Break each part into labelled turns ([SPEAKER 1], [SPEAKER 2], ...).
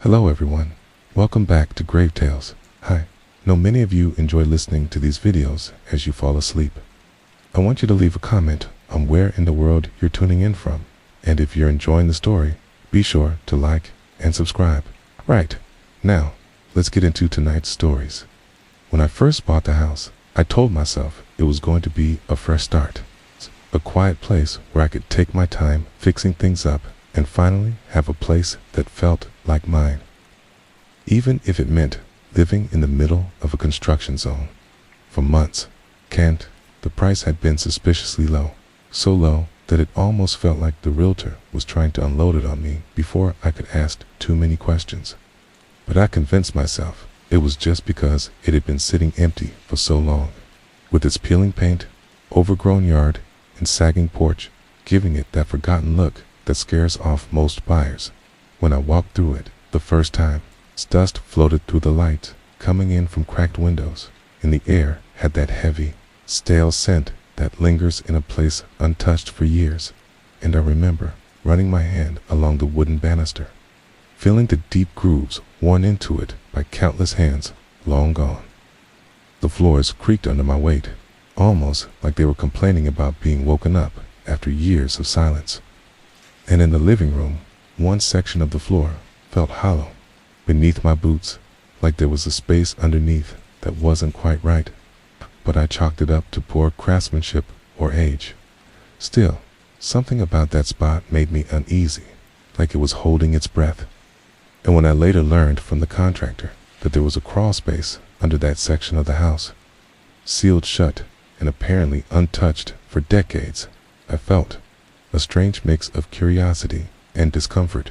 [SPEAKER 1] Hello everyone, welcome back to GraveTales. Hi, know many of you enjoy listening to these videos as you fall asleep. I want you to leave a comment on where in the world you're tuning in from, and if you're enjoying the story, be sure to like and subscribe. Right, now, let's get into tonight's stories. When I first bought the house, I told myself it was going to be a fresh start, a quiet place where I could take my time fixing things up and finally have a place that felt like mine, even if it meant living in the middle of a construction zone. For months, the price had been suspiciously low, so low that it almost felt like the realtor was trying to unload it on me before I could ask too many questions. But I convinced myself it was just because it had been sitting empty for so long, with its peeling paint, overgrown yard, and sagging porch, giving it that forgotten look that scares off most buyers. When I walked through it the first time, dust floated through the light coming in from cracked windows, and the air had that heavy, stale scent that lingers in a place untouched for years. And I remember running my hand along the wooden banister, feeling the deep grooves worn into it by countless hands long gone. The floors creaked under my weight, almost like they were complaining about being woken up after years of silence. And in the living room, one section of the floor felt hollow beneath my boots, like there was a space underneath that wasn't quite right. But I chalked it up to poor craftsmanship or age. Still, something about that spot made me uneasy, like it was holding its breath. And when I later learned from the contractor that there was a crawl space under that section of the house, sealed shut and apparently untouched for decades, I felt a strange mix of curiosity and discomfort.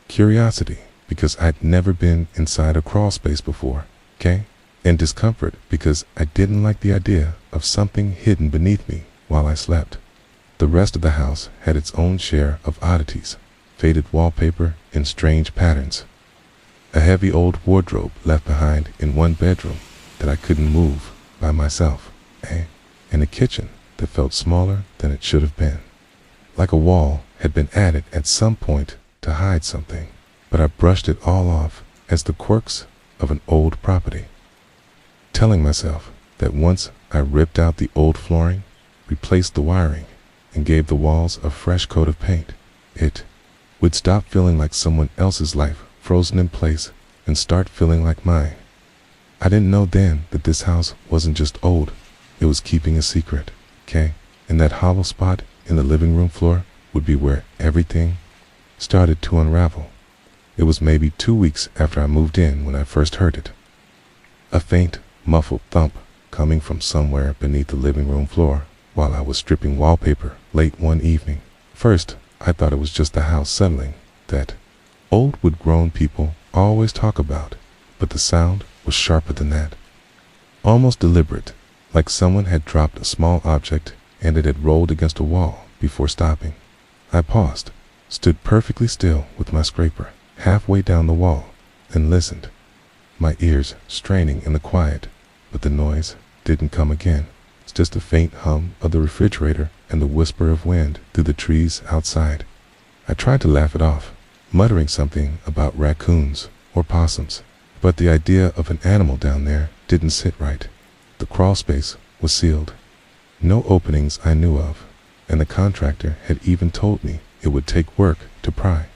[SPEAKER 1] Curiosity because I'd never been inside a crawl space before, and discomfort because I didn't like the idea of something hidden beneath me while I slept. The rest of the house had its own share of oddities, faded wallpaper in strange patterns, a heavy old wardrobe left behind in one bedroom that I couldn't move by myself, and a kitchen that felt smaller than it should have been, like a wall had been added at some point to hide something. But I brushed it all off as the quirks of an old property, telling myself that once I ripped out the old flooring, replaced the wiring, and gave the walls a fresh coat of paint, it would stop feeling like someone else's life frozen in place and start feeling like mine. I didn't know then that this house wasn't just old, it was keeping a secret, and that hollow spot in the living room floor would be where everything started to unravel. It was maybe 2 weeks after I moved in when I first heard it. A faint, muffled thump coming from somewhere beneath the living room floor while I was stripping wallpaper late one evening. First, I thought it was just the house settling, that old wood-grown people always talk about, but the sound was sharper than that. Almost deliberate, like someone had dropped a small object and it had rolled against a wall before stopping. I paused, stood perfectly still with my scraper halfway down the wall, and listened, my ears straining in the quiet, but the noise didn't come again. It's just a faint hum of the refrigerator and the whisper of wind through the trees outside. I tried to laugh it off, muttering something about raccoons or possums, but the idea of an animal down there didn't sit right. The crawl space was sealed, no openings I knew of, and the contractor had even told me it would take work to pry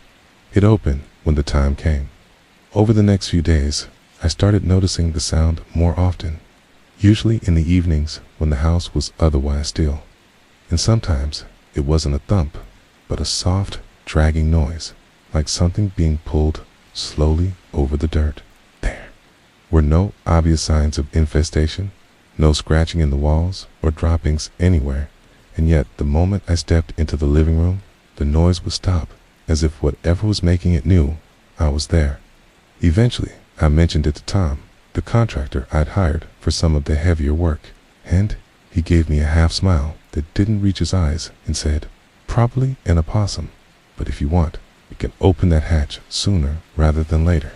[SPEAKER 1] it open when the time came. Over the next few days, I started noticing the sound more often, usually in the evenings when the house was otherwise still. And sometimes it wasn't a thump, but a soft, dragging noise, like something being pulled slowly over the dirt. There were no obvious signs of infestation, no scratching in the walls or droppings anywhere, and yet the moment I stepped into the living room, the noise would stop, as if whatever was making it knew I was there. Eventually, I mentioned it to Tom, the contractor I'd hired for some of the heavier work, and he gave me a half smile that didn't reach his eyes and said, "Probably an opossum, but if you want, you can open that hatch sooner rather than later,"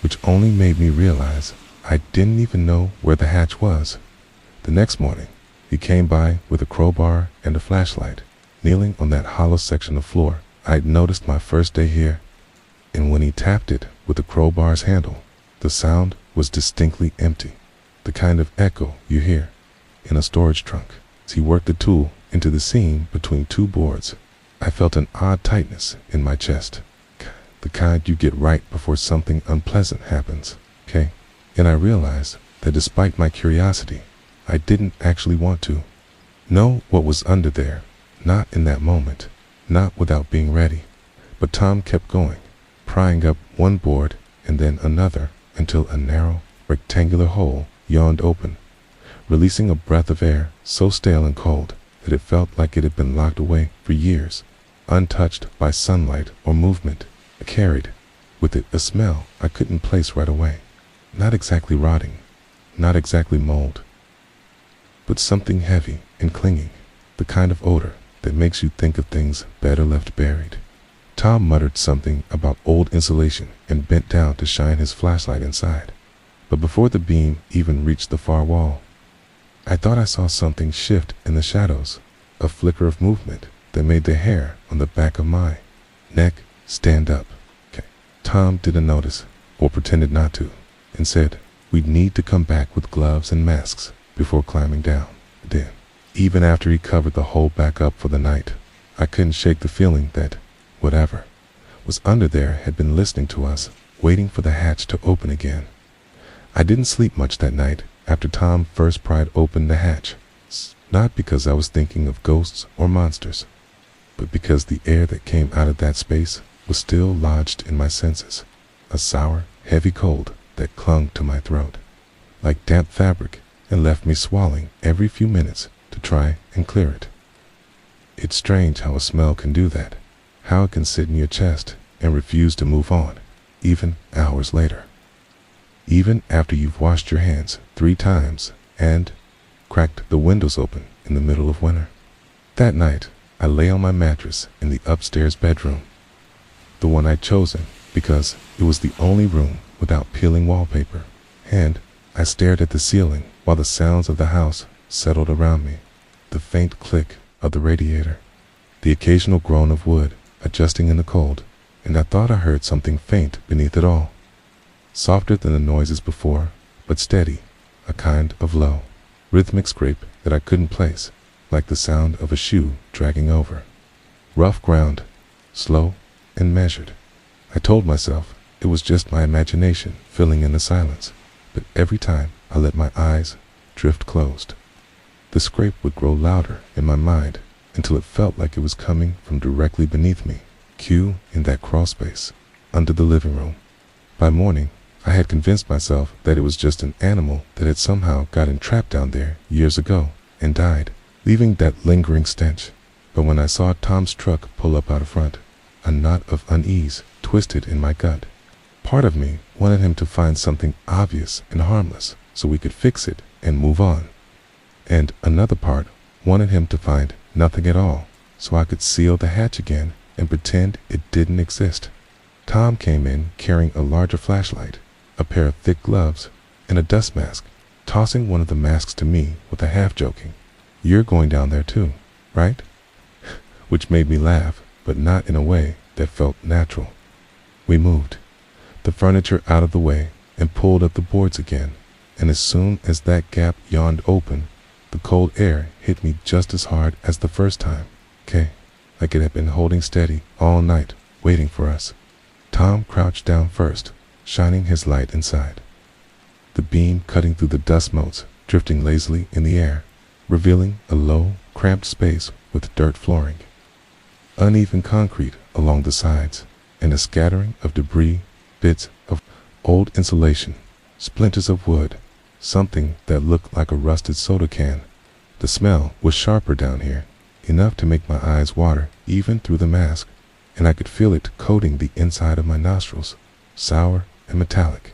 [SPEAKER 1] which only made me realize I didn't even know where the hatch was. The next morning, he came by with a crowbar and a flashlight, kneeling on that hollow section of floor I'd noticed my first day here. and when he tapped it with the crowbar's handle, the sound was distinctly empty, the kind of echo you hear in a storage trunk. As he worked the tool into the seam between two boards, I felt an odd tightness in my chest, the kind you get right before something unpleasant happens, okay? And I realized that despite my curiosity, I didn't actually want to know what was under there, not in that moment, not without being ready. But Tom kept going, prying up one board and then another until a narrow, rectangular hole yawned open, releasing a breath of air so stale and cold that it felt like it had been locked away for years, untouched by sunlight or movement. It carried with it a smell I couldn't place right away. Not exactly rotting, not exactly mold, but something heavy and clinging, the kind of odor that makes you think of things better left buried. Tom muttered something about old insulation and bent down to shine his flashlight inside. But before the beam even reached the far wall, I thought I saw something shift in the shadows, a flicker of movement that made the hair on the back of my neck stand up. Okay. Tom didn't notice, or pretended not to, and said we'd need to come back with gloves and masks before climbing down. Then, even after he covered the hole back up for the night, I couldn't shake the feeling that whatever was under there had been listening to us, waiting for the hatch to open again. I didn't sleep much that night after Tom first pried open the hatch, not because I was thinking of ghosts or monsters, but because the air that came out of that space was still lodged in my senses, a sour, heavy cold that clung to my throat, like damp fabric, and left me swallowing every few minutes to try and clear it. It's strange how a smell can do that, how it can sit in your chest and refuse to move on, even hours later. Even after you've washed your hands 3 times and cracked the windows open in the middle of winter. That night, I lay on my mattress in the upstairs bedroom, the one I'd chosen because it was the only room without peeling wallpaper, and I stared at the ceiling while the sounds of the house settled around me, the faint click of the radiator, the occasional groan of wood adjusting in the cold, and I thought I heard something faint beneath it all, softer than the noises before, but steady, a kind of low, rhythmic scrape that I couldn't place, like the sound of a shoe dragging over rough ground, slow and measured. I told myself it was just my imagination filling in the silence, but every time I let my eyes drift closed, the scrape would grow louder in my mind until it felt like it was coming from directly beneath me, in that crawl space under the living room. By morning, I had convinced myself that it was just an animal that had somehow gotten trapped down there years ago and died, leaving that lingering stench. But when I saw Tom's truck pull up out front, a knot of unease twisted in my gut. Part of me wanted him to find something obvious and harmless so we could fix it and move on. And another part wanted him to find nothing at all so I could seal the hatch again and pretend it didn't exist. Tom came in carrying a larger flashlight, a pair of thick gloves, and a dust mask, tossing one of the masks to me with a half-joking, "You're going down there too, right?" Which made me laugh, but not in a way that felt natural. We moved the furniture out of the way and pulled up the boards again, and as soon as that gap yawned open, the cold air hit me just as hard as the first time, like it had been holding steady all night, waiting for us. Tom crouched down first, shining his light inside, the beam cutting through the dust motes, drifting lazily in the air, revealing a low, cramped space with dirt flooring, uneven concrete along the sides, and a scattering of debris, bits of old insulation, splinters of wood, something that looked like a rusted soda can. The smell was sharper down here, enough to make my eyes water even through the mask, and I could feel it coating the inside of my nostrils, sour and metallic.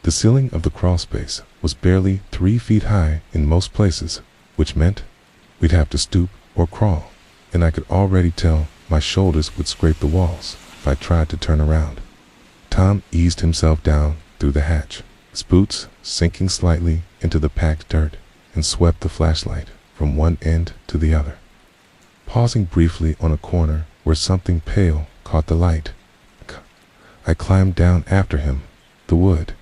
[SPEAKER 1] The ceiling of the crawl space was barely 3 feet high in most places, which meant we'd have to stoop or crawl, and I could already tell my shoulders would scrape the walls if I tried to turn around. Tom eased himself down through the hatch, his boots sinking slightly into the packed dirt, and swept the flashlight from one end to the other, pausing briefly on a corner where something pale caught the light. I climbed down after him. The wood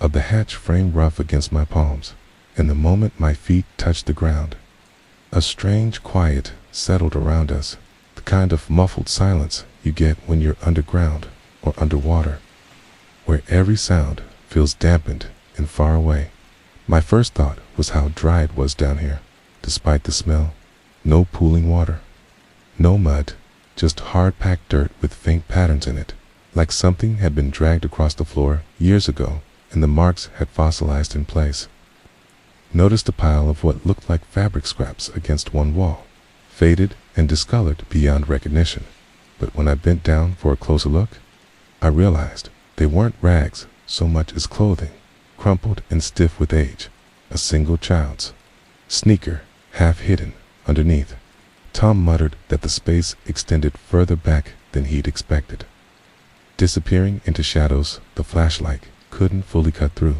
[SPEAKER 1] of the hatch framed rough against my palms, and the moment my feet touched the ground, a strange quiet settled around us, the kind of muffled silence you get when you're underground or underwater, where every sound feels dampened and far away. My first thought was how dry it was down here, despite the smell. No pooling water, no mud, just hard-packed dirt with faint patterns in it, like something had been dragged across the floor years ago and the marks had fossilized in place. Noticed a pile of what looked like fabric scraps against one wall, faded and discolored beyond recognition. But when I bent down for a closer look, I realized they weren't rags so much as clothing, crumpled and stiff with age, a single child's sneaker half hidden underneath. Tom muttered that the space extended further back than he'd expected, disappearing into shadows the flashlight couldn't fully cut through,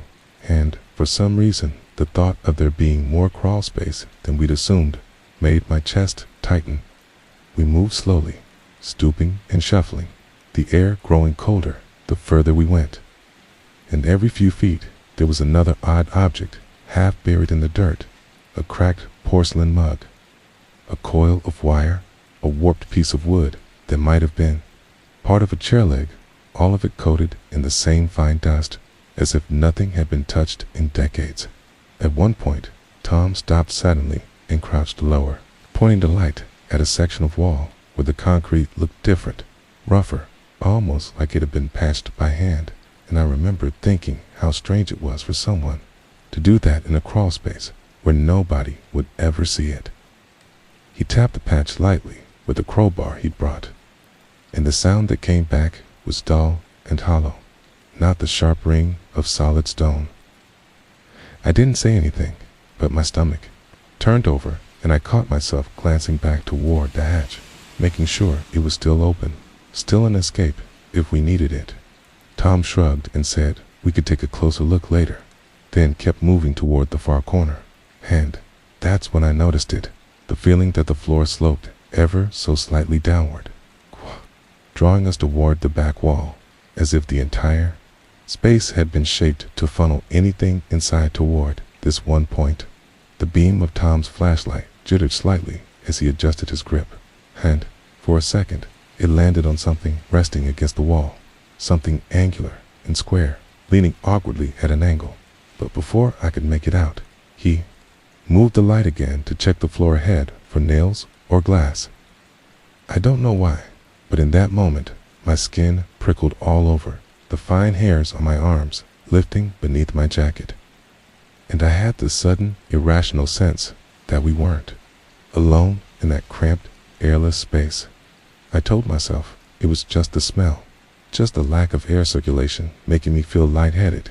[SPEAKER 1] and for some reason the thought of there being more crawl space than we'd assumed made my chest tighten. We moved slowly, stooping and shuffling, the air growing colder the further we went. And every few feet there was another odd object half buried in the dirt, a cracked porcelain mug, a coil of wire, a warped piece of wood that might have been part of a chair leg, all of it coated in the same fine dust, as if nothing had been touched in decades. At one point, Tom stopped suddenly and crouched lower, pointing the light at a section of wall where the concrete looked different, rougher, almost like it had been patched by hand. And I remembered thinking how strange it was for someone to do that in a crawl space where nobody would ever see it. He tapped the patch lightly with the crowbar he'd brought, and the sound that came back was dull and hollow, not the sharp ring of solid stone. I didn't say anything, but my stomach turned over and I caught myself glancing back toward the hatch, making sure it was still open, still an escape if we needed it. Tom shrugged and said we could take a closer look later, then kept moving toward the far corner. And that's when I noticed it, the feeling that the floor sloped ever so slightly downward, drawing us toward the back wall, as if the entire space had been shaped to funnel anything inside toward this one point. The beam of Tom's flashlight jittered slightly as he adjusted his grip, and for a second it landed on something resting against the wall, something angular and square, leaning awkwardly at an angle. But before I could make it out, he moved the light again to check the floor ahead for nails or glass. I don't know why, but in that moment, my skin prickled all over, the fine hairs on my arms lifting beneath my jacket. And I had the sudden, irrational sense that we weren't alone in that cramped, airless space. I told myself it was just the smell, just the lack of air circulation making me feel lightheaded.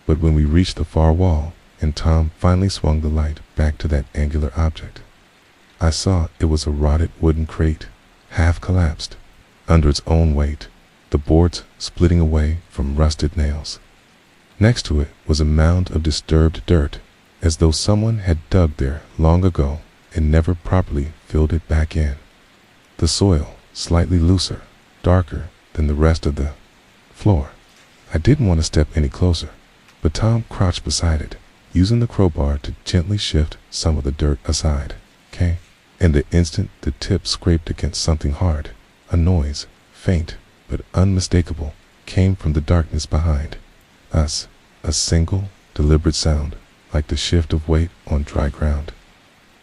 [SPEAKER 1] But when we reached the far wall and Tom finally swung the light back to that angular object, I saw it was a rotted wooden crate, half collapsed under its own weight, the boards splitting away from rusted nails. Next to it was a mound of disturbed dirt, as though someone had dug there long ago and never properly filled it back in. The soil slightly looser, darker than the rest of the floor. I didn't want to step any closer, but Tom crouched beside it, using the crowbar to gently shift some of the dirt aside. Okay? And the instant the tip scraped against something hard, a noise, faint but unmistakable, came from the darkness behind us, a single, deliberate sound, like the shift of weight on dry ground.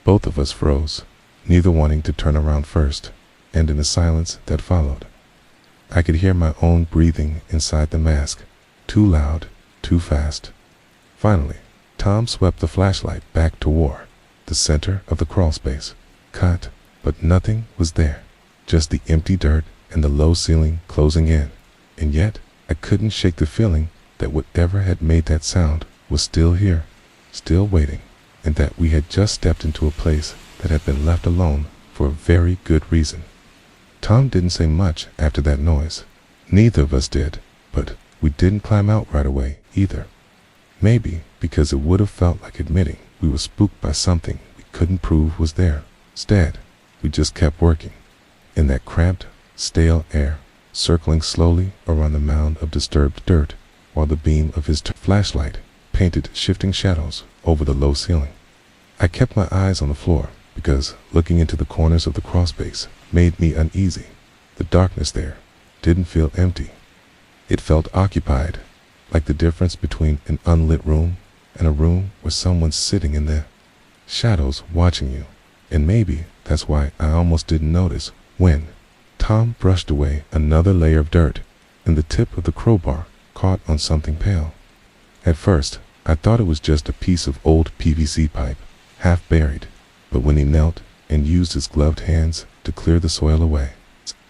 [SPEAKER 1] Both of us froze, neither wanting to turn around first, and in the silence that followed, I could hear my own breathing inside the mask, too loud, too fast. Finally, Tom swept the flashlight back toward the center of the crawl space. Cut, but nothing was there, just the empty dirt and the low ceiling closing in. And yet, I couldn't shake the feeling that whatever had made that sound was still here, still waiting, and that we had just stepped into a place that had been left alone for a very good reason. Tom didn't say much after that noise. Neither of us did, but we didn't climb out right away either. Maybe because it would have felt like admitting we were spooked by something we couldn't prove was there. Instead, we just kept working in that cramped, stale air, circling slowly around the mound of disturbed dirt, while the beam of his flashlight painted shifting shadows over the low ceiling. I kept my eyes on the floor because looking into the corners of the crawlspace made me uneasy. The darkness there didn't feel empty. It felt occupied, like the difference between an unlit room and a room where someone's sitting in the shadows watching you. And maybe that's why I almost didn't notice when Tom brushed away another layer of dirt and the tip of the crowbar caught on something pale. At first, I thought it was just a piece of old PVC pipe, half buried, but when he knelt and used his gloved hands to clear the soil away,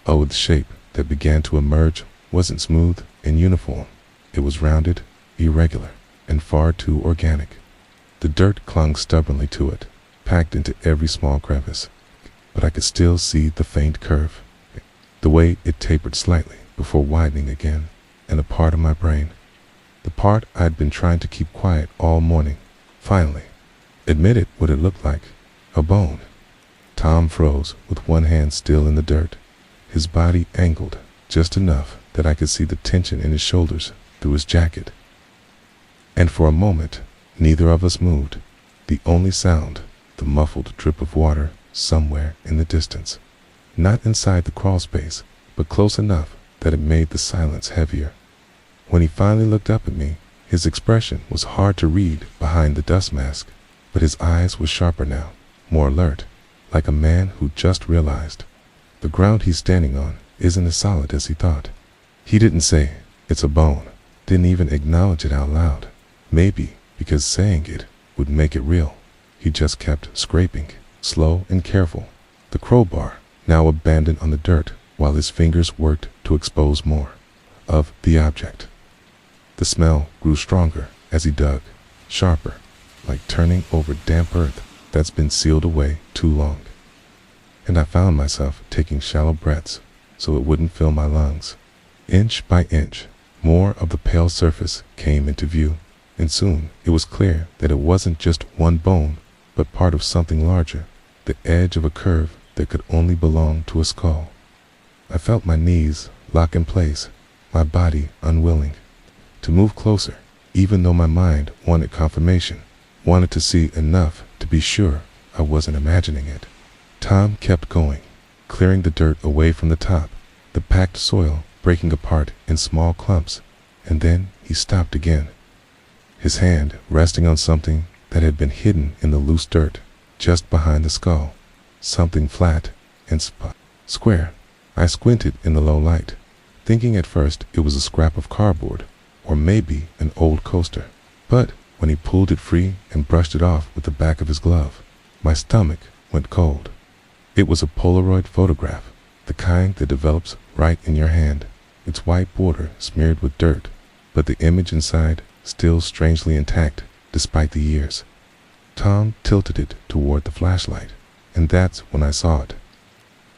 [SPEAKER 1] the shape that began to emerge wasn't smooth and uniform. It was rounded, irregular, and far too organic. The dirt clung stubbornly to it, packed into every small crevice, but I could still see the faint curve, the way it tapered slightly before widening again, and a part of my brain, the part I'd been trying to keep quiet all morning, finally admitted what it looked like: a bone. Tom froze with one hand still in the dirt, his body angled just enough that I could see the tension in his shoulders through his jacket. And for a moment, neither of us moved, the only sound, the muffled drip of water somewhere in the distance. Not inside the crawl space, but close enough that it made the silence heavier. When he finally looked up at me, his expression was hard to read behind the dust mask, but his eyes were sharper now, more alert, like a man who just realized the ground he's standing on isn't as solid as he thought. He didn't say, "It's a bone," didn't even acknowledge it out loud, maybe because saying it would make it real. He just kept scraping, slow and careful, the crowbar now abandoned on the dirt, while his fingers worked to expose more of the object. The smell grew stronger as he dug, sharper, like turning over damp earth that's been sealed away too long. And I found myself taking shallow breaths so it wouldn't fill my lungs. Inch by inch, more of the pale surface came into view, and soon it was clear that it wasn't just one bone, but part of something larger, the edge of a curve that could only belong to a skull. I felt my knees lock in place, my body unwilling to move closer, even though my mind wanted confirmation, wanted to see enough to be sure I wasn't imagining it. Tom kept going, clearing the dirt away from the top, the packed soil breaking apart in small clumps, and then he stopped again, his hand resting on something that had been hidden in the loose dirt just behind the skull, something flat and square. I squinted in the low light, thinking at first it was a scrap of cardboard or maybe an old coaster, but when he pulled it free and brushed it off with the back of his glove, my stomach went cold. It was a Polaroid photograph, the kind that develops right in your hand, its white border smeared with dirt, but the image inside still strangely intact despite the years. Tom tilted it toward the flashlight, and that's when I saw it.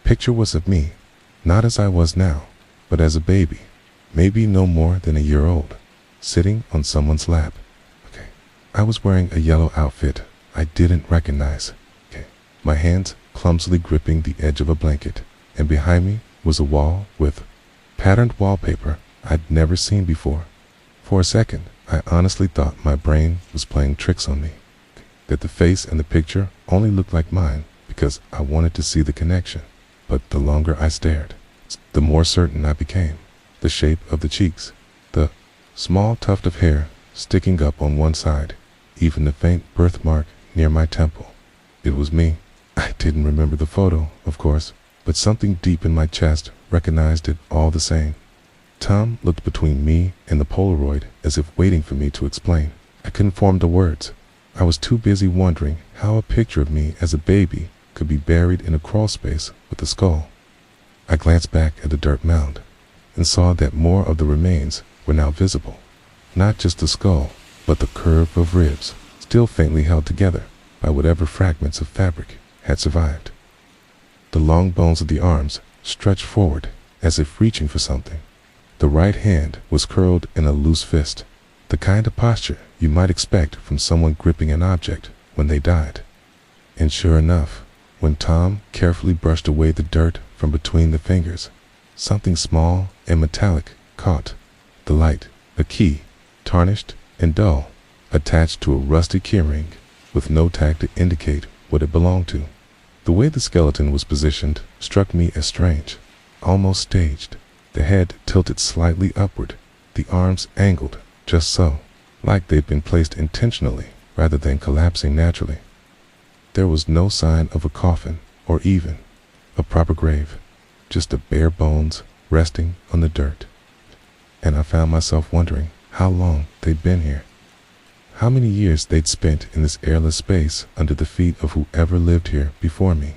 [SPEAKER 1] Picture was of me, not as I was now, but as a baby, maybe no more than a year old, sitting on someone's lap. I was wearing a yellow outfit I didn't recognize. My hands clumsily gripping the edge of a blanket, and behind me was a wall with patterned wallpaper I'd never seen before. For a second, I honestly thought my brain was playing tricks on me, that the face in the picture only looked like mine because I wanted to see the connection. But the longer I stared, the more certain I became. The shape of the cheeks, the small tuft of hair sticking up on one side, even the faint birthmark near my temple. It was me. I didn't remember the photo, of course, but something deep in my chest recognized it all the same. Tom looked between me and the Polaroid as if waiting for me to explain. I couldn't form the words. I was too busy wondering how a picture of me as a baby could be buried in a crawl space with a skull. I glanced back at the dirt mound and saw that more of the remains were now visible. Not just the skull, but the curve of ribs, still faintly held together by whatever fragments of fabric had survived. The long bones of the arms stretched forward as if reaching for something. The right hand was curled in a loose fist, the kind of posture you might expect from someone gripping an object when they died. And sure enough, when Tom carefully brushed away the dirt from between the fingers, something small and metallic, caught the light. A key, tarnished and dull, attached to a rusty keyring with no tag to indicate what it belonged to. The way the skeleton was positioned struck me as strange, almost staged. The head tilted slightly upward, the arms angled just so, like they'd been placed intentionally rather than collapsing naturally. There was no sign of a coffin or even a proper grave, just a bare bones resting on the dirt. And I found myself wondering how long they'd been here, how many years they'd spent in this airless space under the feet of whoever lived here before me.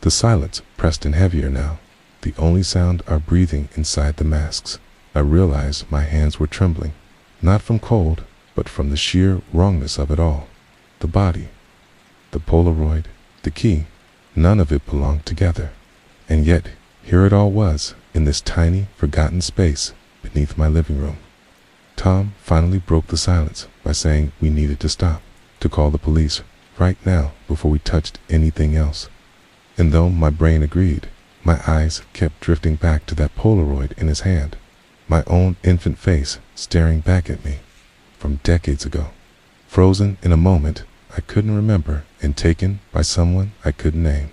[SPEAKER 1] The silence pressed in heavier now, the only sound our breathing inside the masks. I realized my hands were trembling, not from cold, but from the sheer wrongness of it all. The body, the Polaroid, the key, none of it belonged together. And yet, here it all was, in this tiny, forgotten space beneath my living room. Tom finally broke the silence by saying we needed to stop, to call the police right now before we touched anything else. And though my brain agreed, my eyes kept drifting back to that Polaroid in his hand, my own infant face staring back at me from decades ago, frozen in a moment I couldn't remember and taken by someone I couldn't name.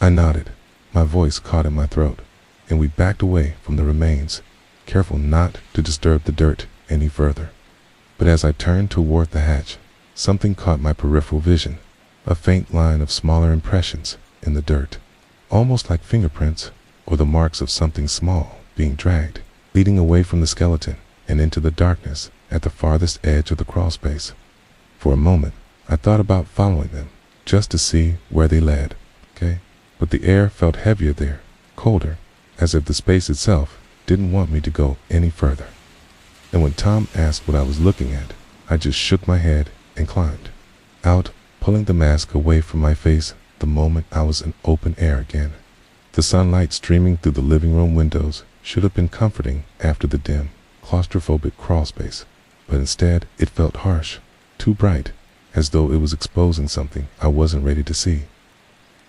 [SPEAKER 1] I nodded, my voice caught in my throat, and we backed away from the remains, careful not to disturb the dirt any further. But as I turned toward the hatch, something caught my peripheral vision, a faint line of smaller impressions in the dirt, almost like fingerprints or the marks of something small being dragged, leading away from the skeleton and into the darkness at the farthest edge of the crawl space. For a moment, I thought about following them, just to see where they led, But the air felt heavier there, colder, as if the space itself didn't want me to go any further. And when Tom asked what I was looking at, I just shook my head and climbed out, pulling the mask away from my face the moment I was in open air again. The sunlight streaming through the living room windows should have been comforting after the dim, claustrophobic crawl space, but instead it felt harsh, too bright, as though it was exposing something I wasn't ready to see.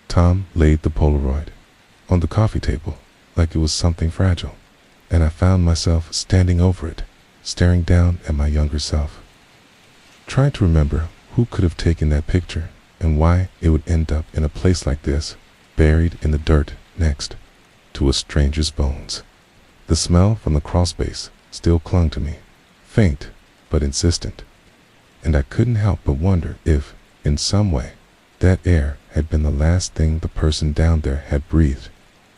[SPEAKER 1] Tom laid the Polaroid on the coffee table like it was something fragile, and I found myself standing over it, staring down at my younger self, trying to remember who could have taken that picture and why it would end up in a place like this, buried in the dirt next to a stranger's bones. The smell from the crawl space still clung to me, faint but insistent, and I couldn't help but wonder if, in some way, that air had been the last thing the person down there had breathed,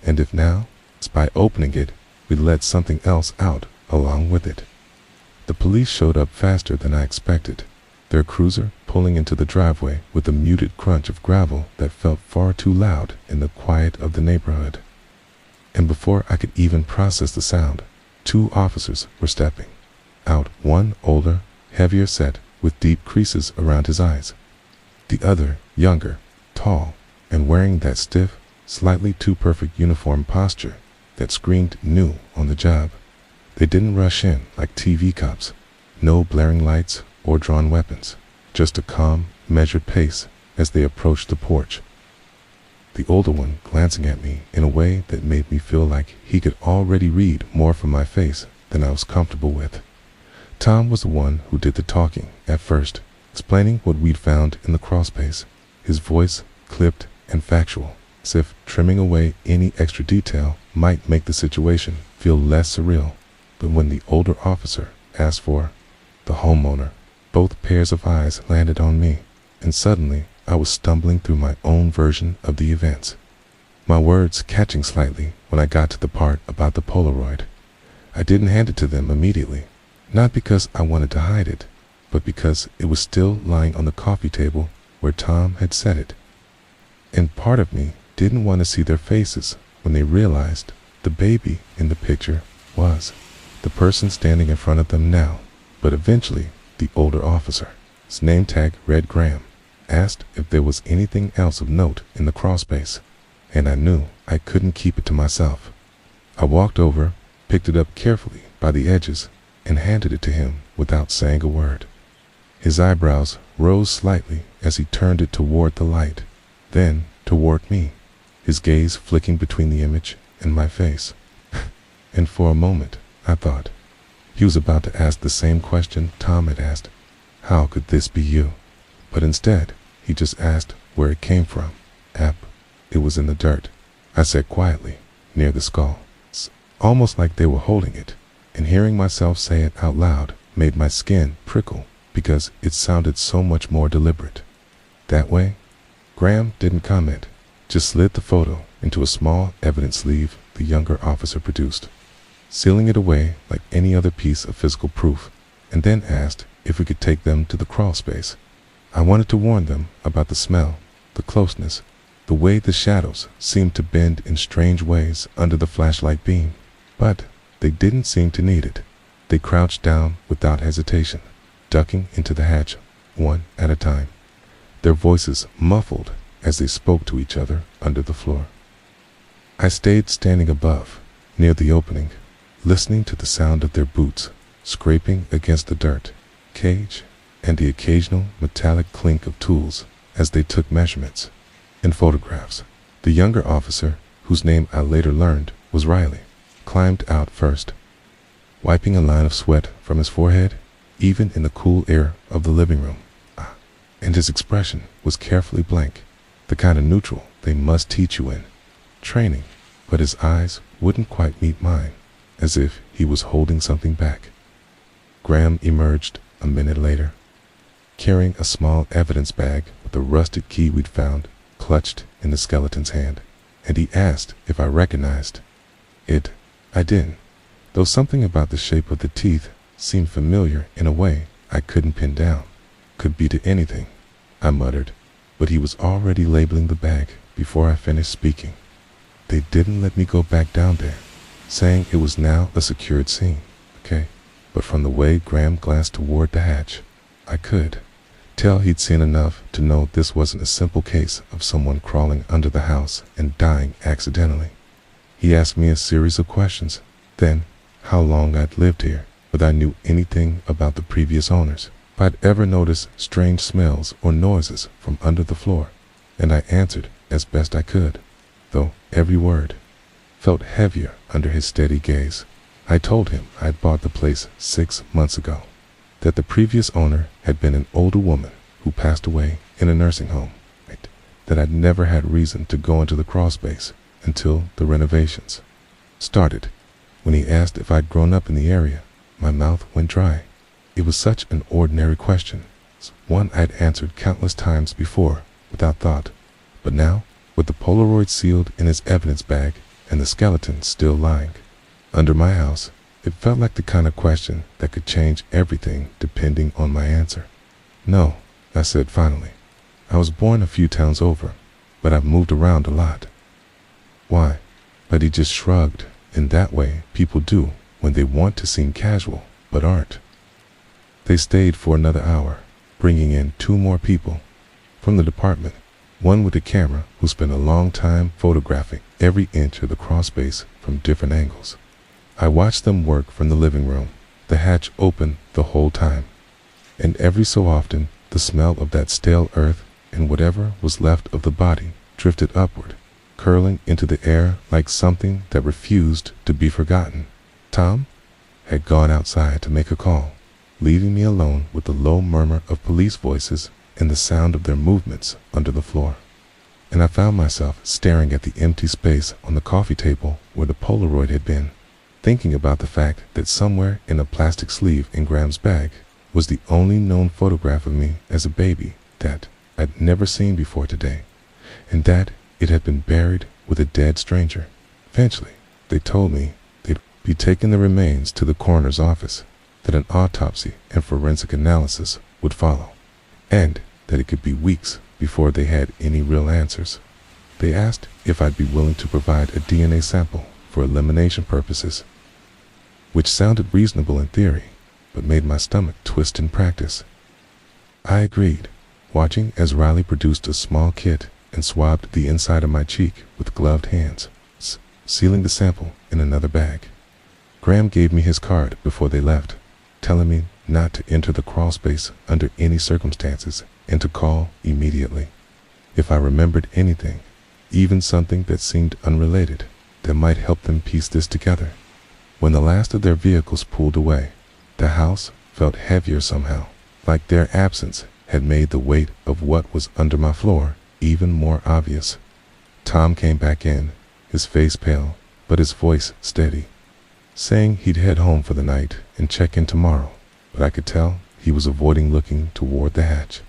[SPEAKER 1] and if now, by opening it, we let something else out along with it. The police showed up faster than I expected, their cruiser pulling into the driveway with a muted crunch of gravel that felt far too loud in the quiet of the neighborhood. And before I could even process the sound, 2 officers were stepping out, one older, heavier set with deep creases around his eyes, the other younger, tall, and wearing that stiff, slightly too perfect uniform posture that screamed new on the job. They didn't rush in like TV cops, no blaring lights or drawn weapons, just a calm, measured pace as they approached the porch. The older one glancing at me in a way that made me feel like he could already read more from my face than I was comfortable with. Tom was the one who did the talking at first, explaining what we'd found in the crawl space, his voice clipped and factual, as if trimming away any extra detail might make the situation feel less surreal. But when the older officer asked for the homeowner, both pairs of eyes landed on me, and suddenly I was stumbling through my own version of the events, my words catching slightly when I got to the part about the Polaroid. I didn't hand it to them immediately, not because I wanted to hide it, but because it was still lying on the coffee table where Tom had set it. And part of me didn't want to see their faces when they realized the baby in the picture was the person standing in front of them now. But eventually, the older officer, his name tag read Graham, asked if there was anything else of note in the crawl space, and I knew I couldn't keep it to myself. I walked over, picked it up carefully by the edges, and handed it to him without saying a word. His eyebrows rose slightly as he turned it toward the light, then toward me, his gaze flicking between the image and my face. and for a moment I thought he was about to ask the same question Tom had asked. How could this be you? But instead, he just asked where it came from. It was in the dirt, I said quietly, near the skull, almost like they were holding it, and hearing myself say it out loud made my skin prickle because it sounded so much more deliberate. That way? Graham didn't comment, just slid the photo into a small evidence sleeve the younger officer produced, sealing it away like any other piece of physical proof, and then asked if we could take them to the crawl space. I wanted to warn them about the smell, the closeness, the way the shadows seemed to bend in strange ways under the flashlight beam, but they didn't seem to need it. They crouched down without hesitation, ducking into the hatch one at a time, their voices muffled as they spoke to each other under the floor. I stayed standing above, near the opening, listening to the sound of their boots scraping against the dirt, cage, and the occasional metallic clink of tools as they took measurements. In photographs, the younger officer, whose name I later learned was Riley, climbed out first, wiping a line of sweat from his forehead, even in the cool air of the living room. And his expression was carefully blank, the kind of neutral they must teach you in training, but his eyes wouldn't quite meet mine, as if he was holding something back. Graham emerged a minute later, carrying a small evidence bag with a rusted key we'd found clutched in the skeleton's hand, and he asked if I recognized it. I didn't, though something about the shape of the teeth seemed familiar in a way I couldn't pin down. Could be to anything, I muttered, but he was already labeling the bag before I finished speaking. They didn't let me go back down there, saying it was now a secured scene, okay? But from the way Graham glanced toward the hatch, I could tell he'd seen enough to know this wasn't a simple case of someone crawling under the house and dying accidentally. He asked me a series of questions, then how long I'd lived here, whether I knew anything about the previous owners, if I'd ever noticed strange smells or noises from under the floor, and I answered as best I could, though every word felt heavier under his steady gaze. I told him I'd bought the place 6 months ago, that the previous owner had been an older woman who passed away in a nursing home, that I'd never had reason to go into the crawl space until the renovations started. When he asked if I'd grown up in the area, my mouth went dry. It was such an ordinary question, one I'd answered countless times before without thought, but now, with the Polaroid sealed in his evidence bag and the skeleton still lying under my house, it felt like the kind of question that could change everything depending on my answer. No, I said finally. I was born a few towns over, but I've moved around a lot. Why? But he just shrugged, in that way people do when they want to seem casual, but aren't. They stayed for another hour, bringing in 2 more people from the department, one with a camera who spent a long time photographing every inch of the crawl space from different angles. I watched them work from the living room, the hatch open the whole time, and every so often the smell of that stale earth and whatever was left of the body drifted upward, curling into the air like something that refused to be forgotten. Tom had gone outside to make a call, leaving me alone with the low murmur of police voices and the sound of their movements under the floor. And I found myself staring at the empty space on the coffee table where the Polaroid had been, thinking about the fact that somewhere in a plastic sleeve in Graham's bag was the only known photograph of me as a baby that I'd never seen before today, and that it had been buried with a dead stranger. Eventually, they told me they'd be taking the remains to the coroner's office, that an autopsy and forensic analysis would follow, and that it could be weeks before they had any real answers. They asked if I'd be willing to provide a DNA sample for elimination purposes, which sounded reasonable in theory, but made my stomach twist in practice. I agreed, watching as Riley produced a small kit and swabbed the inside of my cheek with gloved hands, sealing the sample in another bag. Graham gave me his card before they left, telling me not to enter the crawl space under any circumstances and to call immediately if I remembered anything, even something that seemed unrelated, that might help them piece this together. When the last of their vehicles pulled away, the house felt heavier somehow, like their absence had made the weight of what was under my floor even more obvious. Tom came back in, his face pale, but his voice steady, saying he'd head home for the night and check in tomorrow, but I could tell he was avoiding looking toward the hatch.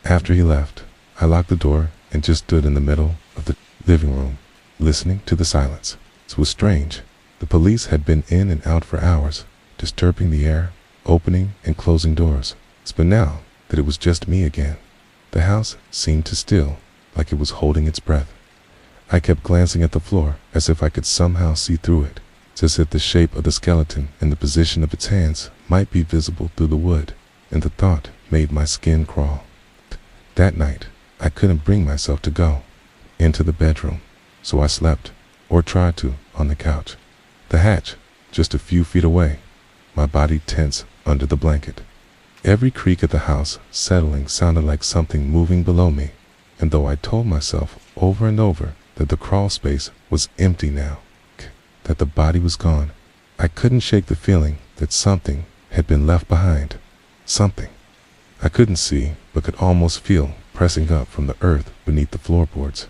[SPEAKER 1] After he left, I locked the door and just stood in the middle of the living room, listening to the silence. It was strange. The police had been in and out for hours, disturbing the air, opening and closing doors. But now that it was just me again, the house seemed to still, like it was holding its breath. I kept glancing at the floor as if I could somehow see through it. It's as if the shape of the skeleton and the position of its hands might be visible through the wood, and the thought made my skin crawl. That night, I couldn't bring myself to go into the bedroom, so I slept, or tried to, on the couch. The hatch, just a few feet away, my body tense under the blanket. Every creak of the house settling sounded like something moving below me, and though I told myself over and over that the crawl space was empty now, that the body was gone, I couldn't shake the feeling that something had been left behind. Something I couldn't see, but could almost feel pressing up from the earth beneath the floorboards.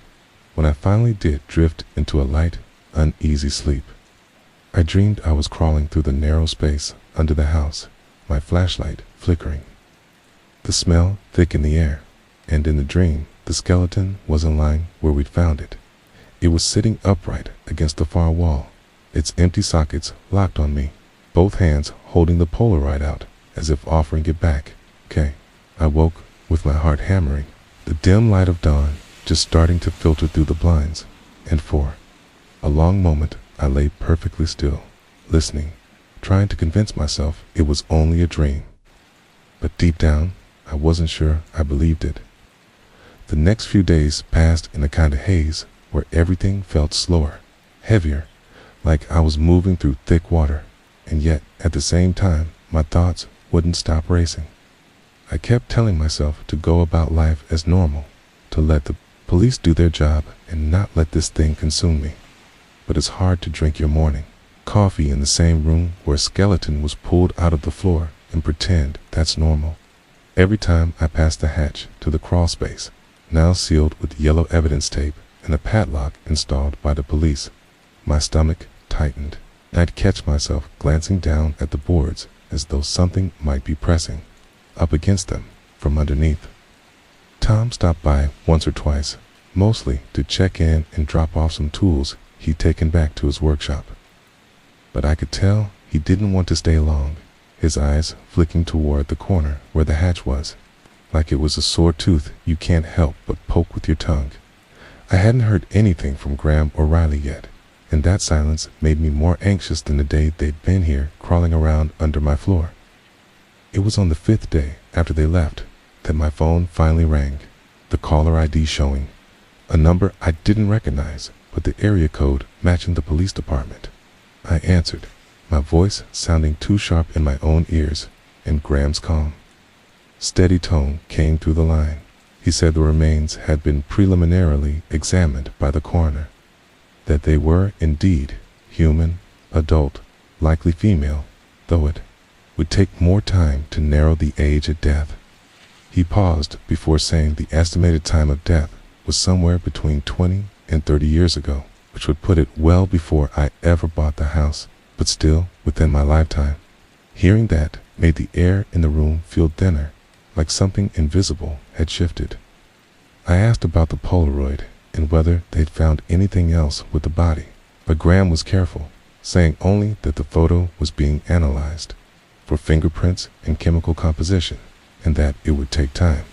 [SPEAKER 1] When I finally did drift into a light, uneasy sleep, I dreamed I was crawling through the narrow space under the house, my flashlight flickering. The smell thick in the air, and in the dream, the skeleton wasn't lying where we'd found it. It was sitting upright against the far wall, its empty sockets locked on me, both hands holding the Polaroid out as if offering it back. I woke with my heart hammering, the dim light of dawn just starting to filter through the blinds, and for a long moment I lay perfectly still, listening, trying to convince myself it was only a dream. But deep down, I wasn't sure I believed it. The next few days passed in a kind of haze where everything felt slower, heavier, like I was moving through thick water, and yet at the same time my thoughts wouldn't stop racing. I kept telling myself to go about life as normal, to let the police do their job and not let this thing consume me. But it's hard to drink your morning coffee in the same room where a skeleton was pulled out of the floor and pretend that's normal. Every time I passed the hatch to the crawl space, now sealed with yellow evidence tape and a padlock installed by the police, my stomach tightened. I'd catch myself glancing down at the boards as though something might be pressing up against them from underneath. Tom stopped by once or twice, mostly to check in and drop off some tools he'd taken back to his workshop. But I could tell he didn't want to stay long, his eyes flicking toward the corner where the hatch was, like it was a sore tooth you can't help but poke with your tongue. I hadn't heard anything from Graham or Riley yet, and that silence made me more anxious than the day they'd been here crawling around under my floor. It was on the 5th day after they left that my phone finally rang, the caller ID showing a number I didn't recognize, but the area code matching the police department. I answered, my voice sounding too sharp in my own ears, and Graham's calm, steady tone came through the line. He said the remains had been preliminarily examined by the coroner, that they were indeed human, adult, likely female, though it would take more time to narrow the age of death. He paused before saying the estimated time of death was somewhere between 20 and 30 years ago, which would put it well before I ever bought the house, but still within my lifetime. Hearing that made the air in the room feel thinner, like something invisible had shifted. I asked about the Polaroid and whether they'd found anything else with the body, but Graham was careful, saying only that the photo was being analyzed for fingerprints and chemical composition, and that it would take time.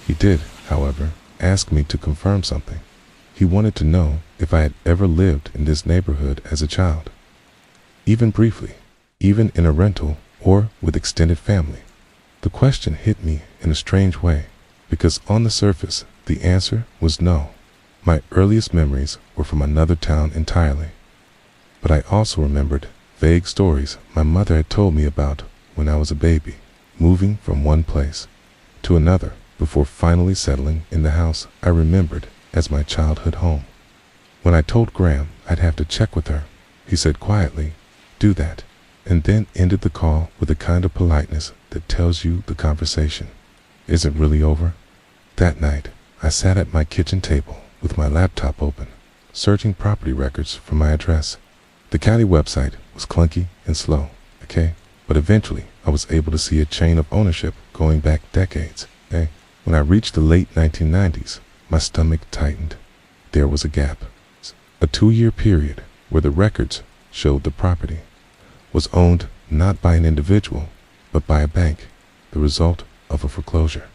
[SPEAKER 1] He did, however, ask me to confirm something. He wanted to know if I had ever lived in this neighborhood as a child, even briefly, even in a rental or with extended family. The question hit me in a strange way, because on the surface, the answer was no. My earliest memories were from another town entirely. But I also remembered vague stories my mother had told me about when I was a baby, moving from one place to another before finally settling in the house I remembered as my childhood home. When I told Graham I'd have to check with her, he said quietly do that, and then ended the call with a kind of politeness that tells you the conversation isn't really over. That night, I sat at my kitchen table with my laptop open, searching property records for my address. The county website was clunky and slow, okay? But eventually, I was able to see a chain of ownership going back decades, okay? When I reached the late 1990s, my stomach tightened. There was a gap. A 2-year period where the records showed the property was owned not by an individual, but by a bank, the result of a foreclosure.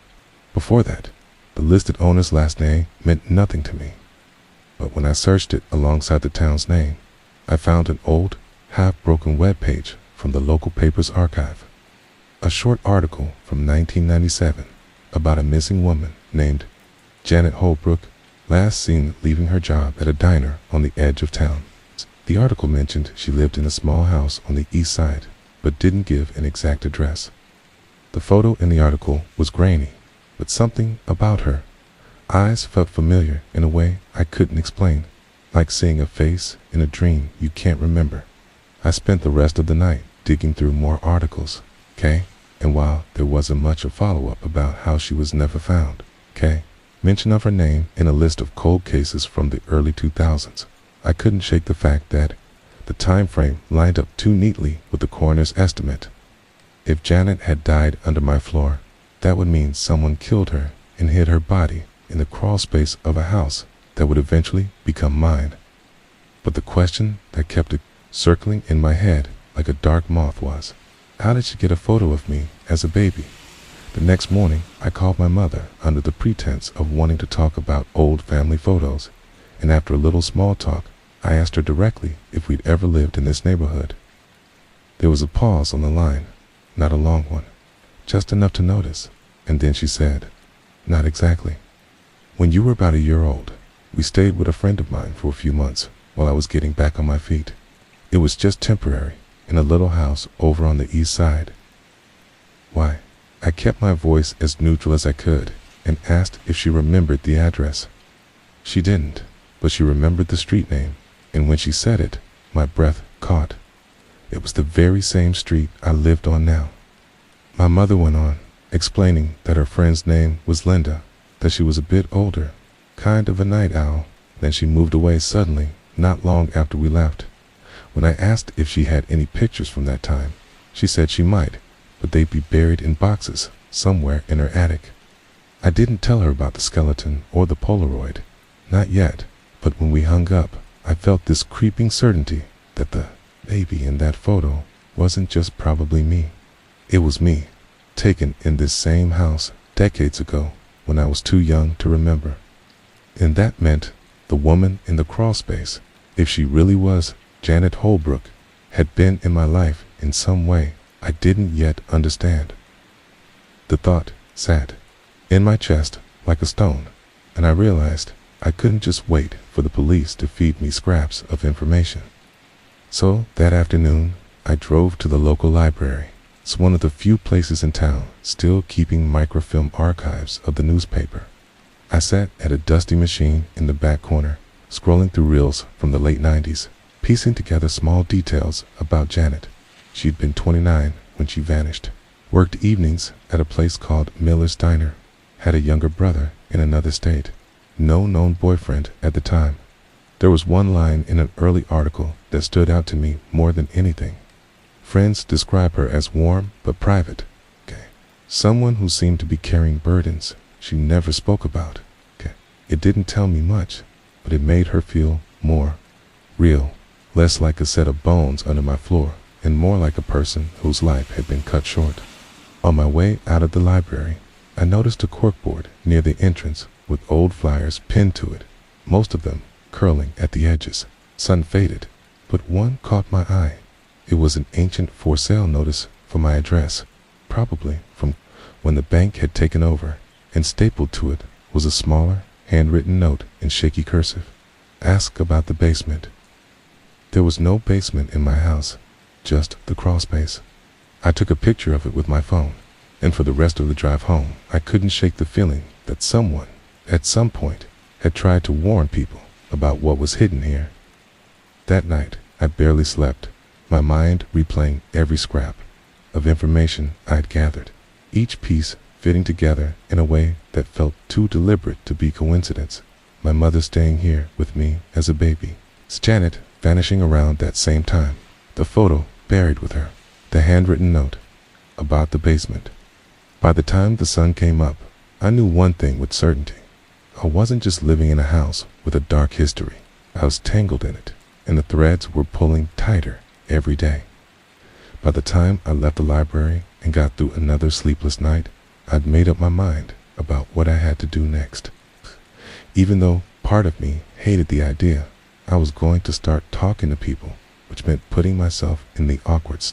[SPEAKER 1] Before that, the listed owner's last name meant nothing to me. But when I searched it alongside the town's name, I found an old, half-broken web page from the local paper's archive. A short article from 1997 about a missing woman named Janet Holbrook, last seen leaving her job at a diner on the edge of town. The article mentioned she lived in a small house on the east side, but didn't give an exact address. The photo in the article was grainy, but something about her eyes felt familiar in a way I couldn't explain, like seeing a face in a dream you can't remember. I spent the rest of the night digging through more articles, okay? And while there wasn't much of follow-up about how she was never found, okay? Mention of her name in a list of cold cases from the early 2000s, I couldn't shake the fact that the time frame lined up too neatly with the coroner's estimate. If Janet had died under my floor, that would mean someone killed her and hid her body in the crawl space of a house that would eventually become mine. But the question that kept it circling in my head like a dark moth was, how did she get a photo of me as a baby? The next morning, I called my mother under the pretense of wanting to talk about old family photos, and after a little small talk, I asked her directly if we'd ever lived in this neighborhood. There was a pause on the line, not a long one, just enough to notice, and then she said, "Not exactly. When you were about a year old, we stayed with a friend of mine for a few months while I was getting back on my feet. It was just temporary, in a little house over on the east side." Why? I kept my voice as neutral as I could and asked if she remembered the address. She didn't, but she remembered the street name, and when she said it, my breath caught. It was the very same street I lived on now. My mother went on, explaining that her friend's name was Linda, that she was a bit older, kind of a night owl. Then she moved away suddenly, not long after we left. When I asked if she had any pictures from that time, she said she might, but they'd be buried in boxes somewhere in her attic. I didn't tell her about the skeleton or the Polaroid, not yet, but when we hung up, I felt this creeping certainty that the baby in that photo wasn't just probably me. It was me, taken in this same house decades ago when I was too young to remember. And that meant the woman in the crawl space, if she really was Janet Holbrook, had been in my life in some way I didn't yet understand. The thought sat in my chest like a stone, and I realized I couldn't just wait for the police to feed me scraps of information. So that afternoon, I drove to the local library. It's one of the few places in town still keeping microfilm archives of the newspaper. I sat at a dusty machine in the back corner, scrolling through reels from the late 90s, piecing together small details about Janet. She'd been 29 when she vanished, worked evenings at a place called Miller's Diner, had a younger brother in another state, no known boyfriend at the time. There was one line in an early article that stood out to me more than anything. Friends describe her as warm but private. Okay. Someone who seemed to be carrying burdens she never spoke about. Okay. It didn't tell me much, but it made her feel more real, less like a set of bones under my floor, and more like a person whose life had been cut short. On my way out of the library, I noticed a corkboard near the entrance with old flyers pinned to it, most of them curling at the edges, sun-faded, but one caught my eye. It was an ancient for sale notice for my address, probably from when the bank had taken over, and stapled to it was a smaller, handwritten note in shaky cursive. Ask about the basement. There was no basement in my house, just the crawl space. I took a picture of it with my phone, and for the rest of the drive home, I couldn't shake the feeling that someone, at some point, had tried to warn people about what was hidden here. That night, I barely slept. my mind replaying every scrap of information I'd gathered, each piece fitting together in a way that felt too deliberate to be coincidence. My mother staying here with me as a baby, Janet vanishing around that same time, the photo buried with her, the handwritten note about the basement. By the time the sun came up, I knew one thing with certainty. I wasn't just living in a house with a dark history. I was tangled in it, and the threads were pulling tighter every day. By the time I left the library and got through another sleepless night, I'd made up my mind about what I had to do next. Even though part of me hated the idea, I was going to start talking to people, which meant putting myself in the awkward,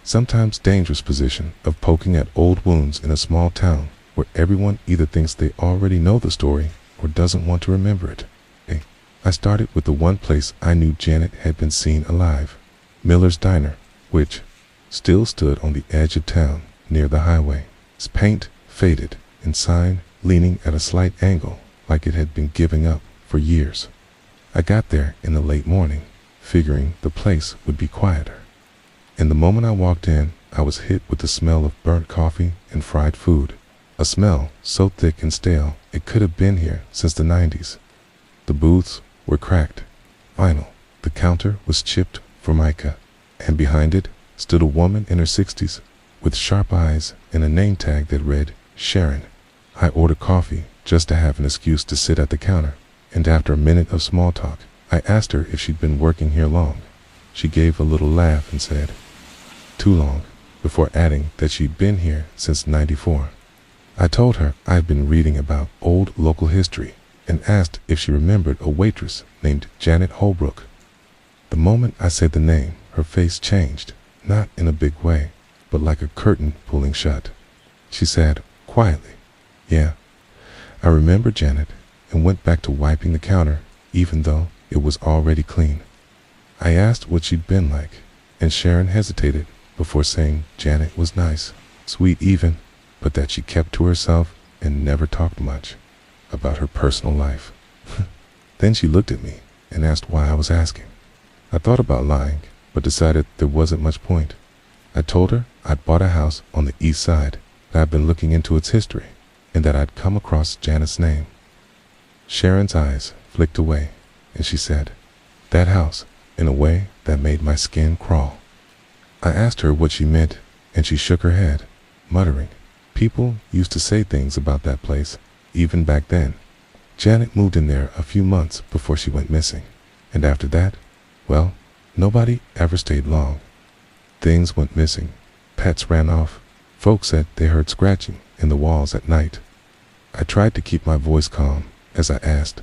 [SPEAKER 1] sometimes dangerous position of poking at old wounds in a small town where everyone either thinks they already know the story or doesn't want to remember it. I started with the one place I knew Janet had been seen alive, Miller's Diner, which still stood on the edge of town near the highway, its paint faded and sign leaning at a slight angle like it had been giving up for years. I got there in the late morning, figuring the place would be quieter. And the moment I walked in, I was hit with the smell of burnt coffee and fried food, a smell so thick and stale it could have been here since the 90s. The booths were cracked vinyl, the counter was chipped formica, and behind it stood a woman in her 60s with sharp eyes and a name tag that read Sharon. I ordered coffee just to have an excuse to sit at the counter, and after a minute of small talk, I asked her if she'd been working here long. She gave a little laugh and said, "Too long," before adding that she'd been here since '94. I told her I'd been reading about old local history and asked if she remembered a waitress named Janet Holbrook. The moment I said the name, her face changed, not in a big way, but like a curtain pulling shut. She said, quietly, "Yeah, I remember Janet," and went back to wiping the counter, even though it was already clean. I asked what she'd been like, and Sharon hesitated before saying Janet was nice, sweet even, but that she kept to herself and never talked much about her personal life. Then she looked at me and asked why I was asking. I thought about lying, but decided there wasn't much point. I told her I'd bought a house on the east side, that I'd been looking into its history, and that I'd come across Janet's name. Sharon's eyes flicked away, and she said, "That house," in a way that made my skin crawl. I asked her what she meant, and she shook her head, muttering, "People used to say things about that place, even back then." Janet moved in there a few months before she went missing, and after that, well, nobody ever stayed long. Things went missing, pets ran off, folks said they heard scratching in the walls at night. I tried to keep my voice calm as I asked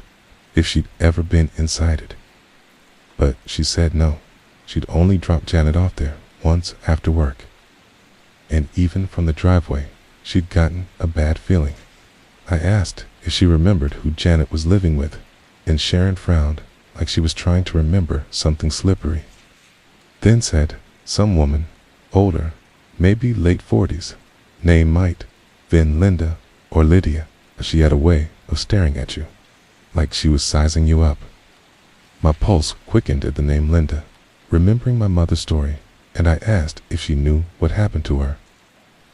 [SPEAKER 1] if she'd ever been inside it, but she said no. She'd only dropped Janet off there once after work, and even from the driveway, she'd gotten a bad feeling. I asked if she remembered who Janet was living with, and Sharon frowned like she was trying to remember something slippery. Then said, "Some woman, older, maybe late 40s, name might been Linda or Lydia." She had a way of staring at you, like she was sizing you up. My pulse quickened at the name Linda, remembering my mother's story, and I asked if she knew what happened to her.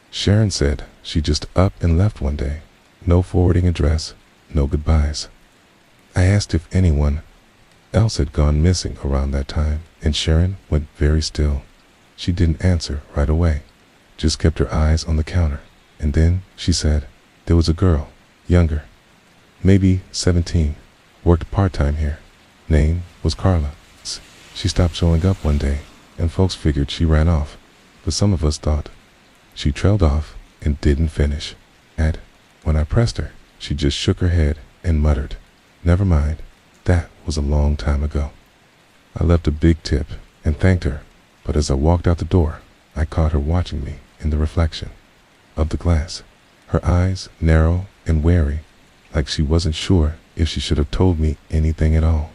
[SPEAKER 1] Sharon said she just up and left one day. No forwarding address, no goodbyes. I asked if anyone else had gone missing around that time, and Sharon went very still. She didn't answer right away, just kept her eyes on the counter, and then she said there was a girl, younger, maybe 17, worked part-time here. Name was Carla. She stopped showing up one day, and folks figured she ran off, but some of us thought she trailed off and didn't finish. When I pressed her, she just shook her head and muttered, "Never mind, that was a long time ago." I left a big tip and thanked her, but as I walked out the door, I caught her watching me in the reflection of the glass, her eyes narrow and wary, like she wasn't sure if she should have told me anything at all.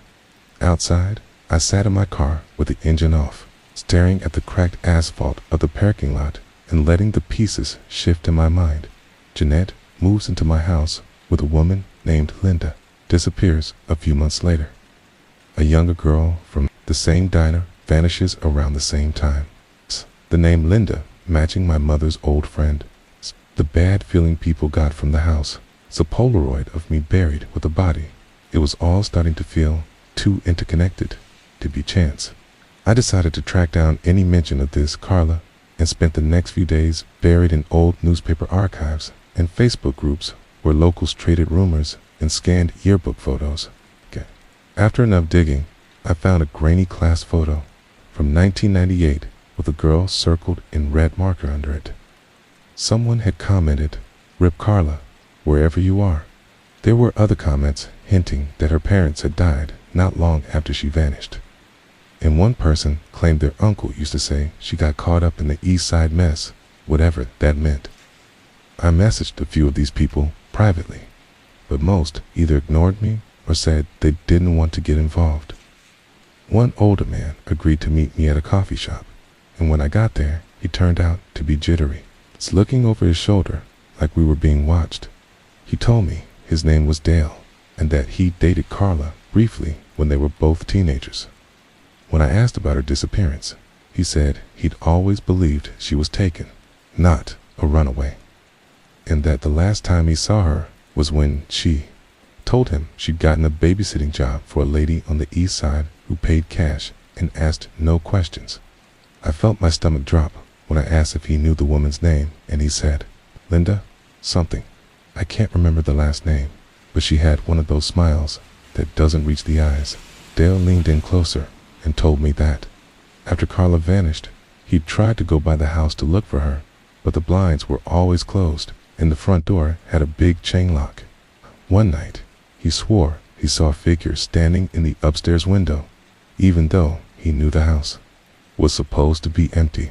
[SPEAKER 1] Outside, I sat in my car with the engine off, staring at the cracked asphalt of the parking lot and letting the pieces shift in my mind. Jeanette moves into my house with a woman named Linda, disappears a few months later. A younger girl from the same diner vanishes around the same time. The name Linda matching my mother's old friend. The bad feeling people got from the house. It's a Polaroid of me buried with a body. It was all starting to feel too interconnected to be chance. I decided to track down any mention of this Carla and spent the next few days buried in old newspaper archives and Facebook groups where locals traded rumors and scanned yearbook photos. After enough digging, I found a grainy class photo from 1998 with a girl circled in red marker under it. Someone had commented, "Rip Carla, wherever you are." There were other comments hinting that her parents had died not long after she vanished. And one person claimed their uncle used to say she got caught up in the East Side mess, whatever that meant. I messaged a few of these people privately, but most either ignored me or said they didn't want to get involved. One older man agreed to meet me at a coffee shop, and when I got there, he turned out to be jittery. It's looking over his shoulder like we were being watched. He told me his name was Dale and that he dated Carla briefly when they were both teenagers. When I asked about her disappearance, he said he'd always believed she was taken, not a runaway, and that the last time he saw her was when she told him she'd gotten a babysitting job for a lady on the East Side who paid cash and asked no questions. I felt my stomach drop when I asked if he knew the woman's name, and he said, "Linda something. I can't remember the last name, but she had one of those smiles that doesn't reach the eyes." Dale leaned in closer and told me that after Carla vanished, he'd tried to go by the house to look for her, but the blinds were always closed and the front door had a big chain lock. One night, he swore he saw a figure standing in the upstairs window, even though he knew the house was supposed to be empty.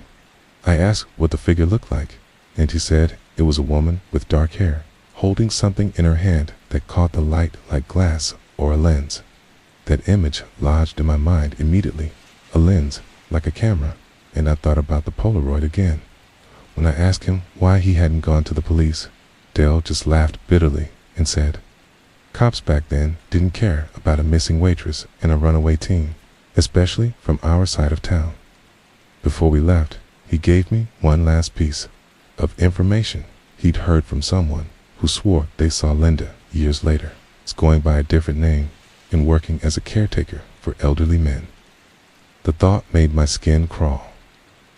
[SPEAKER 1] I asked what the figure looked like, and he said it was a woman with dark hair, holding something in her hand that caught the light like glass or a lens. That image lodged in my mind immediately, a lens like a camera, and I thought about the Polaroid again. When I asked him why he hadn't gone to the police, Dale just laughed bitterly and said, "Cops back then didn't care about a missing waitress and a runaway teen, especially from our side of town." Before we left, he gave me one last piece of information he'd heard from someone who swore they saw Linda years later. It's going by a different name and working as a caretaker for elderly men. The thought made my skin crawl.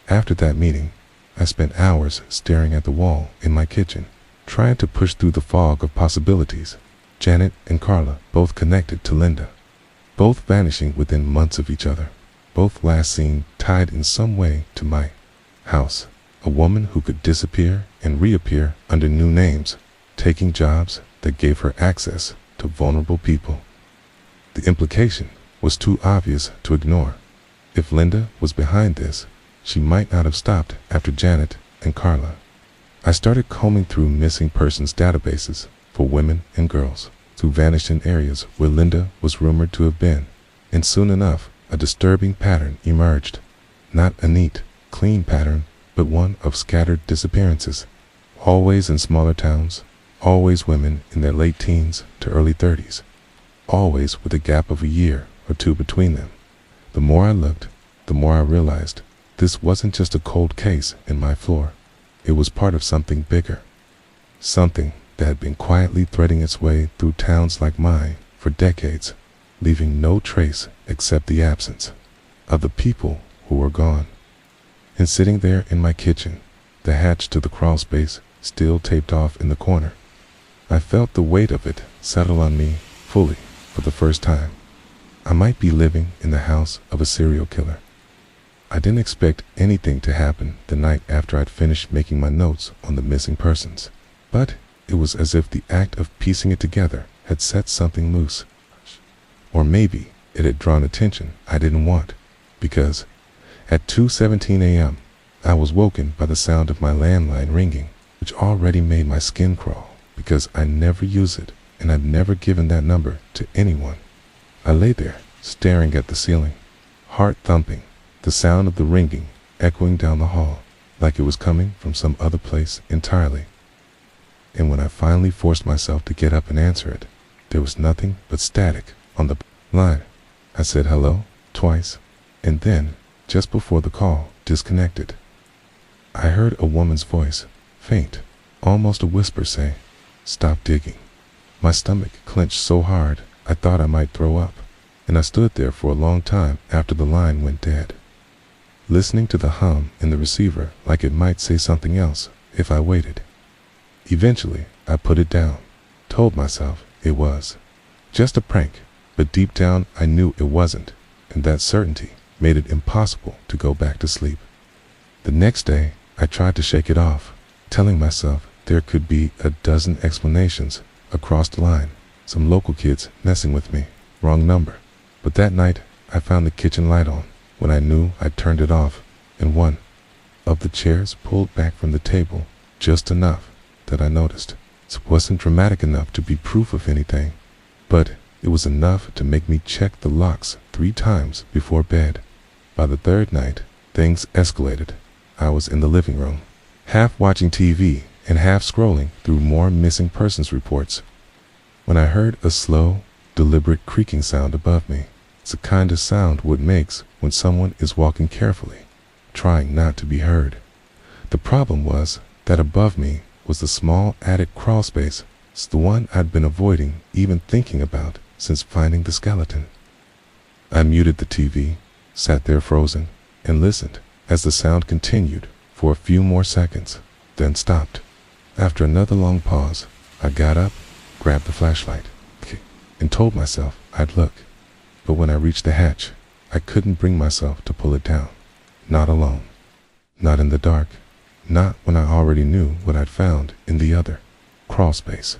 [SPEAKER 1] After that meeting, I spent hours staring at the wall in my kitchen, trying to push through the fog of possibilities. Janet and Carla both connected to Linda, both vanishing within months of each other, both last seen tied in some way to my house. A woman who could disappear and reappear under new names, taking jobs that gave her access to vulnerable people. The implication was too obvious to ignore. If Linda was behind this, she might not have stopped after Janet and Carla. I started combing through missing persons databases for women and girls who vanished in areas where Linda was rumored to have been, and soon enough a disturbing pattern emerged. Not a neat, clean pattern, but one of scattered disappearances, always in smaller towns, always women in their late teens to early 30s, always with a gap of a year or two between them. The more I looked, the more I realized this wasn't just a cold case in my floor. It was part of something bigger, something that had been quietly threading its way through towns like mine for decades, leaving no trace except the absence of the people who were gone. And sitting there in my kitchen, the hatch to the crawl space still taped off in the corner, I felt the weight of it settle on me fully for the first time. I might be living in the house of a serial killer. I didn't expect anything to happen the night after I'd finished making my notes on the missing persons, but it was as if the act of piecing it together had set something loose. Or maybe it had drawn attention I didn't want, because at 2:17 a.m., I was woken by the sound of my landline ringing, which already made my skin crawl because I never use it and I'd never given that number to anyone. I lay there, staring at the ceiling, heart thumping, the sound of the ringing echoing down the hall like it was coming from some other place entirely. And when I finally forced myself to get up and answer it, there was nothing but static on the line. I said hello twice, and then just before the call disconnected. I heard a woman's voice, faint, almost a whisper, say, "Stop digging." My stomach clenched so hard I thought I might throw up, and I stood there for a long time after the line went dead, listening to the hum in the receiver like it might say something else if I waited. Eventually, I put it down, told myself it was just a prank, but deep down I knew it wasn't, and that certainty made it impossible to go back to sleep. The next day, I tried to shake it off, telling myself there could be a dozen explanations across the line, some local kids messing with me, wrong number. But that night, I found the kitchen light on when I knew I'd turned it off, and one of the chairs pulled back from the table just enough that I noticed. It wasn't dramatic enough to be proof of anything, but it was enough to make me check the locks 3 times before bed. By the third night, things escalated. I was in the living room, half watching TV and half scrolling through more missing persons reports, when I heard a slow, deliberate creaking sound above me. It's the kind of sound one makes when someone is walking carefully, trying not to be heard. The problem was that above me was the small attic crawl space. It's the one I'd been avoiding even thinking about since finding the skeleton. I muted the TV, sat there frozen, and listened as the sound continued for a few more seconds, then stopped. After another long pause, I got up, grabbed the flashlight, and told myself I'd look. But when I reached the hatch, I couldn't bring myself to pull it down. Not alone. Not in the dark. Not when I already knew what I'd found in the other crawl space.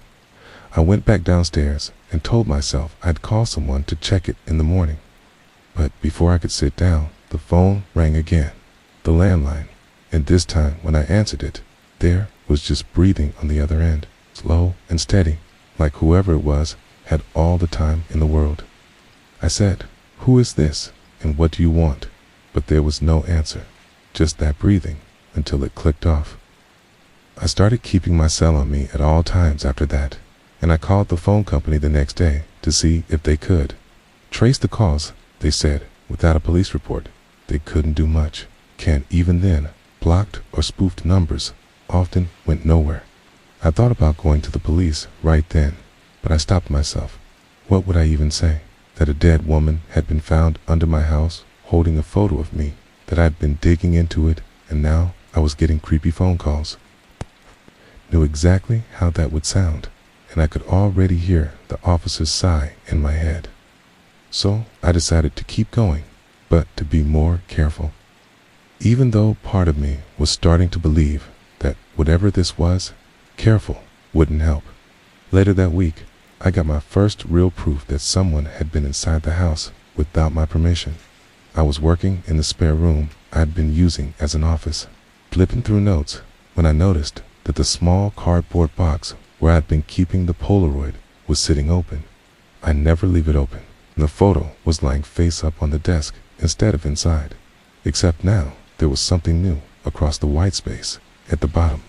[SPEAKER 1] I went back downstairs and told myself I'd call someone to check it in the morning. But before I could sit down, the phone rang again, the landline, and this time when I answered it, there was just breathing on the other end, slow and steady, like whoever it was had all the time in the world. I said, "Who is this, and what do you want?" But there was no answer, just that breathing until it clicked off. I started keeping my cell on me at all times after that, and I called the phone company the next day to see if they could trace the calls. They said without a police report, they couldn't do much. Can't even then. Blocked or spoofed numbers often went nowhere. I thought about going to the police right then, but I stopped myself. What would I even say? That a dead woman had been found under my house holding a photo of me, that I'd been digging into it, and now I was getting creepy phone calls. Knew exactly how that would sound, and I could already hear the officer's sigh in my head. So I decided to keep going, but to be more careful. Even though part of me was starting to believe that whatever this was, careful wouldn't help. Later that week, I got my first real proof that someone had been inside the house without my permission. I was working in the spare room I'd been using as an office, flipping through notes, when I noticed that the small cardboard box where I'd been keeping the Polaroid was sitting open. I never leave it open, and the photo was lying face up on the desk instead of inside. Except now, there was something new across the white space at the bottom.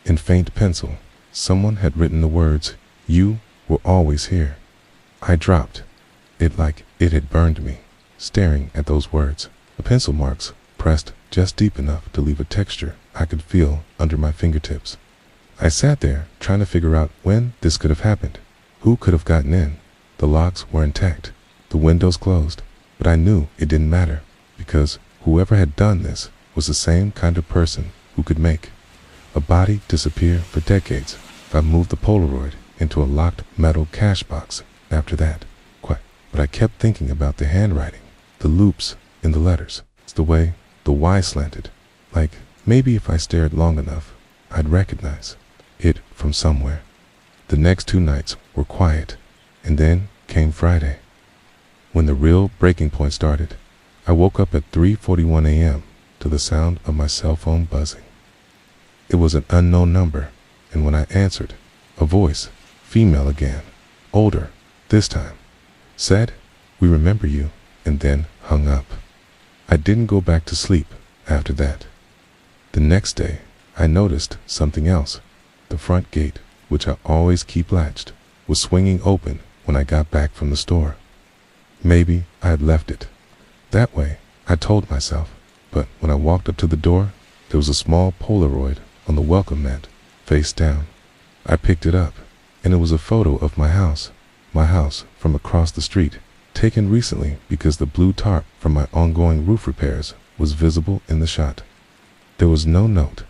[SPEAKER 1] In faint pencil, someone had written the words, "You were always here." I dropped it like it had burned me, staring at those words, the pencil marks pressed just deep enough to leave a texture I could feel under my fingertips. I sat there trying to figure out when this could have happened. Who could have gotten in? The locks were intact, the windows closed, but I knew it didn't matter, because whoever had done this was the same kind of person who could make a body disappear for decades if I moved the Polaroid into a locked metal cash box after that. But I kept thinking about the handwriting, the loops in the letters. It's the way the Y slanted, like maybe if I stared long enough, I'd recognize it from somewhere. The next 2 nights were quiet, and then came Friday, when the real breaking point started. I woke up at 3:41 a.m. to the sound of my cell phone buzzing. It was an unknown number, and when I answered, a voice, female again, older this time, said, "We remember you," and then hung up. I didn't go back to sleep after that. The next day, I noticed something else. The front gate, which I always keep latched, was swinging open when I got back from the store. Maybe I had left it that way. I told myself. But when I walked up to the door, there was a small Polaroid on the welcome mat, face down. I picked it up, and it was a photo of my house from across the street, taken recently because the blue tarp from my ongoing roof repairs was visible in the shot. There was no note,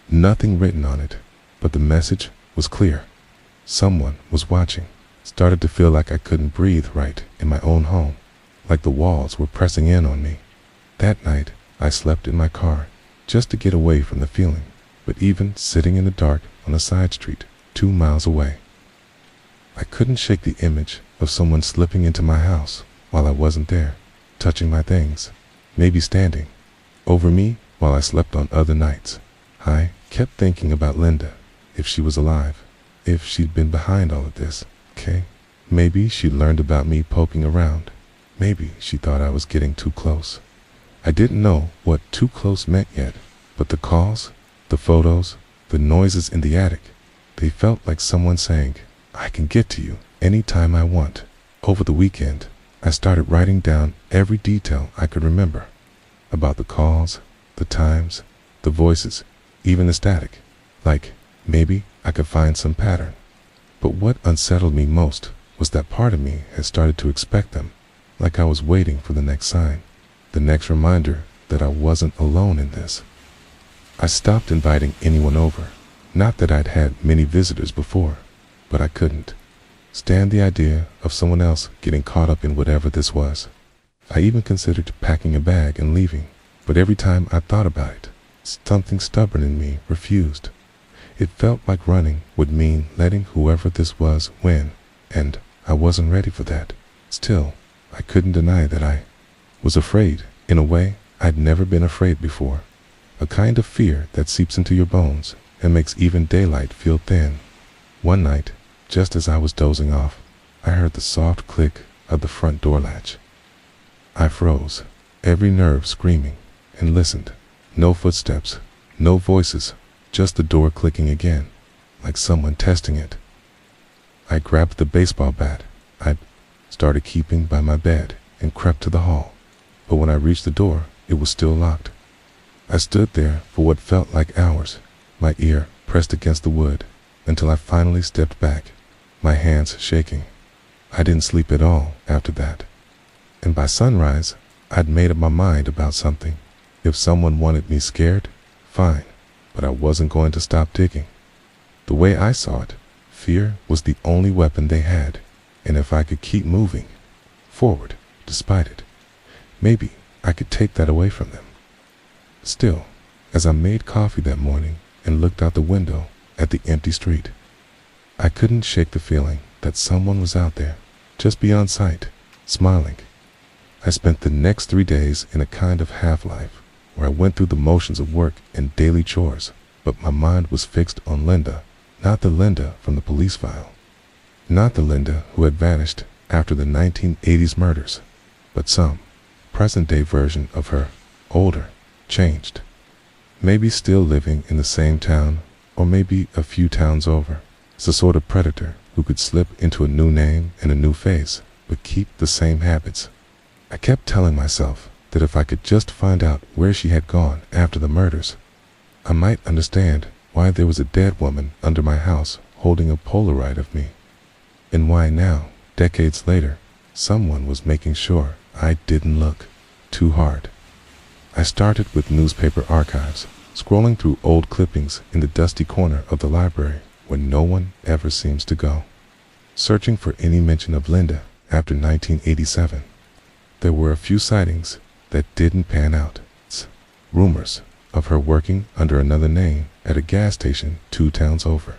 [SPEAKER 1] nothing written on it, but the message was clear. Someone was watching. Started to feel like I couldn't breathe right in my own home, like the walls were pressing in on me. That night, I slept in my car, just to get away from the feeling, but even sitting in the dark on a side street, 2 miles away, I couldn't shake the image of someone slipping into my house while I wasn't there, touching my things, maybe standing over me while I slept on other nights. I kept thinking about Linda, if she was alive, if she'd been behind all of this, okay? Maybe she'd learned about me poking around. Maybe she thought I was getting too close. I didn't know what too close meant yet, but the calls, the photos, the noises in the attic, they felt like someone saying, I can get to you anytime I want. Over the weekend, I started writing down every detail I could remember about the calls, the times, the voices, even the static. Like, maybe I could find some pattern. But what unsettled me most was that part of me had started to expect them, like I was waiting for the next sign, the next reminder that I wasn't alone in this. I stopped inviting anyone over. Not that I'd had many visitors before, but I couldn't stand the idea of someone else getting caught up in whatever this was. I even considered packing a bag and leaving, but every time I thought about it, something stubborn in me refused. It felt like running would mean letting whoever this was win, and I wasn't ready for that. Still, I couldn't deny that I was afraid, in a way I'd never been afraid before. A kind of fear that seeps into your bones and makes even daylight feel thin. One night, just as I was dozing off, I heard the soft click of the front door latch. I froze, every nerve screaming, and listened. No footsteps, no voices, just the door clicking again, like someone testing it. I grabbed the baseball bat I'd started keeping by my bed and crept to the hall. But when I reached the door, it was still locked. I stood there for what felt like hours, my ear pressed against the wood, until I finally stepped back, my hands shaking. I didn't sleep at all after that. And by sunrise, I'd made up my mind about something. If someone wanted me scared, fine, but I wasn't going to stop digging. The way I saw it, fear was the only weapon they had, and if I could keep moving forward despite it, maybe I could take that away from them. Still, as I made coffee that morning and looked out the window at the empty street, I couldn't shake the feeling that someone was out there, just beyond sight, smiling. I spent the next 3 days in a kind of half-life, where I went through the motions of work and daily chores, but my mind was fixed on Linda, not the Linda from the police file, not the Linda who had vanished after the 1980s murders, but some present-day version of her, older, changed, maybe still living in the same town, or maybe a few towns over. It's a sort of predator who could slip into a new name and a new face, but keep the same habits. I kept telling myself that if I could just find out where she had gone after the murders, I might understand why there was a dead woman under my house holding a Polaroid of me, and why now, decades later, someone was making sure I didn't look too hard. I started with newspaper archives, scrolling through old clippings in the dusty corner of the library where no one ever seems to go, searching for any mention of Linda after 1987. There were a few sightings that didn't pan out. Rumors of her working under another name at a gas station 2 towns over.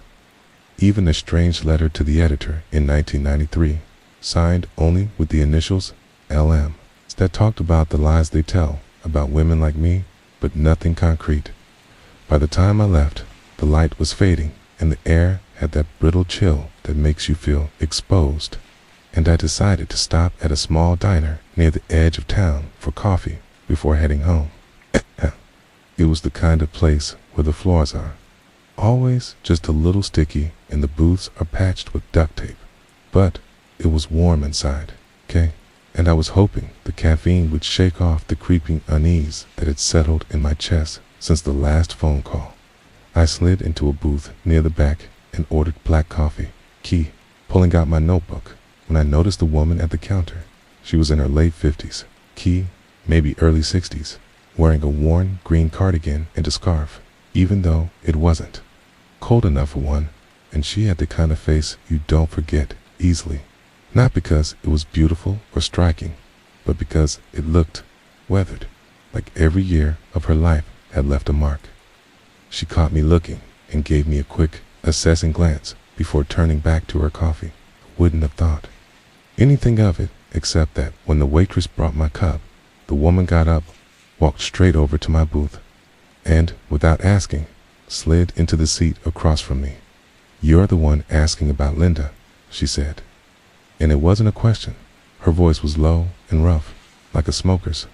[SPEAKER 1] Even a strange letter to the editor in 1993, signed only with the initials LM, that talked about the lies they tell about women like me, but nothing concrete. By the time I left, the light was fading and the air had that brittle chill that makes you feel exposed, and I decided to stop at a small diner near the edge of town for coffee before heading home. It was the kind of place where the floors are always just a little sticky and the booths are patched with duct tape, but it was warm inside, okay? and I was hoping the caffeine would shake off the creeping unease that had settled in my chest since the last phone call. I slid into a booth near the back and ordered black coffee, pulling out my notebook when I noticed the woman at the counter. She was in her late 50s, maybe early 60s, wearing a worn green cardigan and a scarf, even though it wasn't cold enough for one, and she had the kind of face you don't forget easily. Not because it was beautiful or striking, but because it looked weathered, like every year of her life had left a mark. She caught me looking and gave me a quick, assessing glance before turning back to her coffee. I wouldn't have thought anything of it, except that when the waitress brought my cup, the woman got up, walked straight over to my booth, and, without asking, slid into the seat across from me. "You're the one asking about Linda," she said. And it wasn't a question. Her voice was low and rough, like a smoker's,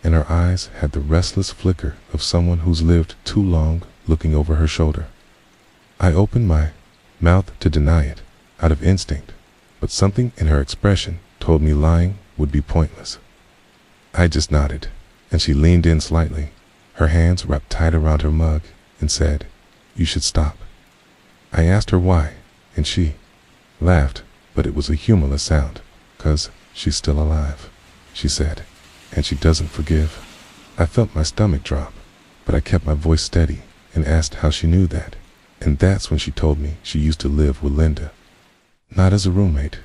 [SPEAKER 1] and her eyes had the restless flicker of someone who's lived too long looking over her shoulder. I opened my mouth to deny it, out of instinct, but something in her expression told me lying would be pointless. I just nodded, and she leaned in slightly, her hands wrapped tight around her mug, and said, "You should stop." I asked her why, and she laughed, but it was a humorless sound. "'Cause she's still alive," she said, "and she doesn't forgive." I felt my stomach drop, but I kept my voice steady and asked how she knew that, and that's when she told me she used to live with Linda. Not as a roommate,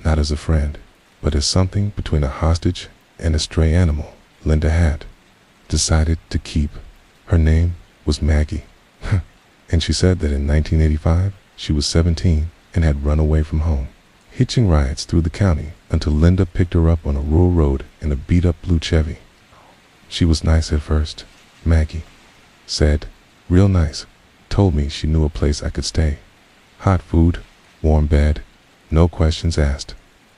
[SPEAKER 1] not as a friend, but as something between a hostage and a stray animal Linda had decided to keep. Her name was Maggie, and she said that in 1985 she was 17 and had run away from home, hitching rides through the county until Linda picked her up on a rural road in a beat-up blue Chevy. She was nice at first, Maggie said, real nice, told me she knew a place I could stay. Hot food, warm bed, no questions asked.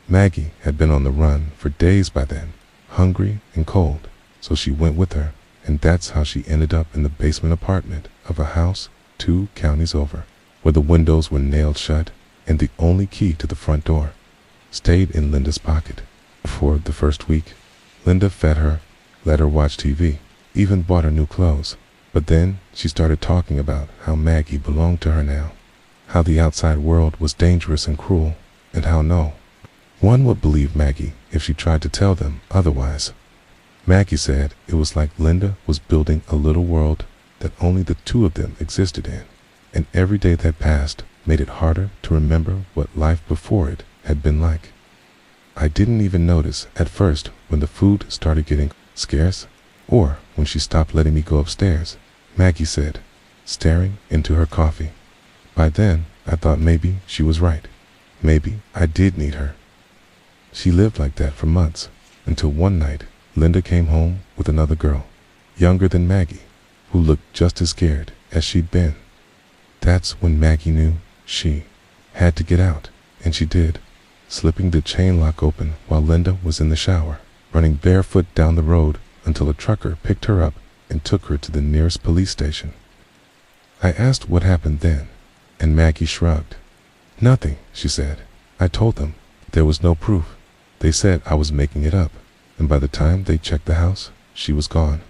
[SPEAKER 1] Maggie had been on the run for days by then, hungry and cold, so she went with her, and that's how she ended up in the basement apartment of a house 2 counties over, where the windows were nailed shut and the only key to the front door stayed in Linda's pocket. For the first week, Linda fed her, let her watch TV, even bought her new clothes. But then she started talking about how Maggie belonged to her now, how the outside world was dangerous and cruel, and how no one would believe Maggie if she tried to tell them otherwise. Maggie said it was like Linda was building a little world that only the 2 of them existed in, and every day that passed made it harder to remember what life before it had been like. I didn't even notice at first when the food started getting scarce, or when she stopped letting me go upstairs, Maggie said, staring into her coffee. By then, I thought maybe she was right. Maybe I did need her. She lived like that for months, until one night, Linda came home with another girl, younger than Maggie, who looked just as scared as she'd been. That's when Maggie knew she had to get out, and she did, slipping the chain lock open while Linda was in the shower, running barefoot down the road until a trucker picked her up and took her to the nearest police station. I asked what happened then, and Maggie shrugged. "Nothing," she said. "I told them there was no proof. They said I was making it up, and by the time they checked the house, she was gone."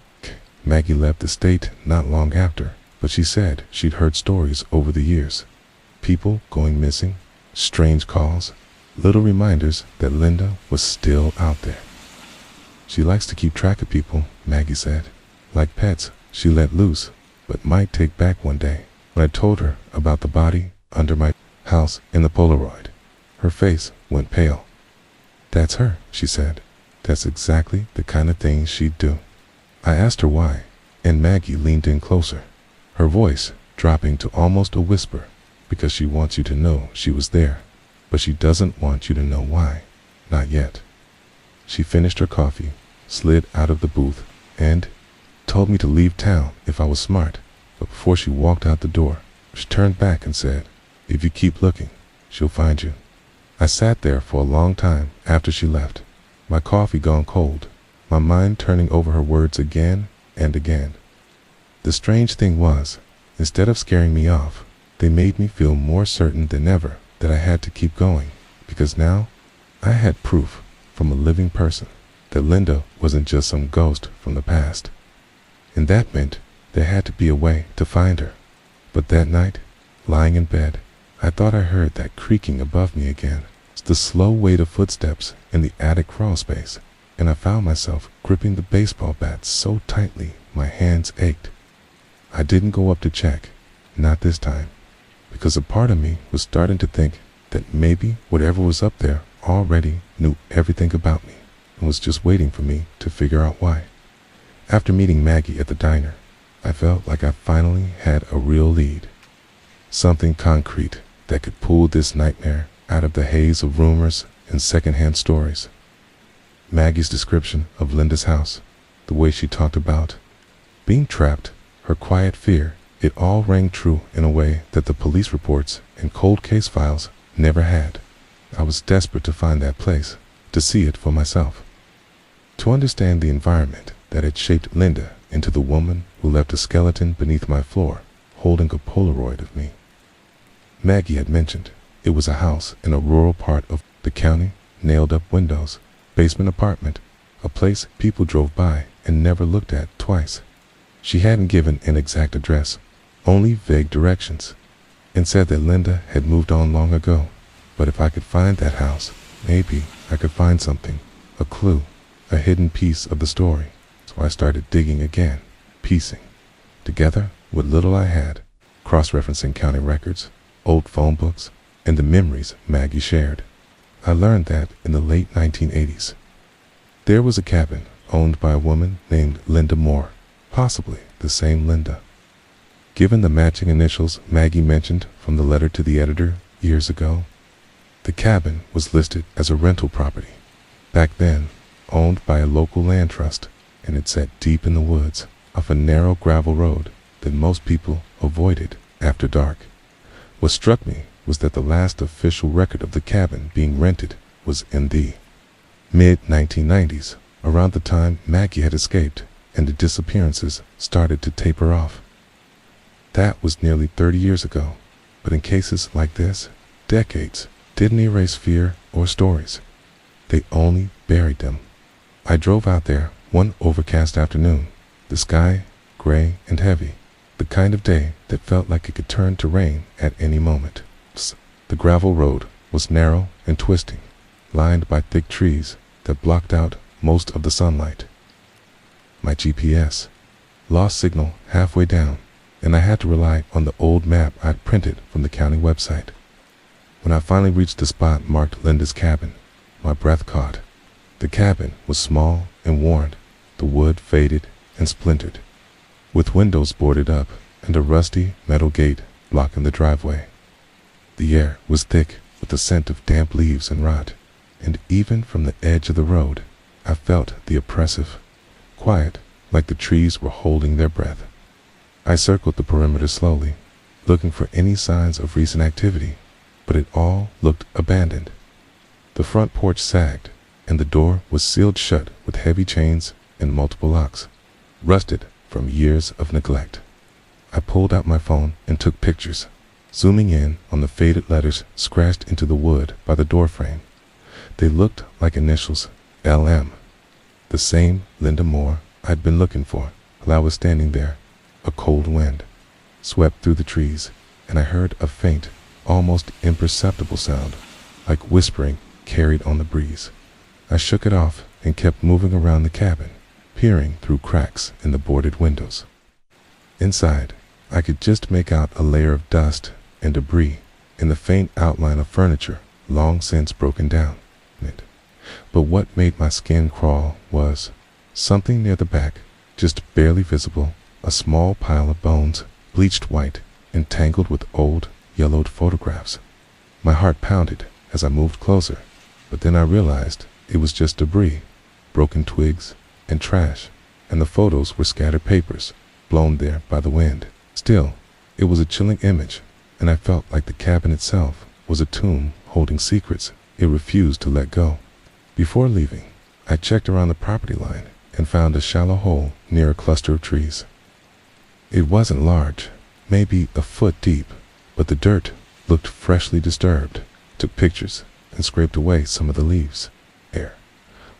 [SPEAKER 1] Maggie left the state not long after, but she said she'd heard stories over the years. People going missing, strange calls, little reminders that Linda was still out there. She likes to keep track of people, Maggie said. Like pets, she let loose, but might take back one day. When I told her about the body under my house in the Polaroid, her face went pale. "That's her," she said. "That's exactly the kind of thing she'd do." I asked her why, and Maggie leaned in closer, her voice dropping to almost a whisper. "Because she wants you to know she was there, but she doesn't want you to know why. Not yet." She finished her coffee, slid out of the booth, and told me to leave town if I was smart. But before she walked out the door, she turned back and said, "If you keep looking, she'll find you." I sat there for a long time after she left, my coffee gone cold, my mind turning over her words again and again. The strange thing was, instead of scaring me off, they made me feel more certain than ever that I had to keep going, because now I had proof, from a living person, that Linda wasn't just some ghost from the past. And that meant there had to be a way to find her. But that night, lying in bed, I thought I heard that creaking above me again. It's the slow weight of footsteps in the attic crawl space, and I found myself gripping the baseball bat so tightly my hands ached. I didn't go up to check, not this time, because a part of me was starting to think that maybe whatever was up there already knew everything about me and was just waiting for me to figure out why. After meeting Maggie at the diner, I felt like I finally had a real lead. Something concrete that could pull this nightmare out of the haze of rumors and secondhand stories. Maggie's description of Linda's house, the way she talked about being trapped, her quiet fear, it all rang true in a way that the police reports and cold case files never had. I was desperate to find that place, to see it for myself, to understand the environment that had shaped Linda into the woman who left a skeleton beneath my floor, holding a Polaroid of me. Maggie had mentioned it was a house in a rural part of the county, nailed-up windows, basement apartment, a place people drove by and never looked at twice. She hadn't given an exact address, only vague directions, and said that Linda had moved on long ago. But if I could find that house, maybe I could find something, a clue, a hidden piece of the story. So I started digging again, piecing together what little I had, cross-referencing county records, old phone books, and the memories Maggie shared. I learned that in the late 1980s, there was a cabin owned by a woman named Linda Moore, possibly the same Linda. Given the matching initials Maggie mentioned from the letter to the editor years ago, the cabin was listed as a rental property, back then owned by a local land trust, and it sat deep in the woods off a narrow gravel road that most people avoided after dark. What struck me was that the last official record of the cabin being rented was in the mid-1990s, around the time Maggie had escaped and the disappearances started to taper off. That was nearly 30 years ago, but in cases like this, decades didn't erase fear or stories. They only buried them. I drove out there one overcast afternoon, the sky gray and heavy, the kind of day that felt like it could turn to rain at any moment. The gravel road was narrow and twisting, lined by thick trees that blocked out most of the sunlight. My GPS lost signal halfway down, and I had to rely on the old map I'd printed from the county website. When I finally reached the spot marked Linda's cabin, my breath caught. The cabin was small and worn, the wood faded and splintered, with windows boarded up and a rusty metal gate blocking the driveway. The air was thick with the scent of damp leaves and rot, and even from the edge of the road, I felt the oppressive quiet, like the trees were holding their breath. I circled the perimeter slowly, looking for any signs of recent activity, but it all looked abandoned. The front porch sagged, and the door was sealed shut with heavy chains and multiple locks, rusted from years of neglect. I pulled out my phone and took pictures, zooming in on the faded letters scratched into the wood by the doorframe. They looked like initials LM, the same Linda Moore I'd been looking for. While I was standing there, a cold wind swept through the trees, and I heard a faint, almost imperceptible sound, like whispering carried on the breeze. I shook it off and kept moving around the cabin, peering through cracks in the boarded windows. Inside, I could just make out a layer of dust and debris and the faint outline of furniture long since broken down. But what made my skin crawl was something near the back, just barely visible, a small pile of bones, bleached white and tangled with old, yellowed photographs. My heart pounded as I moved closer, but then I realized it was just debris, broken twigs and trash, and the photos were scattered papers, blown there by the wind. Still, it was a chilling image, and I felt like the cabin itself was a tomb holding secrets it refused to let go. Before leaving, I checked around the property line and found a shallow hole near a cluster of trees. It wasn't large, maybe a foot deep, but the dirt looked freshly disturbed. Took pictures and scraped away some of the leaves.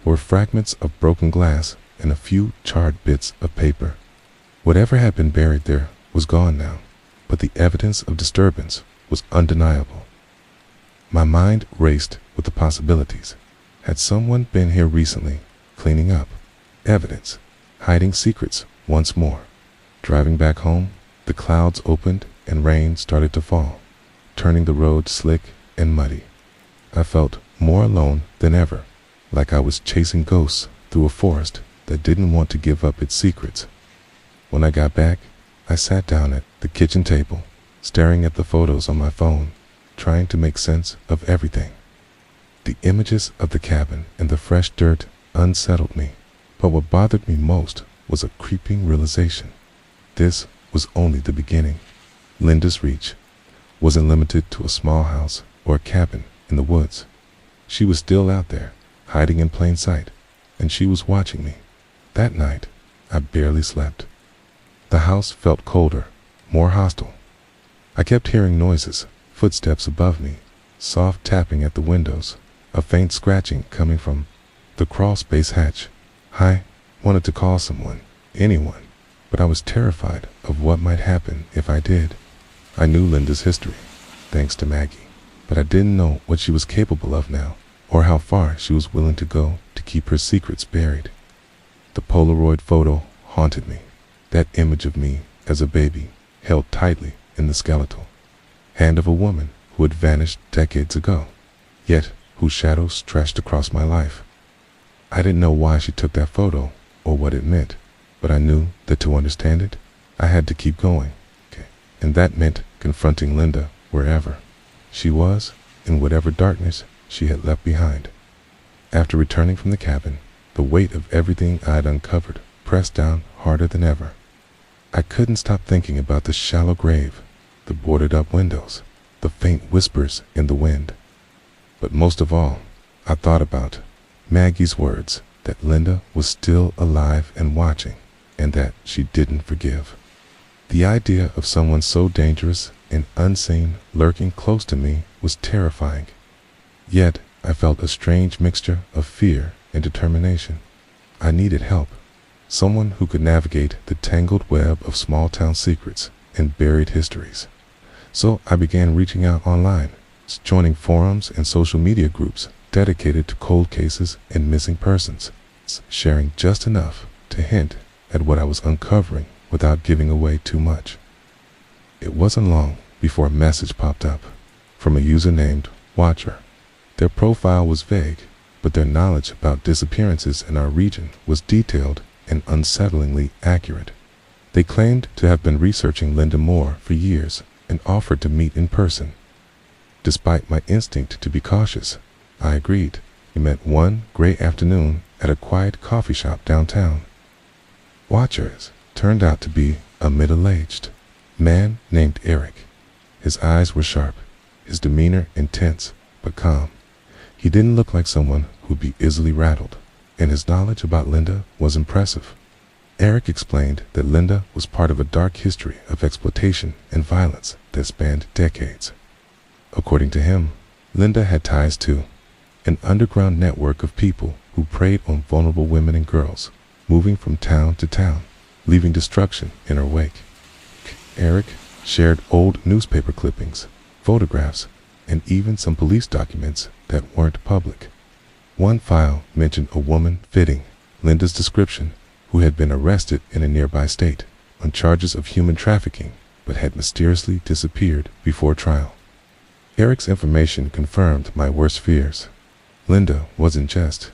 [SPEAKER 1] were fragments of broken glass and a few charred bits of paper. Whatever had been buried there was gone now, but the evidence of disturbance was undeniable. My mind raced with the possibilities. Had someone been here recently, cleaning up? Evidence, hiding secrets once more. Driving back home, the clouds opened and rain started to fall, turning the road slick and muddy. I felt more alone than ever, like I was chasing ghosts through a forest that didn't want to give up its secrets. When I got back, I sat down at the kitchen table, staring at the photos on my phone, trying to make sense of everything. The images of the cabin and the fresh dirt unsettled me, but what bothered me most was a creeping realization. This was only the beginning. Linda's reach wasn't limited to a small house or a cabin in the woods. She was still out there, hiding in plain sight, and she was watching me. That night, I barely slept. The house felt colder, more hostile. I kept hearing noises, footsteps above me, soft tapping at the windows, a faint scratching coming from the crawl space hatch. I wanted to call someone, anyone, but I was terrified of what might happen if I did. I knew Linda's history, thanks to Maggie, but I didn't know what she was capable of now, or how far she was willing to go to keep her secrets buried. The Polaroid photo haunted me, that image of me as a baby, held tightly in the skeletal hand of a woman who had vanished decades ago, yet whose shadow stretched across my life. I didn't know why she took that photo or what it meant, but I knew that to understand it, I had to keep going, and that meant confronting Linda wherever she was, in whatever darkness she had left behind. After returning from the cabin, the weight of everything I had uncovered pressed down harder than ever. I couldn't stop thinking about the shallow grave, the boarded-up windows, the faint whispers in the wind. But most of all, I thought about Maggie's words that Linda was still alive and watching, and that she didn't forgive. The idea of someone so dangerous and unseen lurking close to me was terrifying. Yet I felt a strange mixture of fear and determination. I needed help, someone who could navigate the tangled web of small-town secrets and buried histories. So I began reaching out online, joining forums and social media groups dedicated to cold cases and missing persons, sharing just enough to hint at what I was uncovering without giving away too much. It wasn't long before a message popped up from a user named Watcher. Their profile was vague, but their knowledge about disappearances in our region was detailed and unsettlingly accurate. They claimed to have been researching Linda Moore for years and offered to meet in person. Despite my instinct to be cautious, I agreed. We met one gray afternoon at a quiet coffee shop downtown. Watchers turned out to be a middle-aged man named Eric. His eyes were sharp, his demeanor intense but calm. He didn't look like someone who'd be easily rattled, and his knowledge about Linda was impressive. Eric explained that Linda was part of a dark history of exploitation and violence that spanned decades. According to him, Linda had ties to an underground network of people who preyed on vulnerable women and girls, moving from town to town, leaving destruction in her wake. Eric shared old newspaper clippings, photographs, and even some police documents that weren't public. One file mentioned a woman fitting Linda's description who had been arrested in a nearby state on charges of human trafficking but had mysteriously disappeared before trial. Eric's information confirmed my worst fears. Linda wasn't just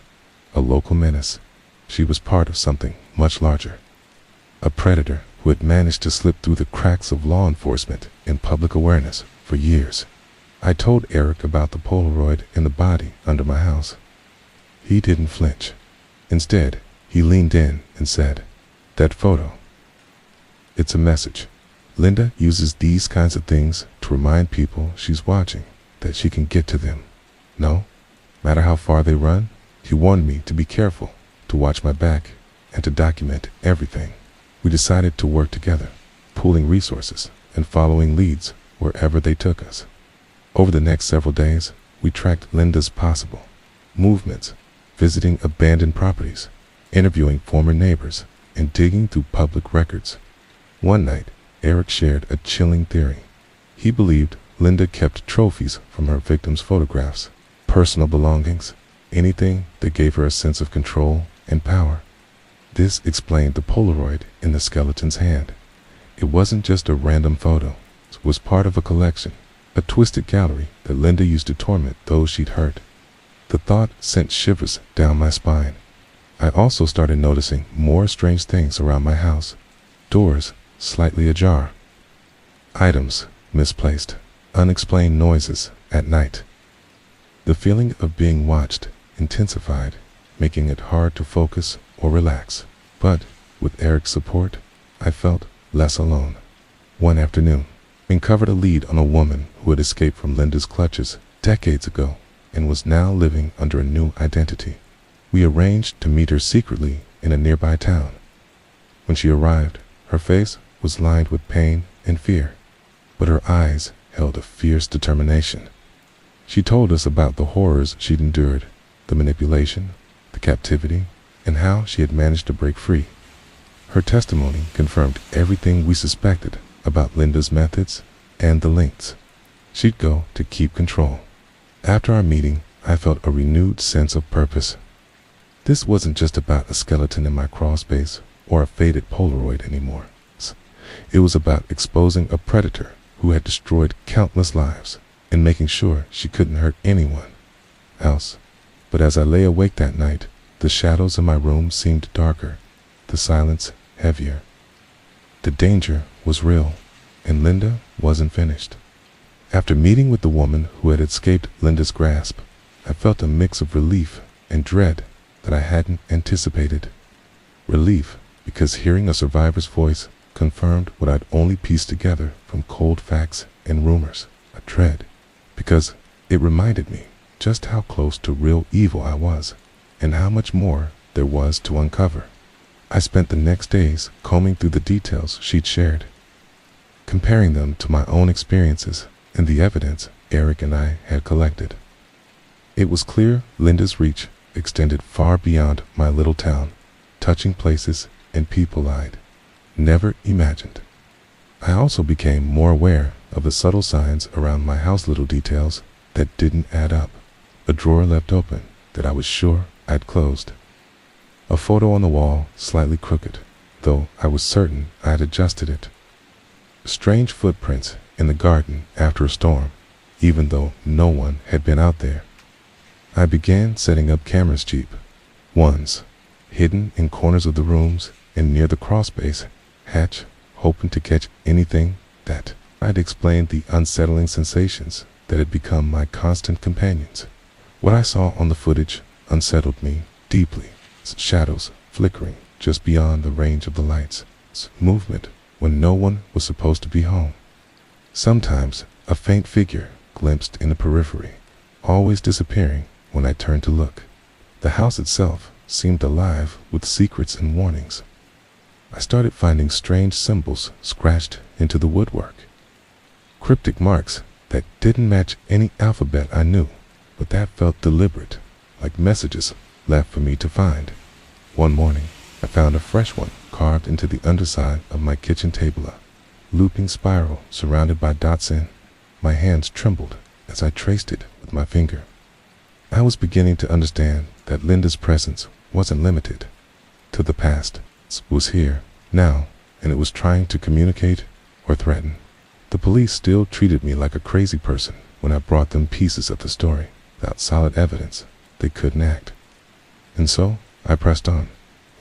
[SPEAKER 1] a local menace. She was part of something much larger. A predator who had managed to slip through the cracks of law enforcement and public awareness for years. I told Eric about the Polaroid in the body under my house. He didn't flinch. Instead, he leaned in and said, "That photo, it's a message. Linda uses these kinds of things to remind people she's watching, that she can get to them. No matter how far they run." He warned me to be careful, to watch my back, and to document everything. We decided to work together, pooling resources and following leads wherever they took us. Over the next several days, we tracked Linda's possible movements, visiting abandoned properties, interviewing former neighbors, and digging through public records. One night, Eric shared a chilling theory. He believed Linda kept trophies from her victims' photographs, personal belongings, anything that gave her a sense of control and power. This explained the Polaroid in the skeleton's hand. It wasn't just a random photo. It was part of a collection, a twisted gallery that Linda used to torment those she'd hurt. The thought sent shivers down my spine. I also started noticing more strange things around my house. Doors slightly ajar, items misplaced, unexplained noises at night. The feeling of being watched intensified, making it hard to focus or relax. But with Eric's support, I felt less alone. One afternoon, we uncovered a lead on a woman who had escaped from Linda's clutches decades ago and was now living under a new identity. We arranged to meet her secretly in a nearby town. When she arrived, her face was lined with pain and fear, but her eyes held a fierce determination. She told us about the horrors she'd endured, the manipulation, the captivity, and how she had managed to break free. Her testimony confirmed everything we suspected about Linda's methods and the lengths she'd go to keep control. After our meeting, I felt a renewed sense of purpose. This wasn't just about a skeleton in my crawl space or a faded Polaroid anymore. It was about exposing a predator who had destroyed countless lives and making sure she couldn't hurt anyone else. But as I lay awake that night, the shadows in my room seemed darker, the silence heavier. The danger was real, and Linda wasn't finished. After meeting with the woman who had escaped Linda's grasp, I felt a mix of relief and dread that I hadn't anticipated. Relief because hearing a survivor's voice confirmed what I'd only pieced together from cold facts and rumors. A dread because it reminded me just how close to real evil I was and how much more there was to uncover. I spent the next days combing through the details she'd shared, comparing them to my own experiences and the evidence Eric and I had collected. It was clear Linda's reach extended far beyond my little town, touching places and people I'd never imagined. I also became more aware of the subtle signs around my house, little details that didn't add up. A drawer left open that I was sure I'd closed. A photo on the wall slightly crooked, though I was certain I'd adjusted it. Strange footprints in the garden after a storm, even though no one had been out there. I began setting up cameras, cheap ones, hidden in corners of the rooms and near the crawlspace hatch, hoping to catch anything that might explain the unsettling sensations that had become my constant companions. What I saw on the footage unsettled me deeply. Shadows flickering just beyond the range of the lights, movement when no one was supposed to be home. Sometimes a faint figure glimpsed in the periphery, always disappearing when I turned to look. The house itself seemed alive with secrets and warnings. I started finding strange symbols scratched into the woodwork. Cryptic marks that didn't match any alphabet I knew, but that felt deliberate, like messages left for me to find. One morning, I found a fresh one carved into the underside of my kitchen table, a looping spiral surrounded by dots in. My hands trembled as I traced it with my finger. I was beginning to understand that Linda's presence wasn't limited to the past. It was here, now, and it was trying to communicate or threaten. The police still treated me like a crazy person when I brought them pieces of the story. Without solid evidence, they couldn't act. And so, I pressed on,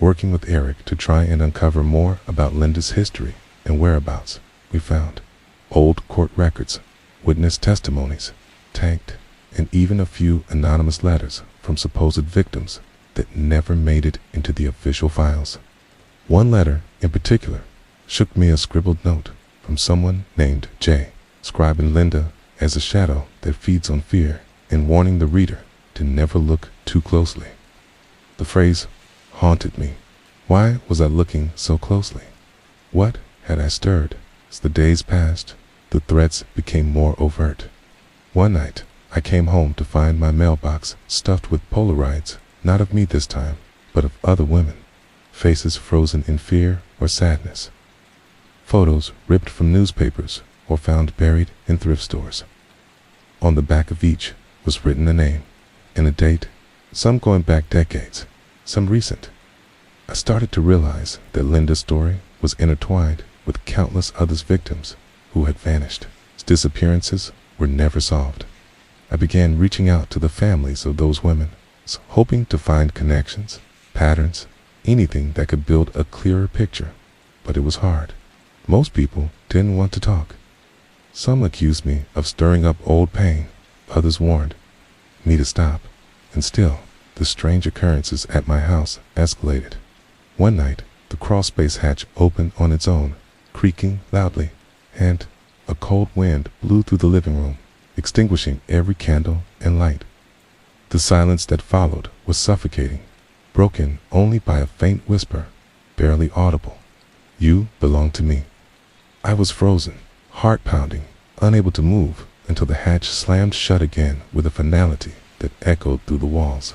[SPEAKER 1] working with Eric to try and uncover more about Linda's history and whereabouts. We found old court records, witness testimonies, tagged, and even a few anonymous letters from supposed victims that never made it into the official files. One letter, in particular, shook me, a scribbled note from someone named Jay, describing Linda as a shadow that feeds on fear and warning the reader to never look too closely. The phrase haunted me. Why was I looking so closely? What had I stirred? As the days passed, the threats became more overt. One night, I came home to find my mailbox stuffed with Polaroids Not of me this time, but of other women, faces frozen in fear or sadness. Photos ripped from newspapers or found buried in thrift stores. On the back of each was written a name and a date, some going back decades, some recent. I started to realize that Linda's story was intertwined with countless other victims who had vanished. Disappearances were never solved. I began reaching out to the families of those women, hoping to find connections, patterns, anything that could build a clearer picture, but it was hard. Most people didn't want to talk. Some accused me of stirring up old pain, others warned me to stop, and still, the strange occurrences at my house escalated. One night, the crawlspace hatch opened on its own, creaking loudly, and a cold wind blew through the living room, extinguishing every candle and light. The silence that followed was suffocating, broken only by a faint whisper, barely audible. "You belong to me." I was frozen, heart pounding, unable to move until the hatch slammed shut again with a finality that echoed through the walls.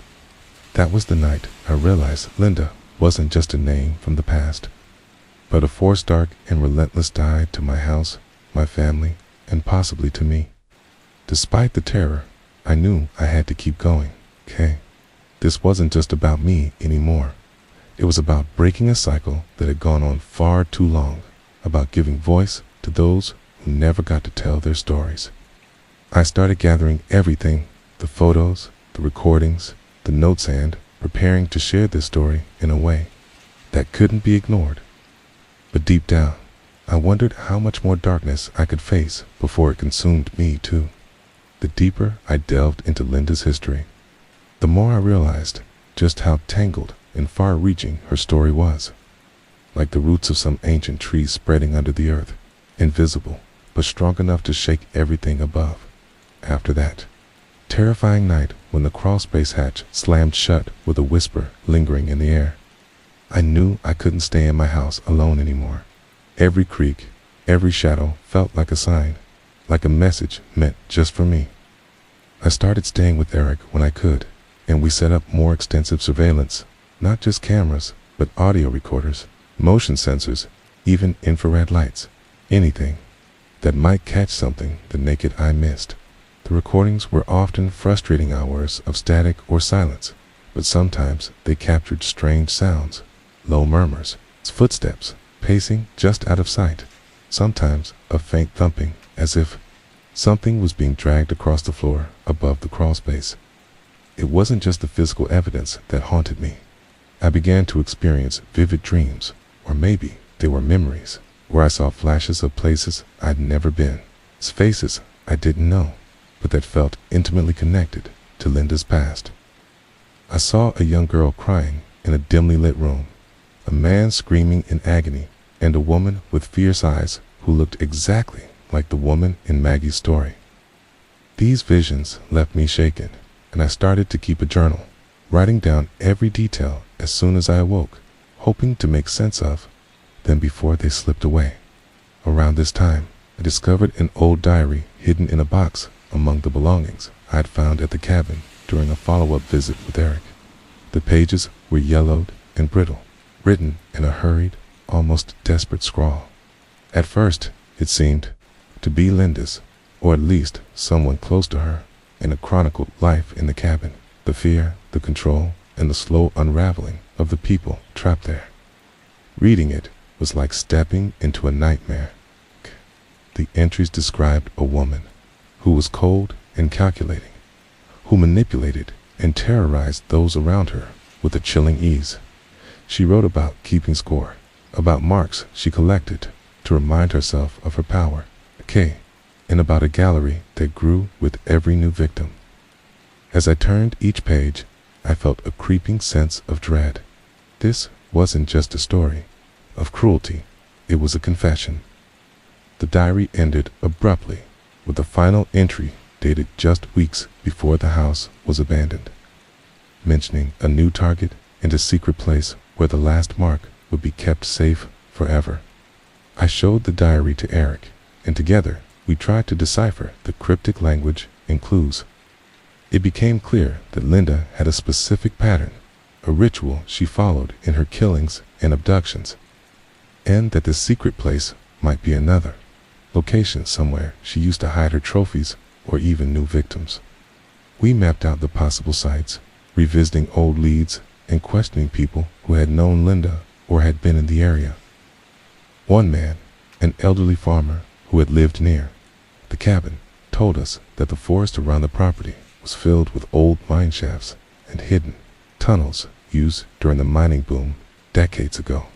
[SPEAKER 1] That was the night I realized Linda wasn't just a name from the past, but a force dark and relentless tie to my house, my family, and possibly to me. Despite the terror, I knew I had to keep going. This wasn't just about me anymore. It was about breaking a cycle that had gone on far too long, about giving voice to those who never got to tell their stories. I started gathering everything, the photos, the recordings, the notes, and preparing to share this story in a way that couldn't be ignored. But deep down, I wondered how much more darkness I could face before it consumed me too. The deeper I delved into Linda's history, the more I realized just how tangled and far-reaching her story was. Like the roots of some ancient trees spreading under the earth, invisible, but strong enough to shake everything above. After that terrifying night when the crawlspace hatch slammed shut with a whisper lingering in the air, I knew I couldn't stay in my house alone anymore. Every creak, every shadow felt like a sign, like a message meant just for me. I started staying with Eric when I could, and we set up more extensive surveillance, not just cameras, but audio recorders, motion sensors, even infrared lights, anything that might catch something the naked eye missed. The recordings were often frustrating hours of static or silence, but sometimes they captured strange sounds, low murmurs, footsteps, pacing just out of sight, sometimes a faint thumping, as if something was being dragged across the floor above the crawlspace. It wasn't just the physical evidence that haunted me. I began to experience vivid dreams, or maybe they were memories, where I saw flashes of places I'd never been, faces I didn't know, but that felt intimately connected to Linda's past. I saw a young girl crying in a dimly lit room, a man screaming in agony, and a woman with fierce eyes who looked exactly like the woman in Maggie's story. These visions left me shaken, and I started to keep a journal, writing down every detail as soon as I awoke, hoping to make sense of them before they slipped away. Around this time, I discovered an old diary hidden in a box among the belongings I had found at the cabin during a follow-up visit with Eric. The pages were yellowed and brittle, written in a hurried, almost desperate scrawl. At first, it seemed to be Linda's, or at least someone close to her, and it chronicled life in the cabin, the fear, the control, and the slow unraveling of the people trapped there. Reading it was like stepping into a nightmare. The entries described a woman who was cold and calculating, who manipulated and terrorized those around her with a chilling ease. She wrote about keeping score, about marks she collected to remind herself of her power, and about a gallery that grew with every new victim. As I turned each page, I felt a creeping sense of dread. This wasn't just a story of cruelty, it was a confession. The diary ended abruptly with a final entry dated just weeks before the house was abandoned, mentioning a new target and a secret place where the last mark would be kept safe forever. I showed the diary to Eric, and together we tried to decipher the cryptic language and clues. It became clear that Linda had a specific pattern, a ritual she followed in her killings and abductions, and that this secret place might be another location somewhere she used to hide her trophies or even new victims. We mapped out the possible sites, revisiting old leads and questioning people who had known Linda or had been in the area. One man, an elderly farmer who had lived near the cabin, told us that the forest around the property was filled with old mine shafts and hidden tunnels used during the mining boom decades ago.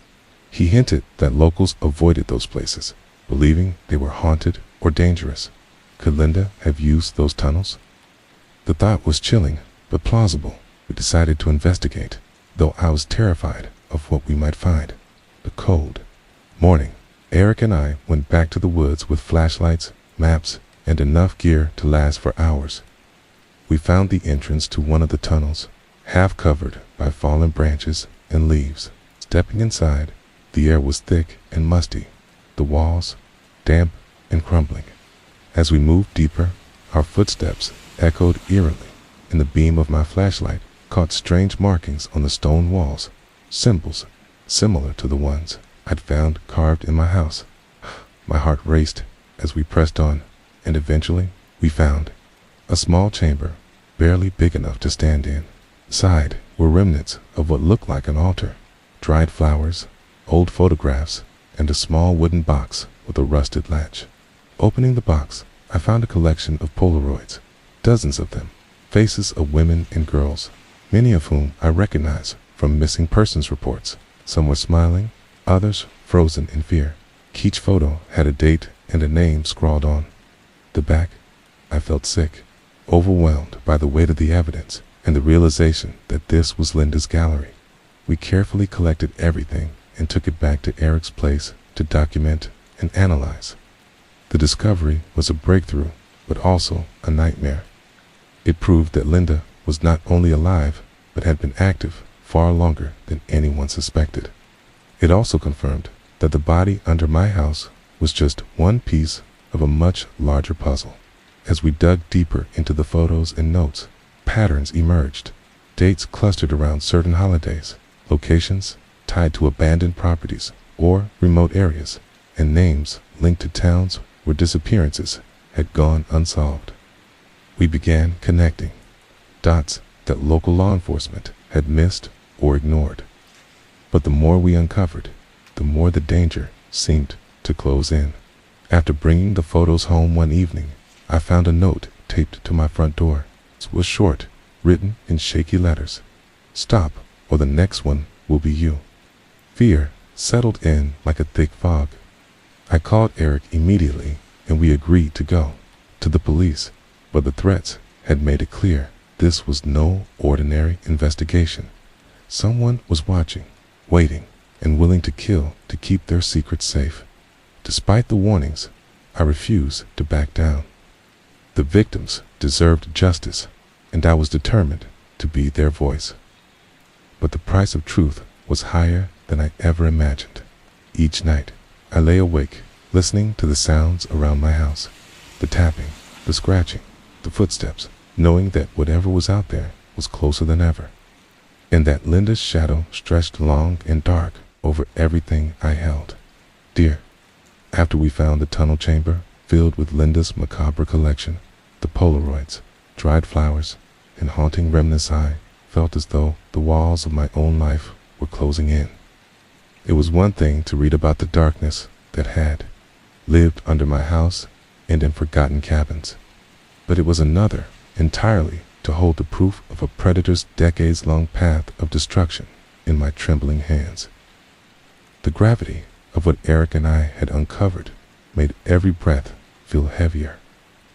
[SPEAKER 1] He hinted that locals avoided those places, believing they were haunted or dangerous. Could Linda have used those tunnels? The thought was chilling, but plausible. We decided to investigate, though I was terrified of what we might find. The cold morning, Eric and I went back to the woods with flashlights, maps, and enough gear to last for hours. We found the entrance to one of the tunnels, half covered by fallen branches and leaves. Stepping inside, the air was thick and musty, the walls damp and crumbling. As we moved deeper, our footsteps echoed eerily, and the beam of my flashlight caught strange markings on the stone walls, symbols similar to the ones I'd found carved in my house. My heart raced as we pressed on, and eventually we found a small chamber, barely big enough to stand in. Inside were remnants of what looked like an altar, dried flowers, old photographs, and a small wooden box with a rusted latch. Opening the box, I found a collection of Polaroids, dozens of them, faces of women and girls, many of whom I recognized from missing persons reports. Some were smiling, others frozen in fear. Each photo had a date and a name scrawled on the back. I felt sick, overwhelmed by the weight of the evidence and the realization that this was Linda's gallery. We carefully collected everything and took it back to Eric's place to document and analyze. The discovery was a breakthrough, but also a nightmare. It proved that Linda was not only alive, but had been active far longer than anyone suspected. It also confirmed that the body under my house was just one piece of a much larger puzzle. As we dug deeper into the photos and notes, patterns emerged, dates clustered around certain holidays, locations tied to abandoned properties or remote areas, and names linked to towns where disappearances had gone unsolved. We began connecting dots that local law enforcement had missed or ignored. But the more we uncovered, the more the danger seemed to close in. After bringing the photos home one evening, I found a note taped to my front door. It was short, written in shaky letters. "Stop, or the next one will be you." Fear settled in like a thick fog. I called Eric immediately, and we agreed to go to the police, but the threats had made it clear this was no ordinary investigation. Someone was watching, waiting, and willing to kill to keep their secrets safe. Despite the warnings, I refused to back down. The victims deserved justice, and I was determined to be their voice. But the price of truth was higher than I ever imagined. Each night, I lay awake, listening to the sounds around my house, the tapping, the scratching, the footsteps, knowing that whatever was out there was closer than ever, and that Linda's shadow stretched long and dark over everything I held dear. After we found the tunnel chamber filled with Linda's macabre collection, the Polaroids, dried flowers, and haunting remnants, I felt as though the walls of my own life were closing in. It was one thing to read about the darkness that had lived under my house and in forgotten cabins, but it was another entirely to hold the proof of a predator's decades-long path of destruction in my trembling hands. The gravity of what Eric and I had uncovered made every breath feel heavier,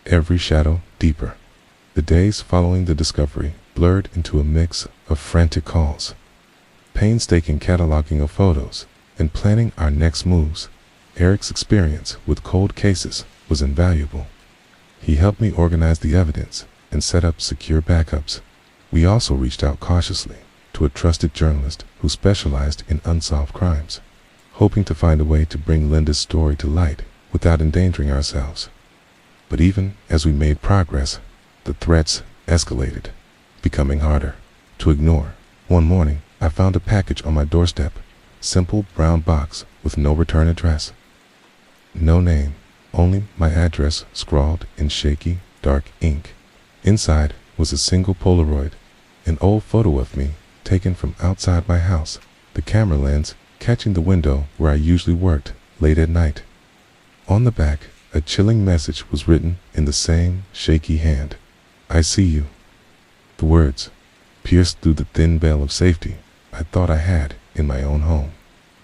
[SPEAKER 1] every shadow deeper. The days following the discovery blurred into a mix of frantic calls, painstaking cataloging of photos, and planning our next moves. Eric's experience with cold cases was invaluable. He helped me organize the evidence and set up secure backups. We also reached out cautiously to a trusted journalist who specialized in unsolved crimes, hoping to find a way to bring Linda's story to light without endangering ourselves. But even as we made progress, the threats escalated, becoming harder to ignore. One morning, I found a package on my doorstep, simple brown box with no return address. No name, only my address scrawled in shaky, dark ink. Inside was a single Polaroid, an old photo of me taken from outside my house, the camera lens catching the window where I usually worked late at night. On the back, a chilling message was written in the same shaky hand. I see you. The words pierced through the thin veil of safety I thought I had in my own home.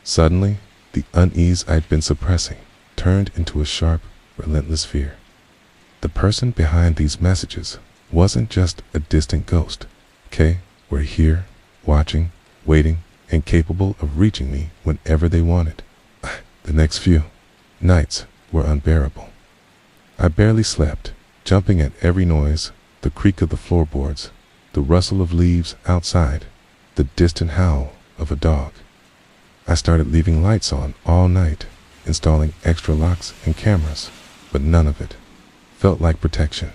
[SPEAKER 1] Suddenly, the unease I'd been suppressing turned into a sharp, relentless fear. The person behind these messages wasn't just a distant ghost. They were here, watching, waiting, and capable of reaching me whenever they wanted. The next few nights were unbearable. I barely slept, jumping at every noise, the creak of the floorboards, the rustle of leaves outside, the distant howl of a dog. I started leaving lights on all night, installing extra locks and cameras, but none of it felt like protection.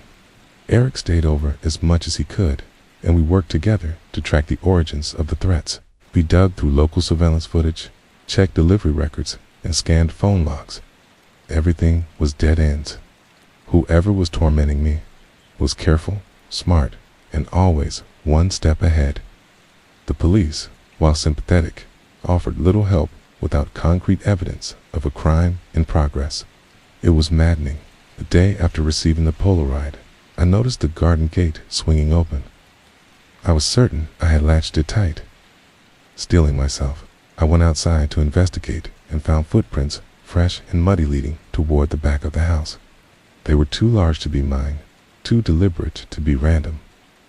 [SPEAKER 1] Eric stayed over as much as he could, and we worked together to track the origins of the threats. We dug through local surveillance footage, checked delivery records, and scanned phone logs. Everything was dead ends. Whoever was tormenting me was careful, smart, and always one step ahead. The police, while sympathetic, offered little help without concrete evidence of a crime in progress. It was maddening. The day after receiving the Polaroid, I noticed the garden gate swinging open. I was certain I had latched it tight. Steeling myself, I went outside to investigate and found footprints, fresh and muddy, leading toward the back of the house. They were too large to be mine, too deliberate to be random.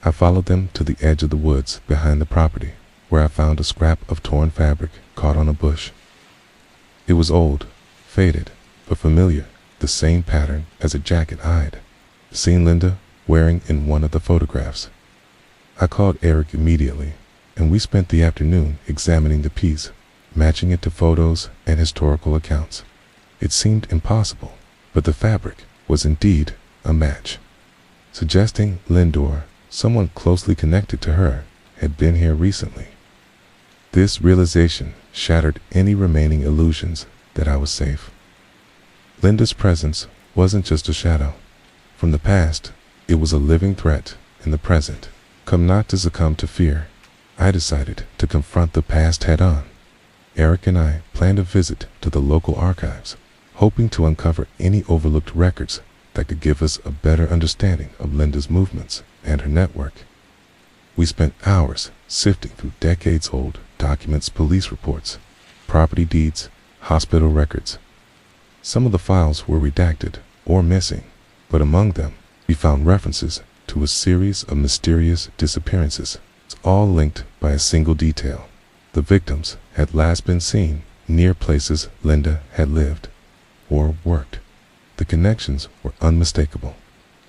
[SPEAKER 1] I followed them to the edge of the woods behind the property, where I found a scrap of torn fabric caught on a bush. It was old, faded, but familiar, the same pattern as a jacket I'd seen Linda wearing in one of the photographs. I called Eric immediately, and we spent the afternoon examining the piece, matching it to photos and historical accounts. It seemed impossible, but the fabric was indeed a match, suggesting Lindor, someone closely connected to her, had been here recently. This realization shattered any remaining illusions that I was safe. Linda's presence wasn't just a shadow. From the past, it was a living threat in the present. Come not to succumb to fear, I decided to confront the past head-on. Eric and I planned a visit to the local archives, hoping to uncover any overlooked records that could give us a better understanding of Linda's movements and her network. We spent hours sifting through decades-old documents, police reports, property deeds, hospital records. Some of the files were redacted or missing, but among them we found references to a series of mysterious disappearances, all linked by a single detail. The victims had last been seen near places Linda had lived or worked. The connections were unmistakable.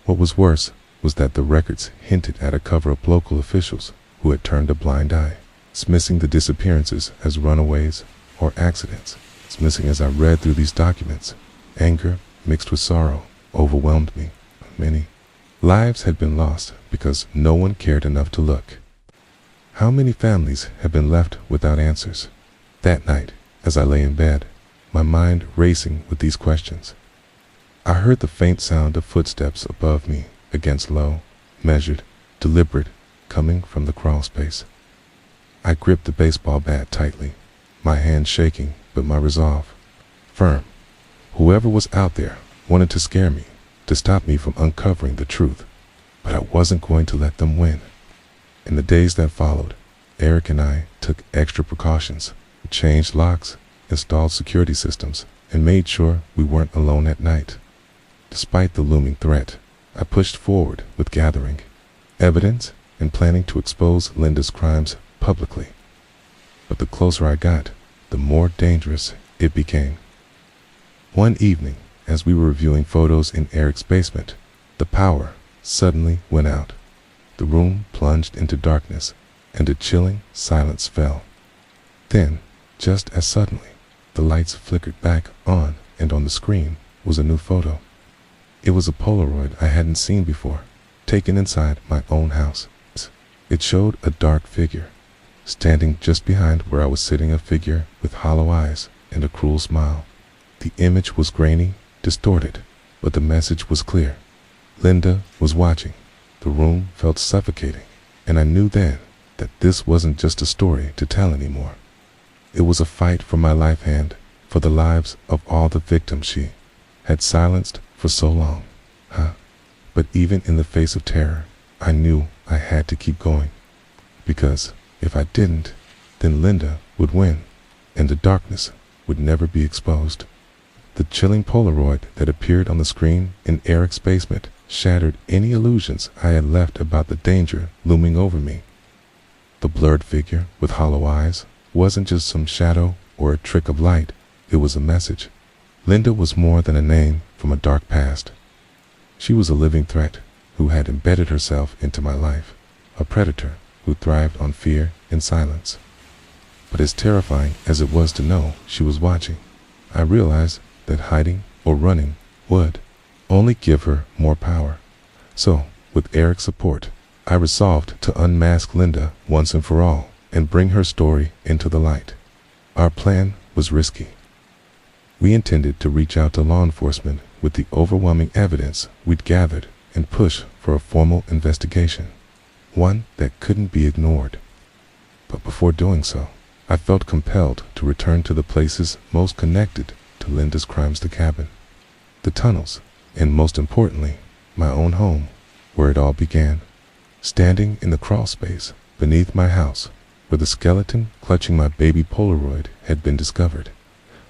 [SPEAKER 1] What was worse was that the records hinted at a cover-up local officials who had turned a blind eye, dismissing the disappearances as runaways or accidents. Dismissing as I read through these documents, anger mixed with sorrow overwhelmed me. Many lives had been lost because no one cared enough to look. How many families had been left without answers? That night, as I lay in bed, my mind racing with these questions, I heard the faint sound of footsteps above me against low, measured, deliberate, coming from the crawl space. I gripped the baseball bat tightly, my hand shaking, but my resolve firm. Whoever was out there wanted to scare me, to stop me from uncovering the truth, but I wasn't going to let them win. In the days that followed, Eric and I took extra precautions. We changed locks, installed security systems, and made sure we weren't alone at night. Despite the looming threat, I pushed forward with gathering evidence and planning to expose Linda's crimes publicly. But the closer I got, the more dangerous it became. One evening, as we were reviewing photos in Eric's basement, the power suddenly went out. The room plunged into darkness, and a chilling silence fell. Then, just as suddenly, the lights flickered back on, and on the screen was a new photo. It was a Polaroid I hadn't seen before, taken inside my own house. It showed a dark figure, standing just behind where I was sitting, a figure with hollow eyes and a cruel smile. The image was grainy, distorted, but the message was clear. Linda was watching. The room felt suffocating, and I knew then that this wasn't just a story to tell anymore. It was a fight for my life and for the lives of all the victims she had silenced for so long. But even in the face of terror, I knew I had to keep going. Because if I didn't, then Linda would win, and the darkness would never be exposed. The chilling Polaroid that appeared on the screen in Eric's basement shattered any illusions I had left about the danger looming over me. The blurred figure with hollow eyes wasn't just some shadow or a trick of light, it was a message. Linda was more than a name from a dark past. She was a living threat who had embedded herself into my life, a predator who thrived on fear and silence. But as terrifying as it was to know she was watching, I realized that hiding or running would only give her more power. So, with Eric's support, I resolved to unmask Linda once and for all and bring her story into the light. Our plan was risky. We intended to reach out to law enforcement with the overwhelming evidence we'd gathered and push for a formal investigation, one that couldn't be ignored. But before doing so, I felt compelled to return to the places most connected to Linda's crimes, the cabin, the tunnels, and most importantly, my own home, where it all began. Standing in the crawl space beneath my house, where the skeleton clutching my baby Polaroid had been discovered,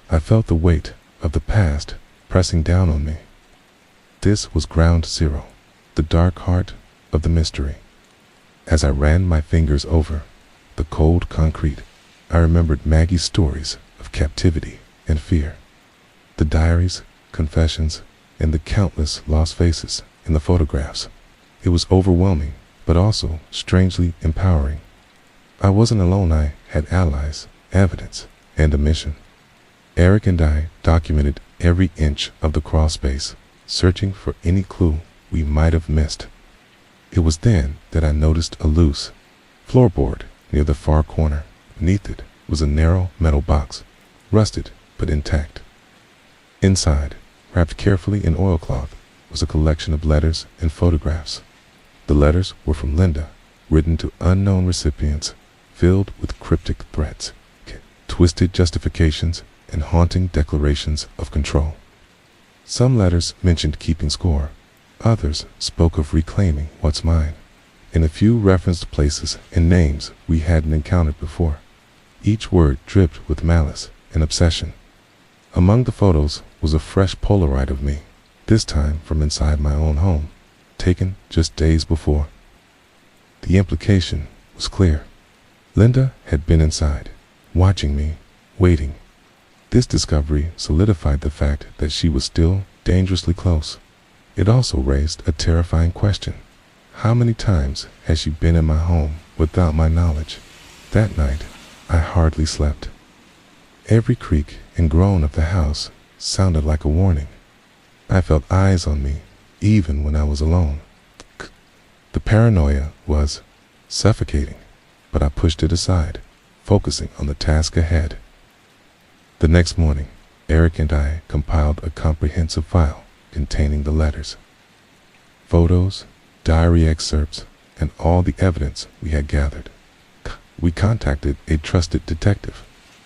[SPEAKER 1] I felt the weight of the past pressing down on me. This was ground zero, the dark heart of the mystery. As I ran my fingers over the cold concrete, I remembered Maggie's stories of captivity and fear, the diaries, confessions, and the countless lost faces in the photographs. It was overwhelming, but also strangely empowering. I wasn't alone. I had allies, evidence, and a mission. Eric and I documented every inch of the crawl space, searching for any clue we might have missed. It was then that I noticed a loose floorboard near the far corner. Beneath it was a narrow metal box, rusted but intact. Inside, wrapped carefully in oilcloth, was a collection of letters and photographs. The letters were from Linda, written to unknown recipients, filled with cryptic threats, twisted justifications, and haunting declarations of control. Some letters mentioned keeping score, others spoke of reclaiming what's mine, and a few referenced places and names we hadn't encountered before. Each word dripped with malice and obsession. Among the photos was a fresh Polaroid of me, this time from inside my own home, taken just days before. The implication was clear. Linda had been inside, watching me, waiting. This discovery solidified the fact that she was still dangerously close. It also raised a terrifying question. How many times had she been in my home without my knowledge? That night, I hardly slept. Every creak and groan of the house sounded like a warning. I felt eyes on me, even when I was alone. The paranoia was suffocating, but I pushed it aside, focusing on the task ahead. The next morning, Eric and I compiled a comprehensive file containing the letters, photos, diary excerpts, and all the evidence we had gathered. We contacted a trusted detective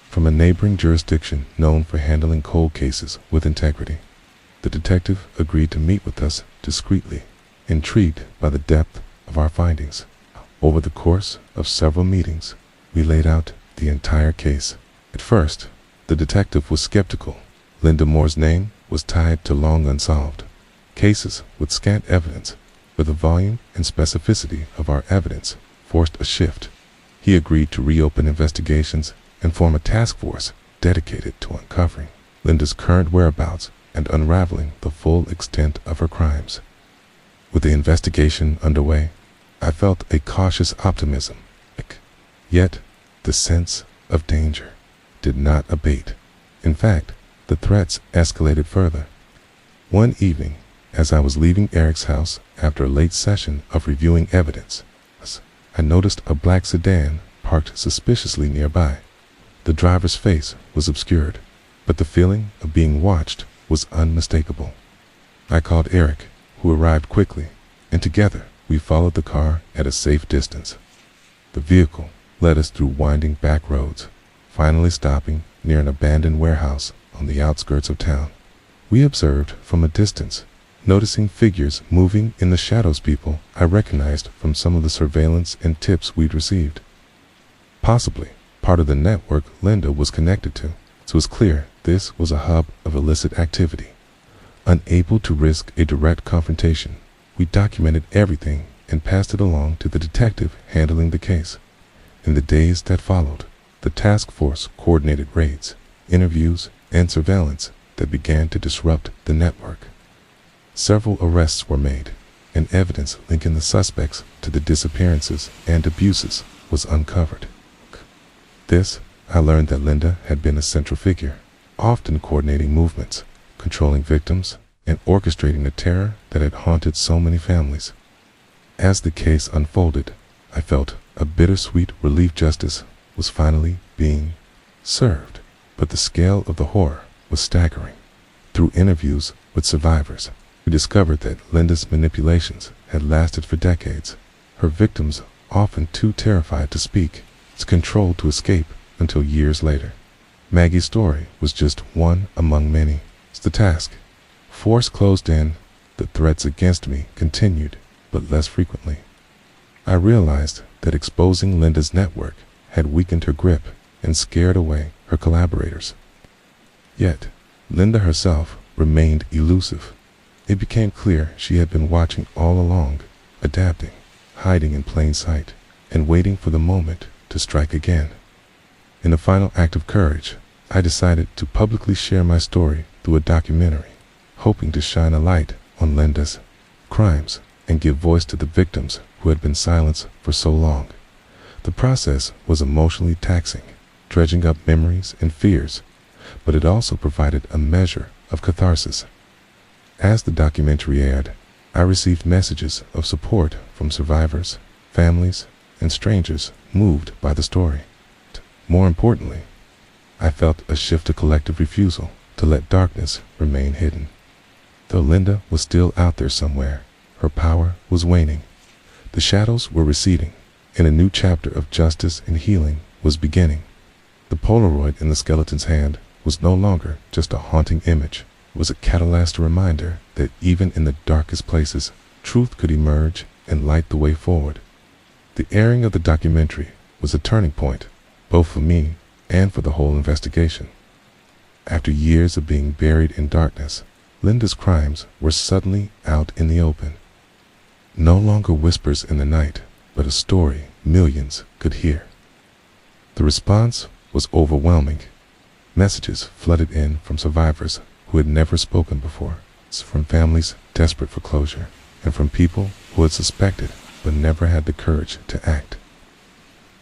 [SPEAKER 1] from a neighboring jurisdiction known for handling cold cases with integrity. The detective agreed to meet with us discreetly, intrigued by the depth of our findings. Over the course of several meetings, we laid out the entire case. At first, the detective was skeptical. Linda Moore's name was tied to long unsolved cases with scant evidence, but the volume and specificity of our evidence forced a shift. He agreed to reopen investigations and form a task force dedicated to uncovering Linda's current whereabouts and unraveling the full extent of her crimes. With the investigation underway, I felt a cautious optimism, yet the sense of danger did not abate. In fact, the threats escalated further. One evening, As I was leaving Eric's house after a late session of reviewing evidence, I noticed a black sedan parked suspiciously nearby. The driver's face was obscured, but the feeling of being watched was unmistakable. I called Eric, who arrived quickly, and together we followed the car at a safe distance. The vehicle led us through winding back roads, finally stopping near an abandoned warehouse on the outskirts of town. We observed from a distance, noticing figures moving in the shadows people I recognized from some of the surveillance and tips we'd received. Possibly part of the network Linda was connected to, so it was clear this was a hub of illicit activity. Unable to risk a direct confrontation, we documented everything and passed it along to the detective handling the case. In the days that followed, the task force coordinated raids, interviews, and surveillance that began to disrupt the network. Several arrests were made, and evidence linking the suspects to the disappearances and abuses was uncovered. This, I learned that Linda had been a central figure, often coordinating movements, controlling victims, and orchestrating the terror that had haunted so many families. As the case unfolded, I felt a bittersweet relief. Justice was finally being served, but the scale of the horror was staggering. Through interviews with survivors, we discovered that Linda's manipulations had lasted for decades, her victims often too terrified to speak, controlled to escape until years later. Maggie's story was just one among many. The task force closed in, the threats against me continued, but less frequently. I realized that exposing Linda's network had weakened her grip and scared away her collaborators. Yet, Linda herself remained elusive. It became clear she had been watching all along, adapting, hiding in plain sight, and waiting for the moment to strike again. In a final act of courage, I decided to publicly share my story through a documentary, hoping to shine a light on Linda's crimes and give voice to the victims who had been silenced for so long. The process was emotionally taxing, dredging up memories and fears, but it also provided a measure of catharsis. As the documentary aired, I received messages of support from survivors, families, and strangers moved by the story. More importantly, I felt a shift of collective refusal to let darkness remain hidden. Though Linda was still out there somewhere, her power was waning. The shadows were receding, and a new chapter of justice and healing was beginning. The Polaroid in the skeleton's hand was no longer just a haunting image. It was a catalyst reminder that even in the darkest places, truth could emerge and light the way forward. The airing of the documentary was a turning point, both for me and for the whole investigation. After years of being buried in darkness, Linda's crimes were suddenly out in the open. No longer whispers in the night, but a story millions could hear. The response was overwhelming. Messages flooded in from survivors who had never spoken before, from families desperate for closure, and from people who had suspected but never had the courage to act.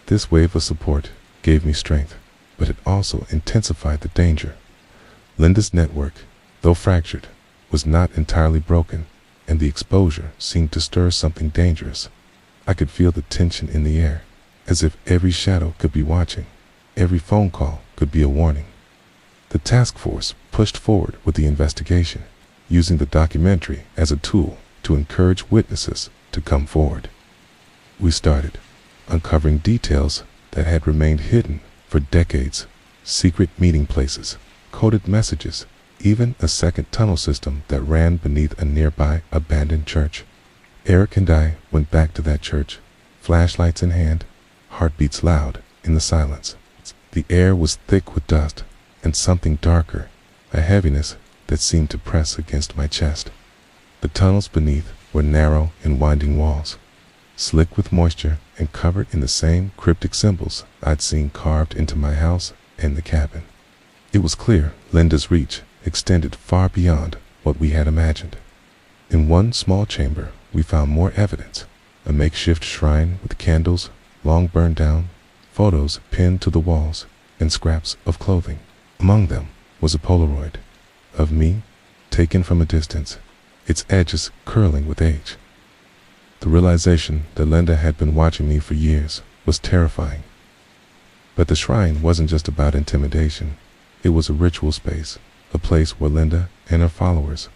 [SPEAKER 1] This wave of support gave me strength, but it also intensified the danger. Linda's network, though fractured, was not entirely broken, and the exposure seemed to stir something dangerous. I could feel the tension in the air, as if every shadow could be watching, every phone call could be a warning. The task force pushed forward with the investigation, using the documentary as a tool to encourage witnesses to come forward. We started uncovering details that had remained hidden for decades: secret meeting places, coded messages, even a second tunnel system that ran beneath a nearby abandoned church. Eric and I went back to that church, flashlights in hand, heartbeats loud in the silence. The air was thick with dust and something darker, a heaviness that seemed to press against my chest. The tunnels beneath were narrow and winding walls, slick with moisture and covered in the same cryptic symbols I'd seen carved into my house and the cabin. It was clear Linda's reach extended far beyond what we had imagined. In one small chamber, we found more evidence: a makeshift shrine with candles long burned down, photos pinned to the walls, and scraps of clothing. Among them was a Polaroid of me, taken from a distance, its edges curling with age. The realization that Linda had been watching me for years was terrifying. But the shrine wasn't just about intimidation. It was a ritual space, a place where Linda and her followers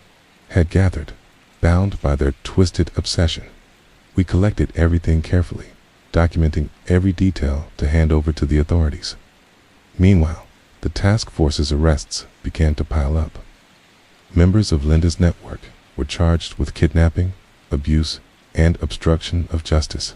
[SPEAKER 1] had gathered, bound by their twisted obsession. We collected everything carefully, documenting every detail to hand over to the authorities. Meanwhile, the task force's arrests began to pile up. Members of Linda's network were charged with kidnapping, abuse, and obstruction of justice.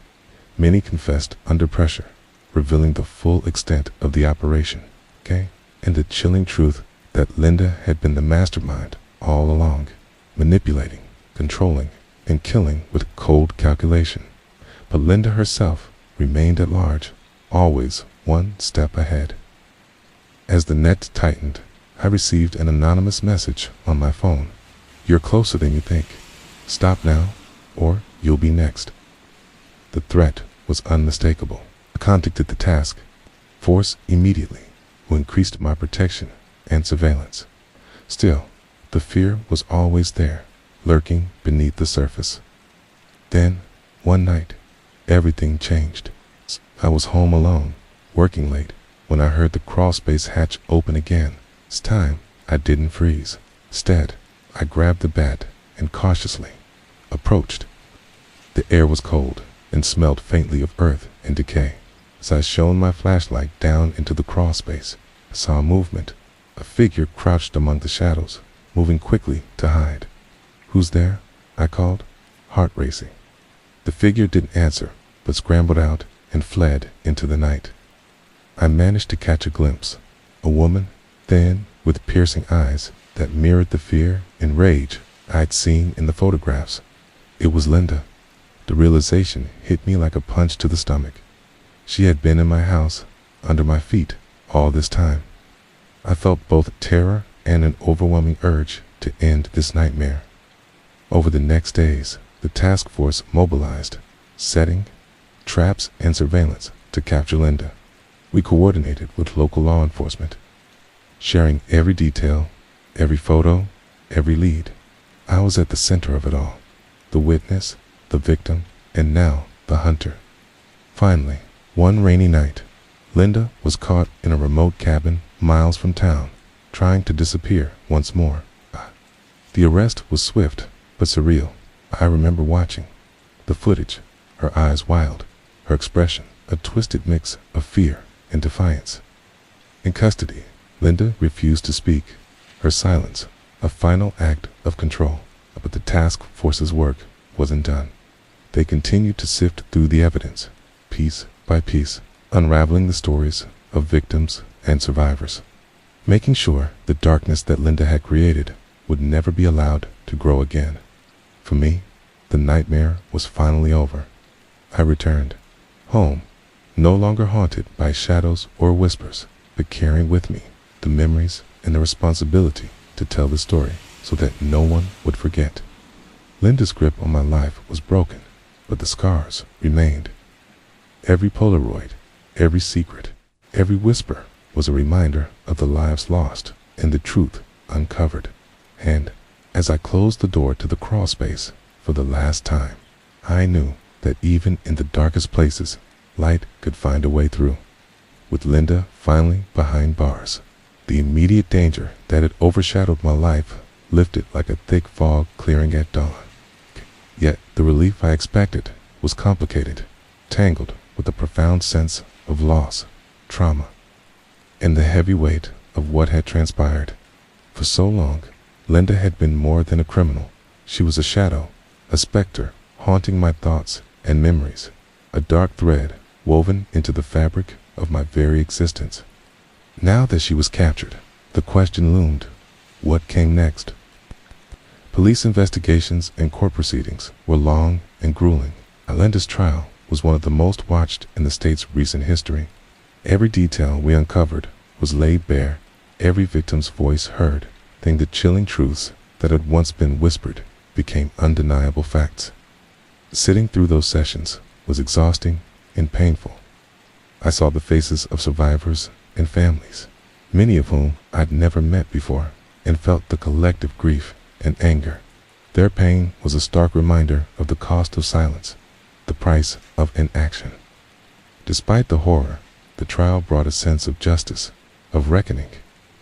[SPEAKER 1] Many confessed under pressure, revealing the full extent of the operation, and the chilling truth that Linda had been the mastermind all along, manipulating, controlling, and killing with cold calculation. But Linda herself remained at large, always one step ahead. As the net tightened, I received an anonymous message on my phone. "You're closer than you think. Stop now, or you'll be next." The threat was unmistakable. I contacted the task force immediately, who increased my protection and surveillance. Still, the fear was always there, lurking beneath the surface. Then, one night, everything changed. I was home alone, working late, when I heard the crawlspace hatch open again. This time, I didn't freeze. Instead, I grabbed the bat and cautiously approached. The air was cold and smelled faintly of earth and decay. As I shone my flashlight down into the crawlspace, I saw a movement. A figure crouched among the shadows, moving quickly to hide. "Who's there?" I called, heart racing. The figure didn't answer, but scrambled out and fled into the night. I managed to catch a glimpse. A woman, thin, with piercing eyes that mirrored the fear and rage I'd seen in the photographs. It was Linda. The realization hit me like a punch to the stomach. She had been in my house, under my feet, all this time. I felt both terror and an overwhelming urge to end this nightmare. Over the next days, the task force mobilized, setting traps and surveillance to capture Linda. We coordinated with local law enforcement, sharing every detail, every photo, every lead. I was at the center of it all, the witness, the victim, and now the hunter. Finally, one rainy night, Linda was caught in a remote cabin miles from town, trying to disappear once more. The arrest was swift but surreal. I remember watching the footage, her eyes wild, her expression a twisted mix of fear and defiance. In custody, Linda refused to speak, her silence a final act of control. But the task force's work wasn't done. They continued to sift through the evidence, piece by piece, unraveling the stories of victims and survivors, making sure the darkness that Linda had created would never be allowed to grow again. For me, the nightmare was finally over. I returned home, no longer haunted by shadows or whispers, but carrying with me the memories and the responsibility to tell the story so that no one would forget. Linda's grip on my life was broken, but the scars remained. Every Polaroid, every secret, every whisper was a reminder of the lives lost and the truth uncovered. And as I closed the door to the crawl space for the last time, I knew that even in the darkest places, light could find a way through. With Linda finally behind bars, the immediate danger that had overshadowed my life lifted like a thick fog clearing at dawn. Yet the relief I expected was complicated, tangled with a profound sense of loss, trauma, and the heavy weight of what had transpired. For so long, Linda had been more than a criminal. She was a shadow, a specter, haunting my thoughts and memories, a dark thread woven into the fabric of my very existence. Now that she was captured, the question loomed: what came next? Police investigations and court proceedings were long and grueling. Linda's trial was one of the most watched in the state's recent history. Every detail we uncovered was laid bare, every victim's voice heard. Then the chilling truths that had once been whispered became undeniable facts. Sitting through those sessions was exhausting and painful. I saw the faces of survivors and families, many of whom I'd never met before, and felt the collective grief and anger. Their pain was a stark reminder of the cost of silence, the price of inaction. Despite the horror, the trial brought a sense of justice, of reckoning.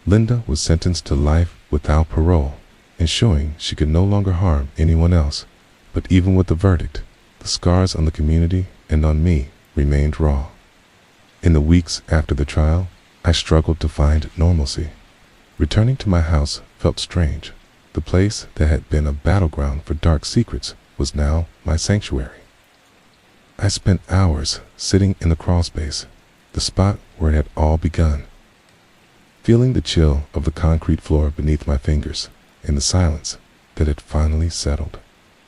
[SPEAKER 1] Linda was sentenced to life without parole, ensuring she could no longer harm anyone else. But even with the verdict, the scars on the community and on me remained raw. In the weeks after the trial, I struggled to find normalcy. Returning to my house felt strange. The place that had been a battleground for dark secrets was now my sanctuary. I spent hours sitting in the crawl space, the spot where it had all begun, feeling the chill of the concrete floor beneath my fingers and the silence that had finally settled.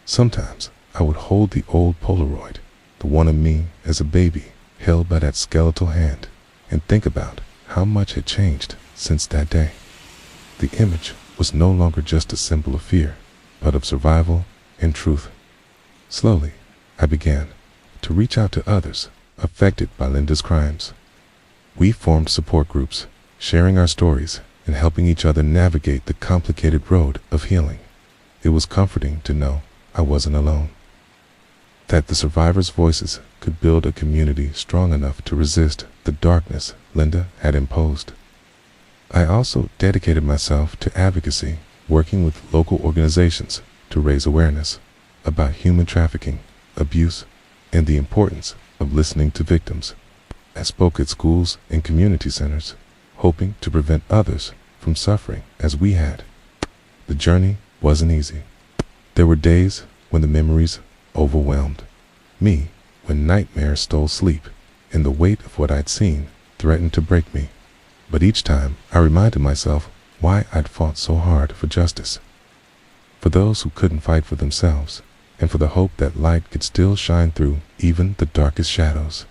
[SPEAKER 1] Sometimes I would hold the old Polaroid, the one of me as a baby held by that skeletal hand, and think about how much had changed since that day. The image was no longer just a symbol of fear, but of survival and truth. Slowly, I began to reach out to others affected by Linda's crimes. We formed support groups, sharing our stories and helping each other navigate the complicated road of healing. It was comforting to know I wasn't alone, that the survivors' voices could build a community strong enough to resist the darkness Linda had imposed. I also dedicated myself to advocacy, working with local organizations to raise awareness about human trafficking, abuse, and the importance of listening to victims. I spoke at schools and community centers, hoping to prevent others from suffering as we had. The journey wasn't easy. There were days when the memories overwhelmed me, when nightmares stole sleep, and the weight of what I'd seen threatened to break me. But each time I reminded myself why I'd fought so hard for justice, for those who couldn't fight for themselves, and for the hope that light could still shine through even the darkest shadows.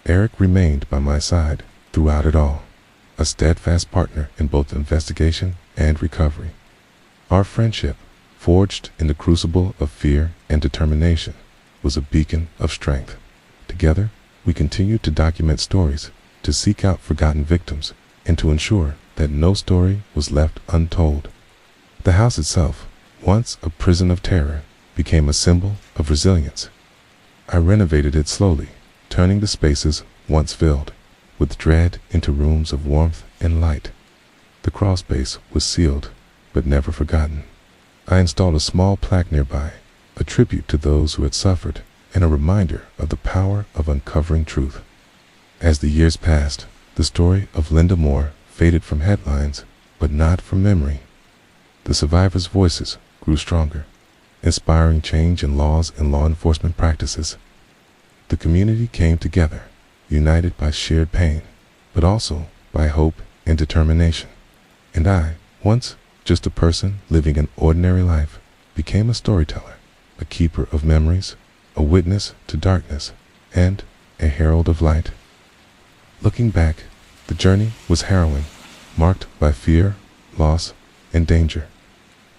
[SPEAKER 1] Eric remained by my side throughout it all, a steadfast partner in both investigation and recovery. Our friendship, forged in the crucible of fear and determination, was a beacon of strength. Together, we continued to document stories, to seek out forgotten victims, and to ensure that no story was left untold. The house itself, once a prison of terror, became a symbol of resilience. I renovated it slowly, turning the spaces once filled with dread into rooms of warmth and light. The crawl space was sealed, but never forgotten. I installed a small plaque nearby, a tribute to those who had suffered, and a reminder of the power of uncovering truth. As the years passed, the story of Linda Moore faded from headlines, but not from memory. The survivors' voices grew stronger, inspiring change in laws and law enforcement practices. The community came together, united by shared pain, but also by hope and determination. And I, once just a person living an ordinary life, became a storyteller, a keeper of memories, a witness to darkness, and a herald of light. Looking back, the journey was harrowing, marked by fear, loss, and danger.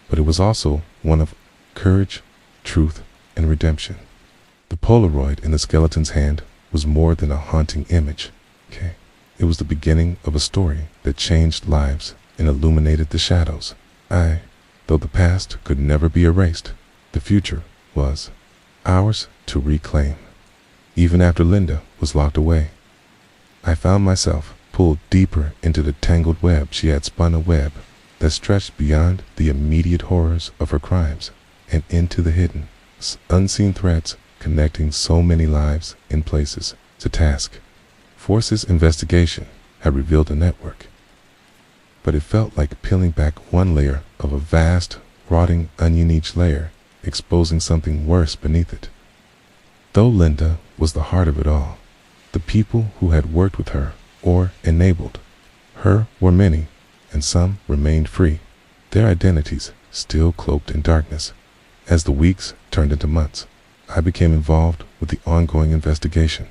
[SPEAKER 1] But it was also one of courage, truth, and redemption. The Polaroid in the skeleton's hand was more than a haunting image. It was the beginning of a story that changed lives and illuminated the shadows. Though the past could never be erased, the future was ours to reclaim. Even after Linda was locked away, I found myself pulled deeper into the tangled web she had spun, a web that stretched beyond the immediate horrors of her crimes and into the hidden, unseen threads connecting so many lives and places. To task Force's investigation had revealed a network, but it felt like peeling back one layer of a vast, rotting onion, each layer exposing something worse beneath it. Though Linda was the heart of it all, the people who had worked with her or enabled her were many, and some remained free, their identities still cloaked in darkness. As the weeks turned into months, I became involved with the ongoing investigation,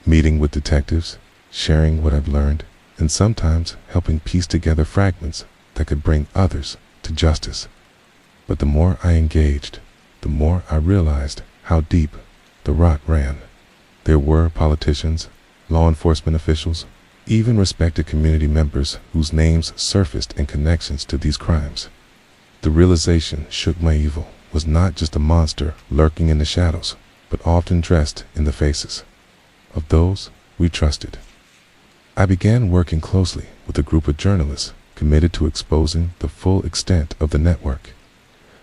[SPEAKER 1] meeting with detectives, sharing what I've learned, and sometimes helping piece together fragments that could bring others to justice. But the more I engaged, the more I realized how deep the rot ran. There were politicians, law enforcement officials, even respected community members whose names surfaced in connections to these crimes. The realization shook my evil was not just a monster lurking in the shadows, but often dressed in the faces of those we trusted. I began working closely with a group of journalists committed to exposing the full extent of the network.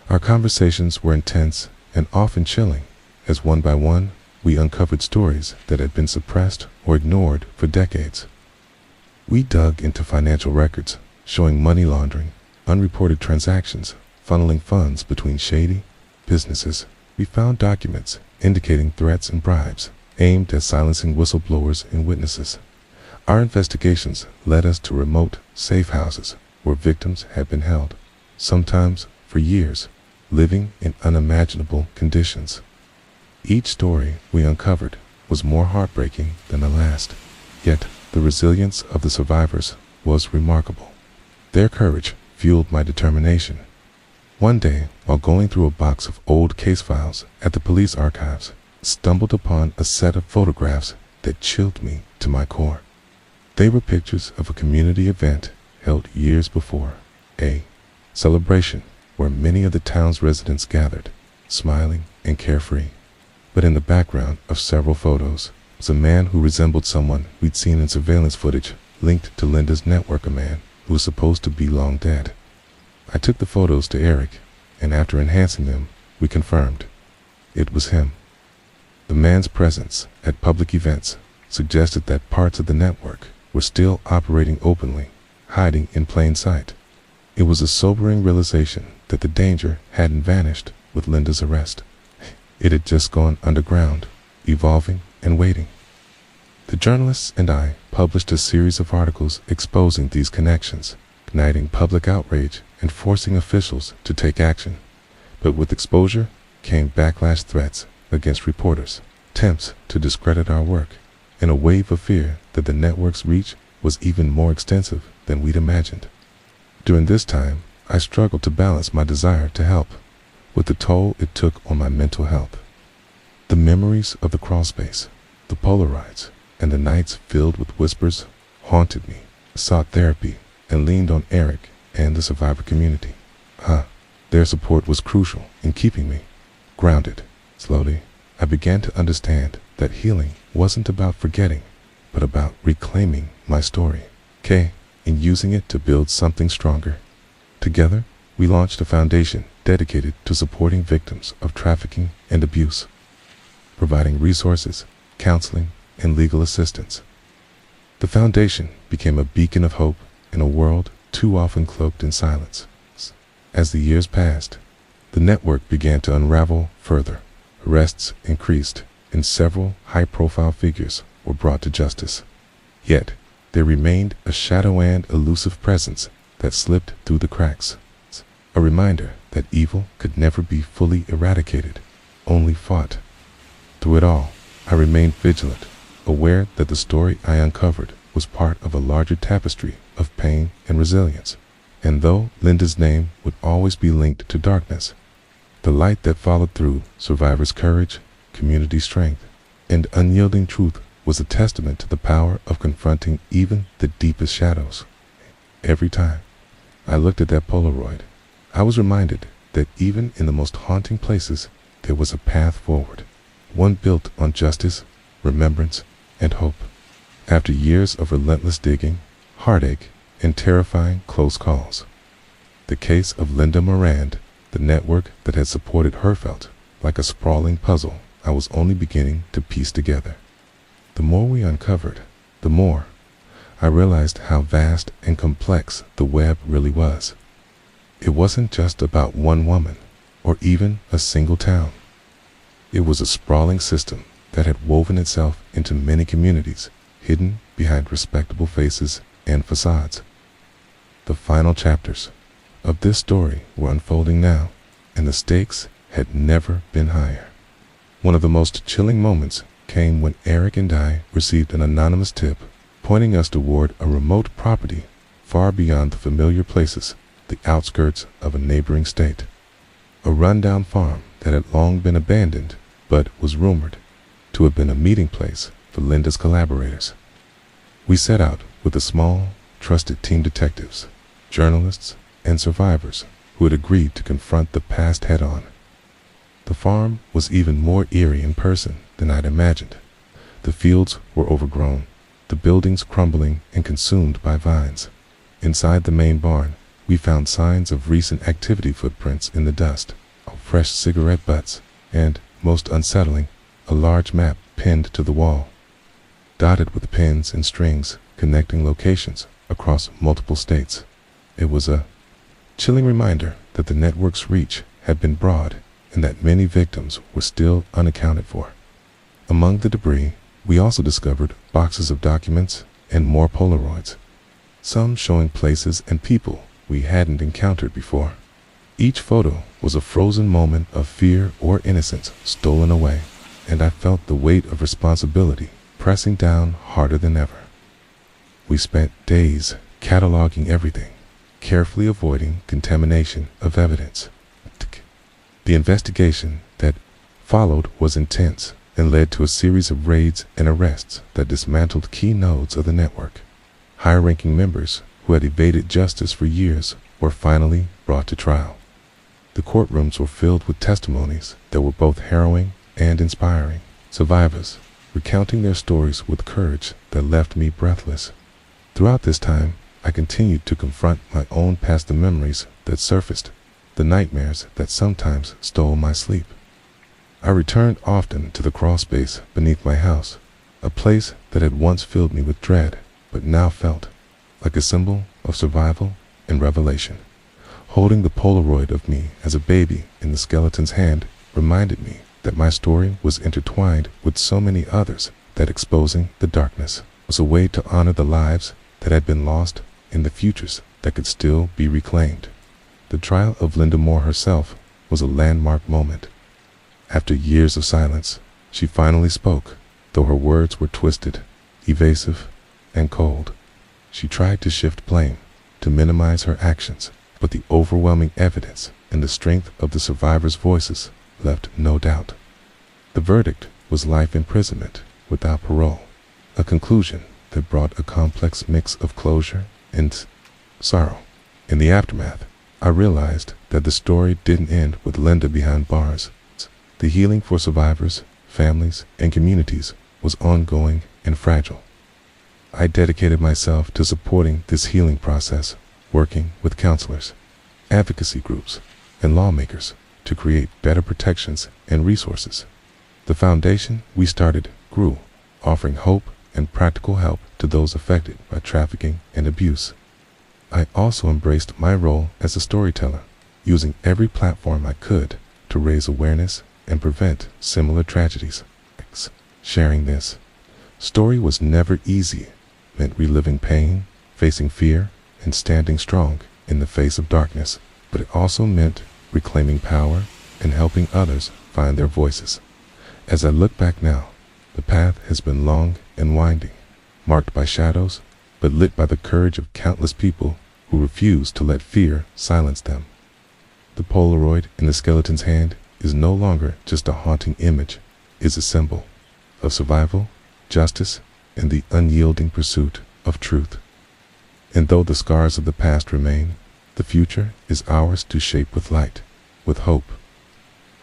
[SPEAKER 1] Our conversations were intense and often chilling, as one by one we uncovered stories that had been suppressed or ignored for decades. We dug into financial records, showing money laundering, unreported transactions, funneling funds between shady businesses. We found documents indicating threats and bribes aimed at silencing whistleblowers and witnesses. Our investigations led us to remote, safe houses where victims had been held, sometimes for years, living in unimaginable conditions. Each story we uncovered was more heartbreaking than the last, yet the resilience of the survivors was remarkable. Their courage fueled my determination. One day, while going through a box of old case files at the police archives, I stumbled upon a set of photographs that chilled me to my core. They were pictures of a community event held years before, a celebration where many of the town's residents gathered, smiling and carefree. But in the background of several photos was a man who resembled someone we'd seen in surveillance footage linked to Linda's network, a man who was supposed to be long dead. I took the photos to Eric, and after enhancing them, we confirmed it was him. The man's presence at public events suggested that parts of the network were still operating openly, hiding in plain sight. It was a sobering realization that the danger hadn't vanished with Linda's arrest. It had just gone underground, evolving and waiting. The journalists and I published a series of articles exposing these connections, igniting public outrage and forcing officials to take action. But with exposure came backlash, threats against reporters, attempts to discredit our work, and a wave of fear that the network's reach was even more extensive than we'd imagined. During this time, I struggled to balance my desire to help with the toll it took on my mental health. The memories of the crawlspace, the Polaroids, and the nights filled with whispers haunted me. I sought therapy and leaned on Eric and the survivor community. Their support was crucial in keeping me grounded. Slowly, I began to understand that healing wasn't about forgetting, but about reclaiming my story, and using it to build something stronger. Together, we launched a foundation dedicated to supporting victims of trafficking and abuse, providing resources, counseling, and legal assistance. The foundation became a beacon of hope in a world too often cloaked in silence. As the years passed, the network began to unravel further. Arrests increased, and several high-profile figures were brought to justice. Yet, there remained a shadow and elusive presence that slipped through the cracks. A reminder that evil could never be fully eradicated, only fought. Through it all, I remained vigilant, aware that the story I uncovered was part of a larger tapestry of pain and resilience. And though Linda's name would always be linked to darkness, the light that followed through survivors' courage, community strength, and unyielding truth was a testament to the power of confronting even the deepest shadows. Every time I looked at that Polaroid, I was reminded that even in the most haunting places, there was a path forward, one built on justice, remembrance, and hope. After years of relentless digging, heartache, and terrifying close calls, the case of Linda Morand, the network that had supported her, felt like a sprawling puzzle I was only beginning to piece together. The more we uncovered, the more I realized how vast and complex the web really was. It wasn't just about one woman or even a single town. It was a sprawling system that had woven itself into many communities, hidden behind respectable faces and facades. The final chapters of this story were unfolding now, and the stakes had never been higher. One of the most chilling moments came when Eric and I received an anonymous tip pointing us toward a remote property far beyond the familiar places, the outskirts of a neighboring state. A rundown farm that had long been abandoned, but was rumored to have been a meeting place for Linda's collaborators. We set out with a small, trusted team of detectives, journalists, and survivors who had agreed to confront the past head-on. The farm was even more eerie in person than I'd imagined. The fields were overgrown, the buildings crumbling and consumed by vines. Inside the main barn, we found signs of recent activity footprints in the dust, fresh cigarette butts, and, most unsettling, a large map pinned to the wall, dotted with pins and strings connecting locations across multiple states. It was a chilling reminder that the network's reach had been broad and that many victims were still unaccounted for. Among the debris, we also discovered boxes of documents and more Polaroids, some showing places and people we hadn't encountered before. Each photo was a frozen moment of fear or innocence stolen away, and I felt the weight of responsibility pressing down harder than ever. We spent days cataloging everything, carefully avoiding contamination of evidence. The investigation that followed was intense and led to a series of raids and arrests that dismantled key nodes of the network. High-ranking members who had evaded justice for years were finally brought to trial. The courtrooms were filled with testimonies that were both harrowing and inspiring. Survivors recounting their stories with courage that left me breathless. Throughout this time, I continued to confront my own past memories that surfaced, the nightmares that sometimes stole my sleep. I returned often to the crawl space beneath my house, a place that had once filled me with dread, but now felt like a symbol of survival and revelation. Holding the Polaroid of me as a baby in the skeleton's hand reminded me that my story was intertwined with so many others, that exposing the darkness was a way to honor the lives that had been lost and the futures that could still be reclaimed. The trial of Linda Moore herself was a landmark moment. After years of silence, she finally spoke, though her words were twisted, evasive, and cold. She tried to shift blame, to minimize her actions, but the overwhelming evidence and the strength of the survivors' voices left no doubt. The verdict was life imprisonment without parole, a conclusion that brought a complex mix of closure and sorrow. In the aftermath, I realized that the story didn't end with Linda behind bars. The healing for survivors, families, and communities was ongoing and fragile. I dedicated myself to supporting this healing process, working with counselors, advocacy groups, and lawmakers to create better protections and resources. The foundation we started grew, offering hope and practical help to those affected by trafficking and abuse. I also embraced my role as a storyteller, using every platform I could to raise awareness and prevent similar tragedies. Sharing this story was never easy, meant reliving pain, facing fear, and standing strong in the face of darkness, but it also meant reclaiming power and helping others find their voices. As I look back now, the path has been long and winding, marked by shadows, but lit by the courage of countless people who refuse to let fear silence them. The Polaroid in the skeleton's hand is no longer just a haunting image, it's a symbol of survival, justice, and the unyielding pursuit of truth. And though the scars of the past remain, the future is ours to shape with light, with hope,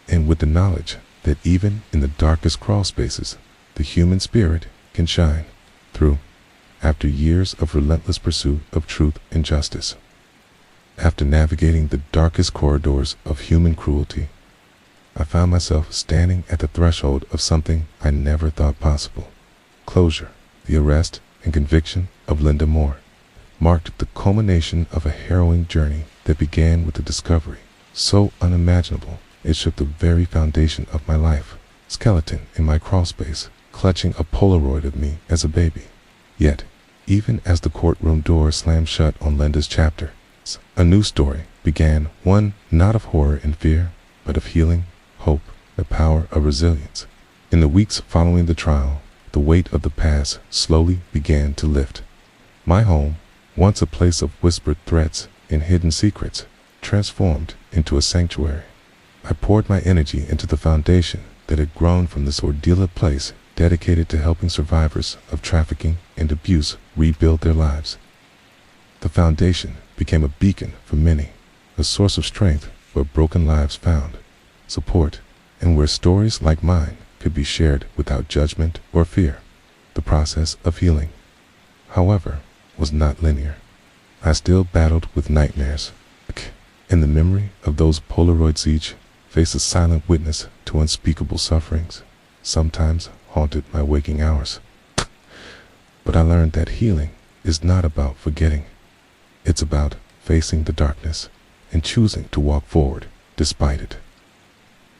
[SPEAKER 1] and with the knowledge that even in the darkest crawl spaces, the human spirit can shine through. After years of relentless pursuit of truth and justice, after navigating the darkest corridors of human cruelty, I found myself standing at the threshold of something I never thought possible. Closure. The arrest and conviction of Linda Moore marked the culmination of a harrowing journey that began with a discovery so unimaginable it shook the very foundation of my life. Skeleton in my crawl space, clutching a Polaroid of me as a baby. Yet, even as the courtroom door slammed shut on Linda's chapter, a new story began, one not of horror and fear, but of healing, hope, the power of resilience. In the weeks following the trial, the weight of the past slowly began to lift. My home, once a place of whispered threats and hidden secrets, transformed into a sanctuary. I poured my energy into the foundation that had grown from this ordeal place dedicated to helping survivors of trafficking and abuse rebuild their lives. The foundation became a beacon for many, a source of strength where broken lives found support, and where stories like mine could be shared without judgment or fear. The process of healing, however, was not linear. I still battled with nightmares, and the memory of those Polaroids each faced a silent witness to unspeakable sufferings, sometimes haunted my waking hours. But I learned that healing is not about forgetting. It's about facing the darkness and choosing to walk forward despite it.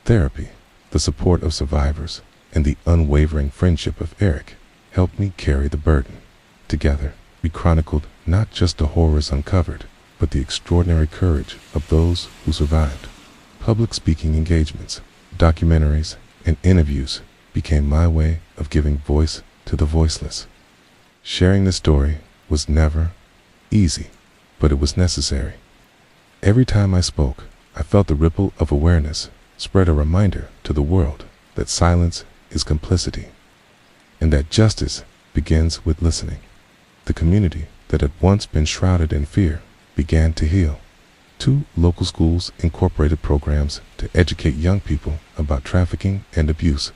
[SPEAKER 1] Therapy, the support of survivors, and the unwavering friendship of Eric helped me carry the burden. Together, we chronicled not just the horrors uncovered, but the extraordinary courage of those who survived. Public speaking engagements, documentaries, and interviews became my way of giving voice to the voiceless. Sharing this story was never easy, but it was necessary. Every time I spoke, I felt the ripple of awareness spread, a reminder to the world that silence is complicity, and that justice begins with listening. The community that had once been shrouded in fear began to heal. 2 local schools incorporated programs to educate young people about trafficking and abuse.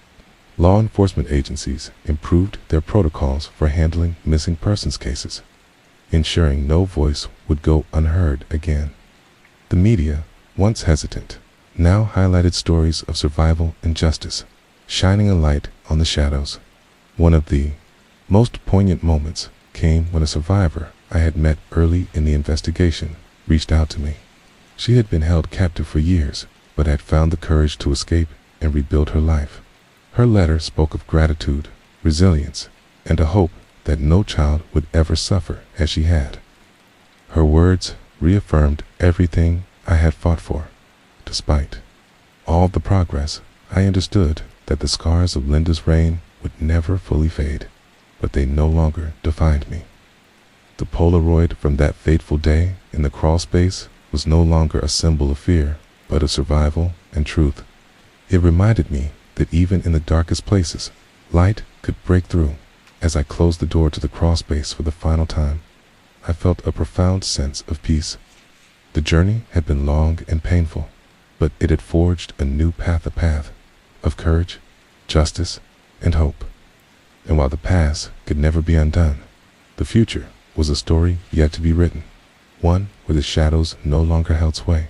[SPEAKER 1] Law enforcement agencies improved their protocols for handling missing persons cases, ensuring no voice would go unheard again. The media, once hesitant, now highlighted stories of survival and justice, shining a light on the shadows. One of the most poignant moments came when a survivor I had met early in the investigation reached out to me. She had been held captive for years, but had found the courage to escape and rebuild her life. Her letter spoke of gratitude, resilience, and a hope that no child would ever suffer as she had. Her words reaffirmed everything I had fought for. Despite all the progress, I understood that the scars of Linda's reign would never fully fade, but they no longer defined me. The Polaroid from that fateful day in the crawl space was no longer a symbol of fear, but of survival and truth. It reminded me that even in the darkest places, light could break through. As I closed the door to the crawl space for the final time, I felt a profound sense of peace. The journey had been long and painful, but it had forged a new path of courage, justice, and hope. And while the past could never be undone, the future was a story yet to be written, one where the shadows no longer held sway.